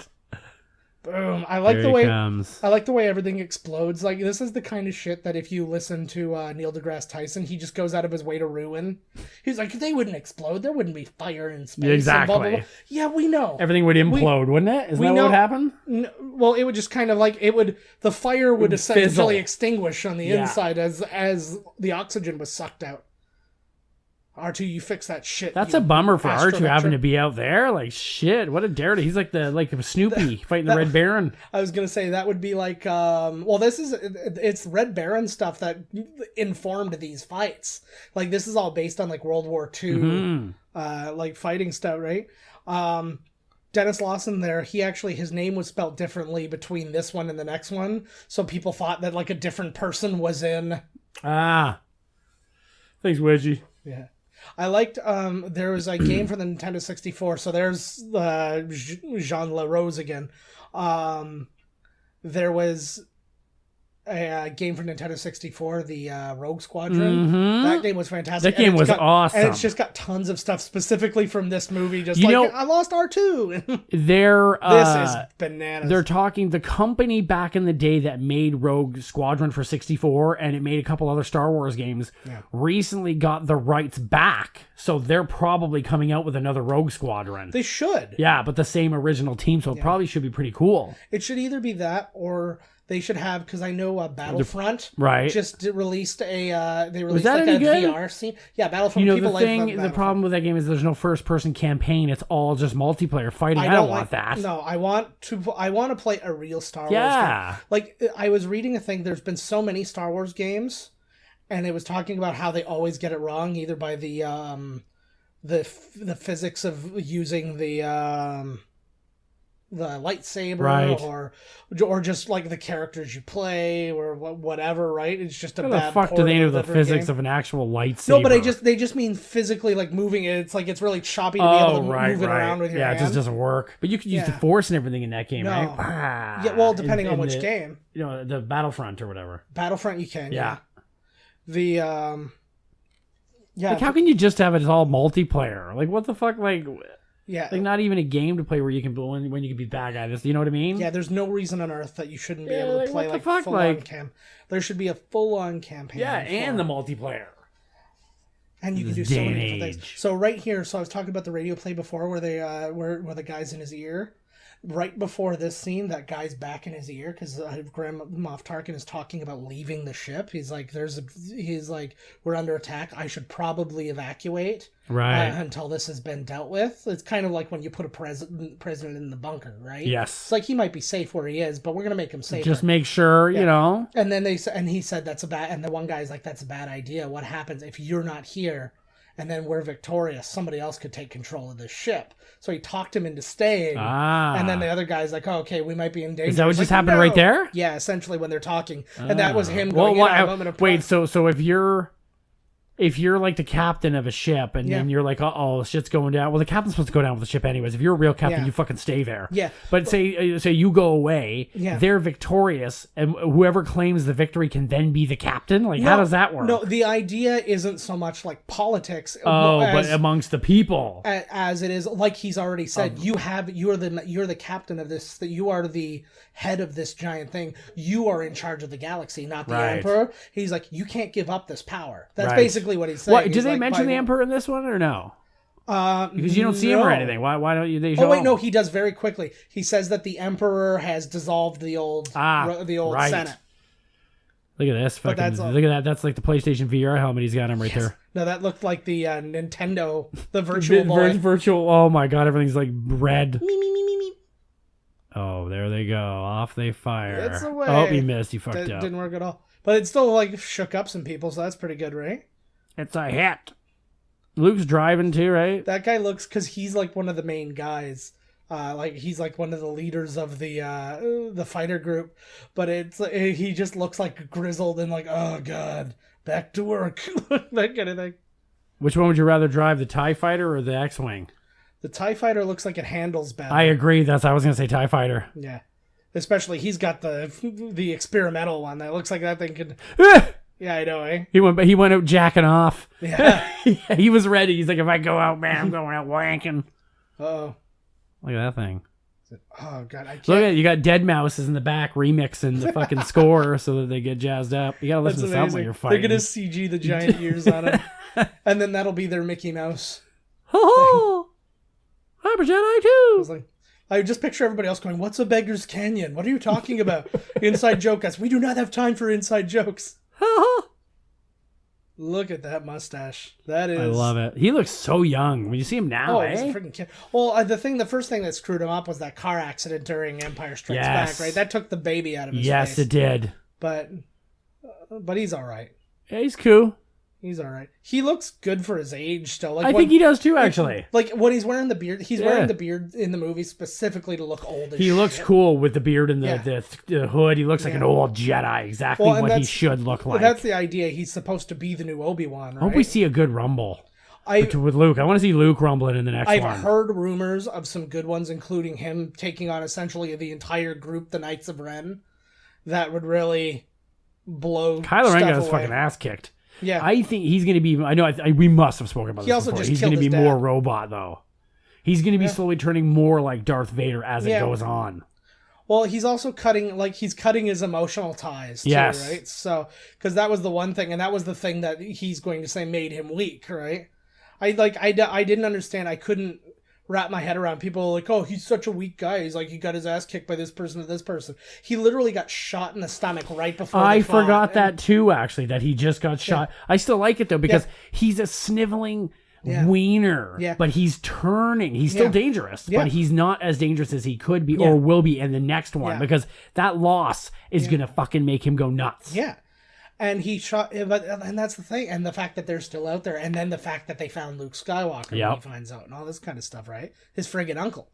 Boom. I like Here the he way comes. I like the way everything explodes. Like, this is the kind of shit that if you listen to Neil deGrasse Tyson, he just goes out of his way to ruin. He's like, they wouldn't explode. There wouldn't be fire in space. and Exactly. blah, blah, blah. Yeah, we know. Everything would implode, wouldn't it? Isn't that what would happen? Well, it would just kind of like, the fire would essentially fizzle. extinguish on the Yeah. inside as the oxygen was sucked out. R2, you fix that shit. That's you a bummer for R2 astrometric. having to be out there. Like, shit, what a dare. He's like Snoopy fighting the Red Baron. I was gonna say that would be like, well, it's Red Baron stuff that informed these fights. Like, this is all based on like World War II, Mm-hmm. like fighting stuff, right? Dennis Lawson there, his name was spelled differently between this one and the next one, so people thought that like a different person was in. Ah. Thanks, Wedgie. Yeah. I liked, there was a game for the Nintendo 64, so there's Jean LaRose again. There was a game for Nintendo 64, the Rogue Squadron. Mm-hmm. That game was fantastic. That game was awesome. And it's just got tons of stuff specifically from this movie. Just I lost R2. This is bananas. They're talking the company back in the day that made Rogue Squadron for 64 and it made a couple other Star Wars games recently got the rights back. So they're probably coming out with another Rogue Squadron. They should. Yeah, but the same original team, so it probably should be pretty cool. It should either be that or They should have, because I know Battlefront Right. just released they released that like any a good? VR scene. Yeah, Battlefront. You know, people the like thing, the Battlefront. problem with that game is there's no first-person campaign. It's all just multiplayer fighting. I don't want that. No, I want to play a real Star Wars Yeah. game. Like, I was reading a thing, there's been so many Star Wars games, and it was talking about how they always get it wrong, either by the physics of using the lightsaber, Right. or just like the characters you play, or whatever, right? It's just a How bad the fuck do they know the physics game. of an actual lightsaber? No, but they just mean physically, like moving it. It's like it's really choppy to be able to move it around with your hand. it just doesn't work. But you could use the Force and everything in that game, No. right? Yeah, well, depending on which the, game. You know, the Battlefront or whatever. Battlefront, you can. Yeah. The yeah. Like, how can you just have it all multiplayer? Like, what the fuck? Like, Yeah. like not even a game to play where you can when you can be bad guys. You know what I mean? Yeah, there's no reason on earth that you shouldn't be Yeah, able to like, play what the like fuck? full Like- on cam. There should be a full on campaign. Yeah, and the for- multiplayer. and you can do this so day many and different age. things. So right here, so I was talking about the radio play before, where they where the guy's in his ear. Right before this scene, that guy's back in his ear because Grand Moff Tarkin is talking about leaving the ship. He's like, he's like, we're under attack. I should probably evacuate Right. until this has been dealt with. It's kind of like when you put a president in the bunker, right? Yes. It's like he might be safe where he is, but we're gonna make him safer. Just make sure, you know. And then he said that's a bad. And the one guy's like, that's a bad idea. What happens if you're not here? And then we're victorious. Somebody else could take control of this ship. So he talked him into staying. And then the other guy's like, oh, okay, we might be in danger. Is that what He's just like, happened "No." right there? Yeah, essentially when they're talking. And that was him going, Well, a moment of wait, so if you're like the captain of a ship and then you're like, uh-oh, shit's going down. Well, the captain's supposed to go down with the ship anyways. If you're a real captain, Yeah. you fucking stay there. Yeah. But say you go away, Yeah. they're victorious, and whoever claims the victory can then be the captain? Like, how does that work? No, the idea isn't so much like politics. but amongst the people. As it is, like he's already said, you're the captain of this, that you are the head of this giant thing. You are in charge of the galaxy, not the Right. emperor. He's like, you can't give up this power. That's Right. basically what he's saying. What, do He's they like, mention the emperor in this one or no? Because you don't see him or anything. Why don't you? They show Oh wait, him? no, he does very quickly. He says that the emperor has dissolved the old right. Senate. Look at this. Fucking, that's all- look at that. That's like the PlayStation VR helmet he's got him right there. No, that looked like the Nintendo, the virtual boy. Virtual. Oh my god, everything's like red. Me, me, me, me, me. Oh, there they go. Off they fire. It's away. Oh, he missed. He fucked That up. didn't work at all. But it still like shook up some people, so that's pretty good, right? It's a hit. Luke's driving too, right? That guy looks, because he's like one of the main guys. Like he's like one of the leaders of the fighter group, but it's he just looks like grizzled and like, oh god, back to work, that kind of thing. Which one would you rather drive, the TIE Fighter or the X-Wing? The TIE Fighter looks like it handles better. I agree. I was going to say TIE Fighter. Yeah. Especially he's got the experimental one that looks like that thing could. Yeah, I know, eh? He went out jacking off. Yeah. He was ready. He's like, if I go out, man, I'm going out wanking. Oh. Look at that thing. Oh god, I can't. Look at it. You got Dead Mouses in the back remixing the fucking score so that they get jazzed up. You gotta listen to something when you're fighting. They're gonna CG the giant ears on him, and then that'll be their Mickey Mouse. Oh, I'm a Jedi I too. was like, I just picture everybody else going, "What's a beggar's canyon? What are you talking about?" Inside joke us. We do not have time for inside jokes. Look at that mustache. That is. I love it. He looks so young. When you see him now, Oh, he's a freaking kid. Well, the first thing that screwed him up was that car accident during Empire Strikes Yes. Back, right? That took the baby out of his Yes, face. it did. But he's all right. Yeah, he's cool. He's all right. He looks good for his age still. Like I think he does too, actually. Like when he's wearing the beard, he's Yeah. wearing the beard in the movie specifically to look old as He looks shit. cool with the beard and Yeah. the hood. He looks like an old Jedi. Exactly Well, and what he that's- should look like. That's the idea. He's supposed to be the new Obi-Wan, right? I hope we see a good rumble I- with Luke. I want to see Luke rumbling in the next I've one. heard rumors of some good ones, including him taking on essentially the entire group, the Knights of Ren, that would really blow Kylo Ren stuff got his away. fucking ass kicked. Yeah. I think he's going to be. I know. We must have spoken about He this also before. just He's killed going to be his more dad. robot though. He's going to be slowly turning more like Darth Vader as it Yeah. goes on. Well, he's also cutting his emotional ties too, Yes. right? So, because that was the one thing, and that was the thing that he's going to say made him weak, right? I didn't understand. I couldn't wrap my head around. People are like, oh, he's such a weak guy. He's like, he got his ass kicked by this person or this person. He literally got shot in the stomach right before I they fought. forgot that too, actually, that he just got shot. I still like it, though, because he's a sniveling wiener, but he's turning. He's still dangerous, but he's not as dangerous as he could be or will be in the next one, because that loss is going to fucking make him go nuts. Yeah. And he shot, and that's the thing. And the fact that they're still out there, and then the fact that they found Luke Skywalker when he finds out, and all this kind of stuff, right? His friggin' uncle.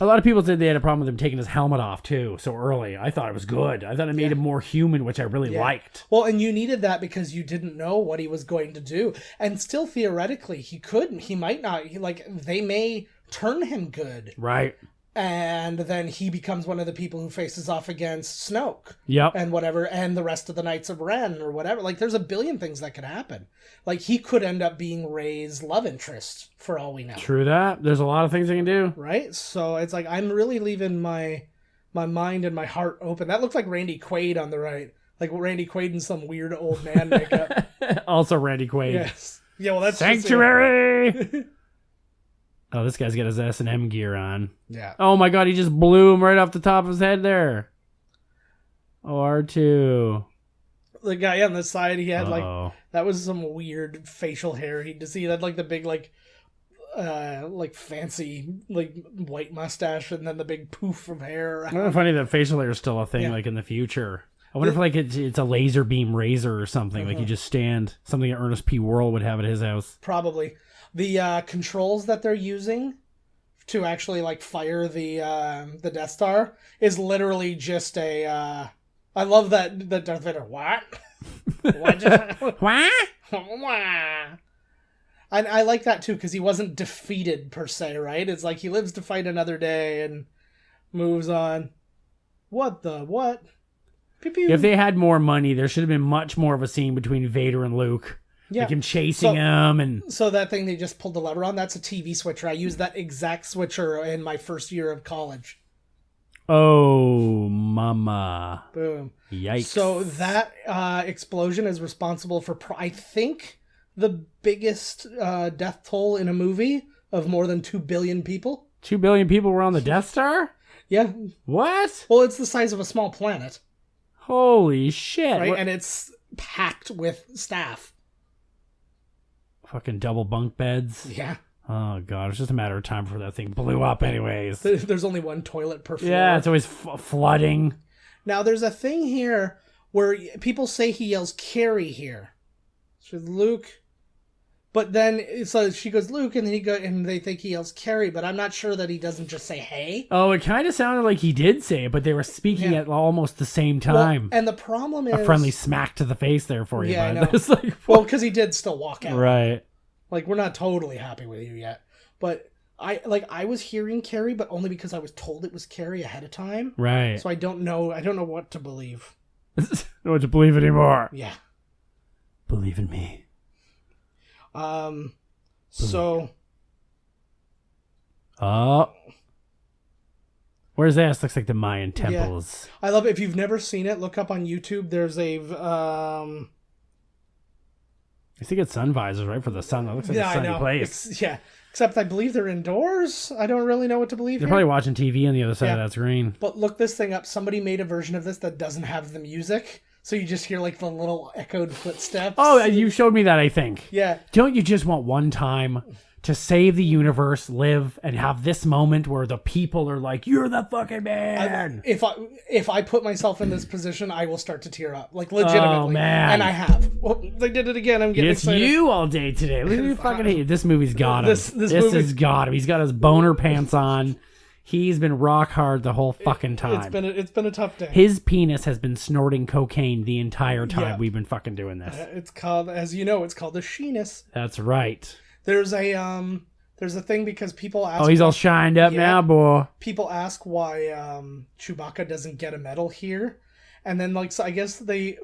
A lot of people said they had a problem with him taking his helmet off, too, so early. I thought it was good. I thought it made him more human, which I really liked. Well, and you needed that because you didn't know what he was going to do. And still, theoretically, he might not, they may turn him good. Right. And then he becomes one of the people who faces off against Snoke. Yep. And whatever, and the rest of the Knights of Ren or whatever. Like, there's a billion things that could happen. Like, he could end up being Rey's love interest, for all we know. True that. There's a lot of things they can do. Right? So, it's like, I'm really leaving my mind and my heart open. That looks like Randy Quaid on the right. Like, Randy Quaid in some weird old man makeup. Also Randy Quaid. Yes. Yeah, well, that's Sanctuary! Oh, this guy's got his S&M gear on. Yeah. Oh my god, he just blew him right off the top of his head there. Oh, R2. The guy on the side, he had that was some weird facial hair. He had like the big fancy white mustache, and then the big poof of hair. It's funny that facial hair is still a thing in the future. I wonder if it's a laser beam razor or something. Like you just stand, something that Ernest P. Worrell would have at his house. Probably. The controls that they're using to actually fire the Death Star is literally just a. I love that the Darth Vader. What? What? And I like that too because he wasn't defeated per se, right? It's like he lives to fight another day and moves on. What? Pew-pew. If they had more money, there should have been much more of a scene between Vader and Luke. Yeah. Like him chasing him and... So that thing they just pulled the lever on, that's a TV switcher. I used that exact switcher in my first year of college. Oh, mama. Boom. Yikes. So that explosion is responsible for, I think, the biggest death toll in a movie of more than 2 billion people. 2 billion people were on the Death Star? Yeah. What? Well, it's the size of a small planet. Holy shit. Right? And it's packed with staff. Fucking double bunk beds. Yeah. Oh, God. It's just a matter of time before that thing blew up anyways. There's only one toilet per floor. Yeah, it's always flooding. Now, there's a thing here where people say he yells Carrie here. So Luke... But then, so she goes, Luke, and then and they think he yells Carrie, but I'm not sure that he doesn't just say, hey. Oh, it kind of sounded like he did say it, but they were speaking at almost the same time. Well, and the problem is... A friendly smack to the face there for you, yeah, bud. I know. It's like, well, because he did still walk out. Right. Like, we're not totally happy with you yet. But I was hearing Carrie, but only because I was told it was Carrie ahead of time. Right. So I don't know what to believe. I don't know what to believe anymore. Yeah. Believe in me. So. Oh. Where's this? Looks like the Mayan temples. Yeah. I love it. If you've never seen it, look up on YouTube. There's a. I think it's sun visors, right? For the sun. That looks like a sunny place. Except I believe they're indoors. I don't really know what to believe. They're probably watching TV on the other side of that screen. But look this thing up. Somebody made a version of this that doesn't have the music. So you just hear the little echoed footsteps. Oh, you showed me that, I think. Yeah. Don't you just want one time to save the universe, live, and have this moment where the people are like, you're the fucking man? If I put myself in this position, I will start to tear up. Legitimately. Oh, man. And I have. Well, they did it again. I'm getting excited. It's you all day today. Look at you fucking hate. This movie's got him. This has got him. He's got his boner pants on. He's been rock hard the whole fucking time. It's been a tough day. His penis has been snorting cocaine the entire time we've been fucking doing this. It's called, as you know, it's called the sheenus. That's right. There's a thing because people ask. Oh, he's all shined up now, boy. People ask why Chewbacca doesn't get a medal here, and then so I guess they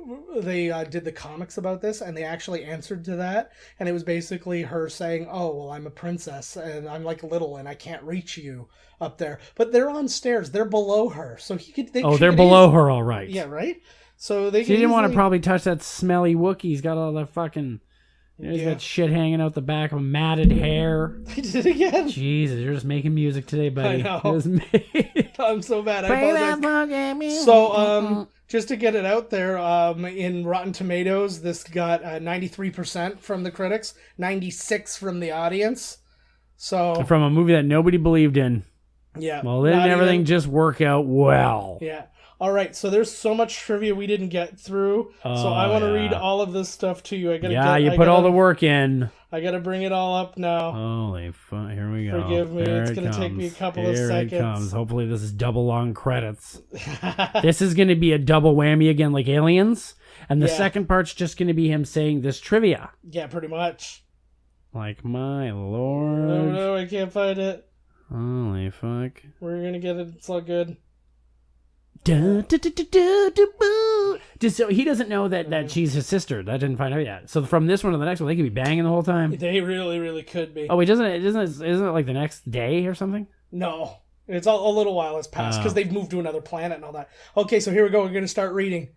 did the comics about this, and they actually answered to that, and it was basically her saying, "Oh, well, I'm a princess, and I'm little, and I can't reach you up there." But they're on stairs; they're below her, so he could. They're below her, all right. Yeah, right. So they. She didn't want to probably touch that smelly Wookiee. He's got all that fucking He's got shit hanging out the back of matted hair. He did it again. Jesus, you're just making music today, buddy. I know. It was me. I'm so bad. I apologize. So, just to get it out there, in Rotten Tomatoes, this got 93% from the critics, 96% from the audience. So from a movie that nobody believed in. Yeah. Well, didn't everything just work out well? Yeah. All right, so there's so much trivia we didn't get through, so I want to read all of this stuff to you. You put all the work in. I gotta bring it all up now. Holy fuck! Here we go. Forgive me, it's gonna take me a couple of seconds. Here it comes. Hopefully, this is double long credits. This is gonna be a double whammy again, like Aliens, and the second part's just gonna be him saying this trivia. Yeah, pretty much. Like my lord! Oh no, I can't find it. Holy fuck! We're gonna get it. It's all good. Just so he doesn't know that she's his sister. That didn't find out yet. So from this one to the next one, they could be banging the whole time. They really, really could be. Oh, wait, isn't it like the next day or something? No, it's a little while has passed because they've moved to another planet and all that. Okay, so here we go. We're gonna start reading.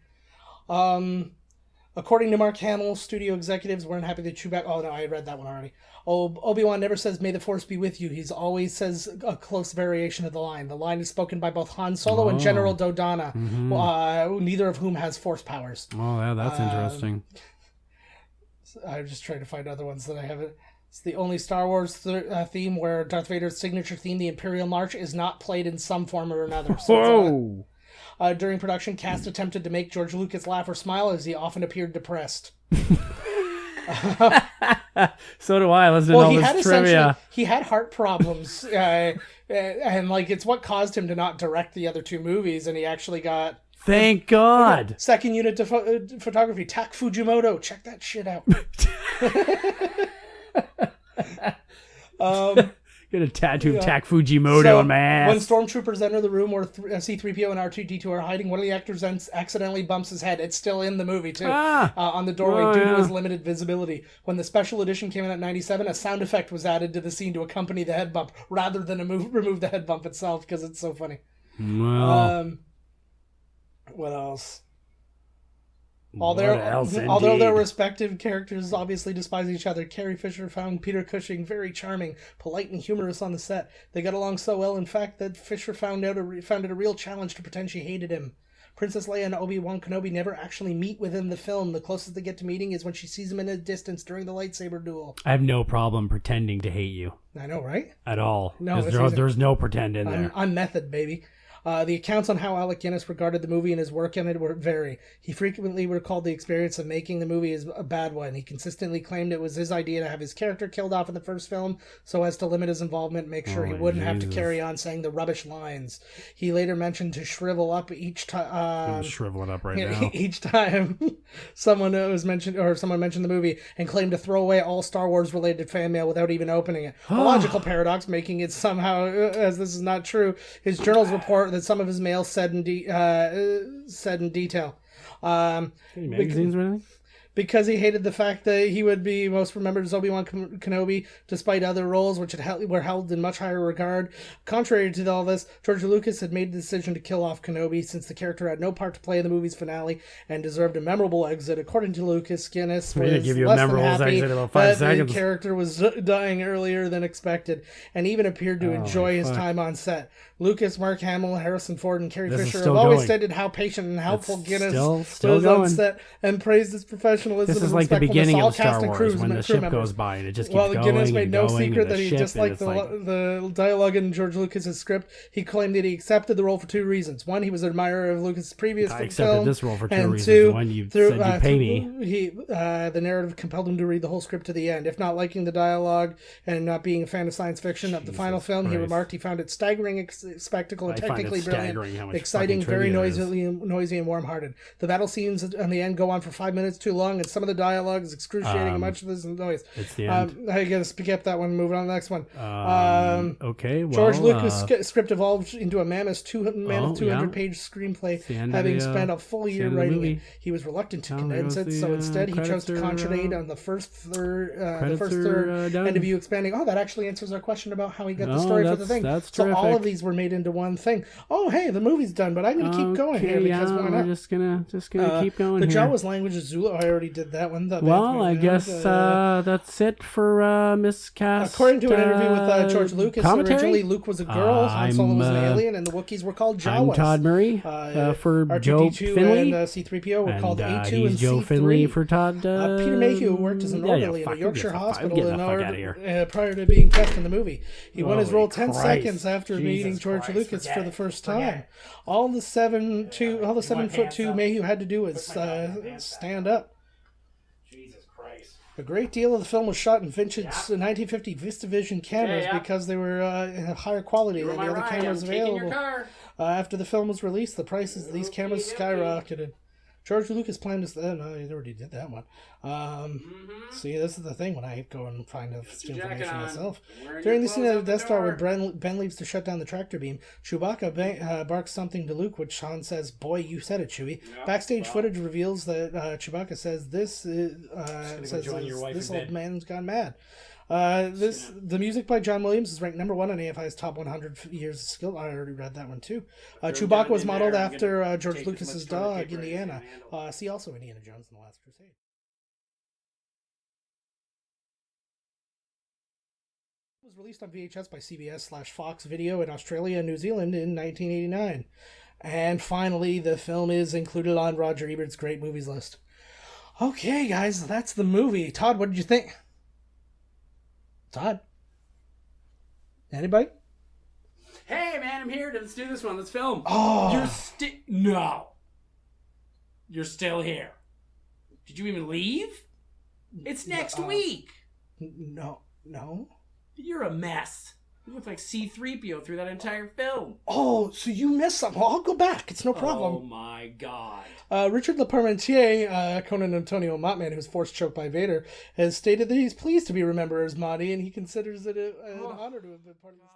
According to Mark Hamill, studio executives weren't happy that Chewbacca... Oh, no, I read that one already. Obi-Wan never says, "May the Force be with you." He's always says a close variation of the line. The line is spoken by both Han Solo and General Dodonna, neither of whom has Force powers. Oh, yeah, that's interesting. I'm just trying to find other ones that I haven't... It's the only Star Wars theme where Darth Vader's signature theme, the Imperial March, is not played in some form or another. So during production, cast attempted to make George Lucas laugh or smile as he often appeared depressed. So do I. Listen to all this trivia. He had heart problems, and it's what caused him to not direct the other two movies, and he actually got... Thank God. Second unit photography, Tak Fujimoto. Check that shit out. Get a tattoo of Tak Fujimoto on my ass. When stormtroopers enter the room where C-3PO and R2-D2 are hiding, one of the actors accidentally bumps his head. It's still in the movie, too, on the doorway due to his limited visibility. When the special edition came in at 97, a sound effect was added to the scene to accompany the head bump, rather than remove the head bump itself, because it's so funny. Wow. What else? Although their respective characters obviously despise each other, Carrie Fisher found Peter Cushing very charming, polite, and humorous on the set. They got along so well, in fact, that Fisher found it a real challenge to pretend she hated him. Princess Leia and Obi-Wan Kenobi never actually meet within the film. The closest they get to meeting is when she sees him in a distance during the lightsaber duel. I have no problem pretending to hate you. I know, right? At all. No, there's no pretend in there. I'm method, baby. The accounts on how Alec Guinness regarded the movie and his work in it vary. He frequently recalled the experience of making the movie as a bad one. He consistently claimed it was his idea to have his character killed off in the first film so as to limit his involvement and make sure he wouldn't have to carry on saying the rubbish lines. He later mentioned to shrivel up each time. I'm shriveling up right now. Each time someone mentioned the movie and claimed to throw away all Star Wars related fan mail without even opening it. A logical paradox, making it somehow, as this is not true, his journals report that some of his mail said in detail. Magazines or anything? Because he hated the fact that he would be most remembered as Obi-Wan Kenobi, despite other roles which were held in much higher regard. Contrary to all this, George Lucas had made the decision to kill off Kenobi since the character had no part to play in the movie's finale and deserved a memorable exit. According to Lucas, Guinness was give you less a memorable than happy exit about 5 seconds. The character was dying earlier than expected and even appeared to enjoy his time on set. Lucas, Mark Hamill, Harrison Ford, and Carrie Fisher have always stated how patient and helpful Guinness was on set and praised his professionalism. This is like the beginning of Star Wars when the ship goes by and it just keeps going. Guinness made no secret that he disliked the dialogue in George Lucas's script. He claimed that he accepted the role for two reasons. One, he was an admirer of Lucas's previous film. I accepted this role for two reasons. Two, one, you said you pay me. The narrative compelled him to read the whole script to the end. If not liking the dialogue and not being a fan of science fiction of the final film, he remarked he found it staggering spectacle and technically brilliant, exciting, very noisy and warm-hearted. The battle scenes in the end go on for 5 minutes too long, and some of the dialogue is excruciating and much of this is noise. It's the end. I gotta skip that one, moving on to the next one. Okay, well, George Lucas' script evolved into a mammoth 200-page screenplay, having spent a full year writing it. He was reluctant to condense it, so instead he chose to concentrate on the first third interview expanding. Oh, that actually answers our question about how he got the story for the thing. So all of these were made into one thing. Oh, hey, the movie's done, but I'm gonna keep going here because why not? We're just gonna keep going. The here. Jawas language is Zulu. I already did that one. Well, I guess that's it for miscast. According to an interview with George Lucas, commentary? originally Luke was a girl, Han Solo was an alien, and the Wookiees were called Jawas. I'm Todd Murray for Joe R2-D2 Finley. and C-3PO were called A2 he's and Joe C3. Finley for Todd. Peter Mayhew worked as an orderly in a Yorkshire hospital prior to being cast in the movie. He won his role 10 seconds after meeting George Lucas for the first time. All the 7'2" Mayhew had to do was stand up. Jesus Christ. A great deal of the film was shot in vintage 1950 VistaVision cameras because they were higher quality than the other cameras available. After the film was released, the prices of these cameras skyrocketed. George Lucas planned to... no, he already did that one. See, this is the thing when I go and find out information myself. During the scene of the Death Star where Ben leaves to shut down the tractor beam, Chewbacca barks something to Luke, which Han says, "Boy, you said it, Chewie." Backstage footage reveals that Chewbacca says this old man's gone mad. The music by John Williams is ranked number 1 on AFI's top 100 years of skill. I already read that one too. Chewbacca was modeled after George Lucas's dog, Indiana. See also Indiana Jones and the Last Crusade. It was released on VHS by CBS/Fox Video in Australia and New Zealand in 1989. And finally, the film is included on Roger Ebert's Great Movies list. Okay, guys, that's the movie. Todd, what did you think? Todd? Anybody? Hey, man, I'm here. Let's do this one. Let's film. Oh. No. You're still here. Did you even leave? It's next week. No. You're a mess. You look like C-3PO through that entire film. Oh, so you missed something. I'll go back. It's no problem. Oh, my God. Richard Leparmentier, Conan Antonio Mottman, who's force choked by Vader, has stated that he's pleased to be remembered as Mahdi, and he considers it an honor to have been part of this.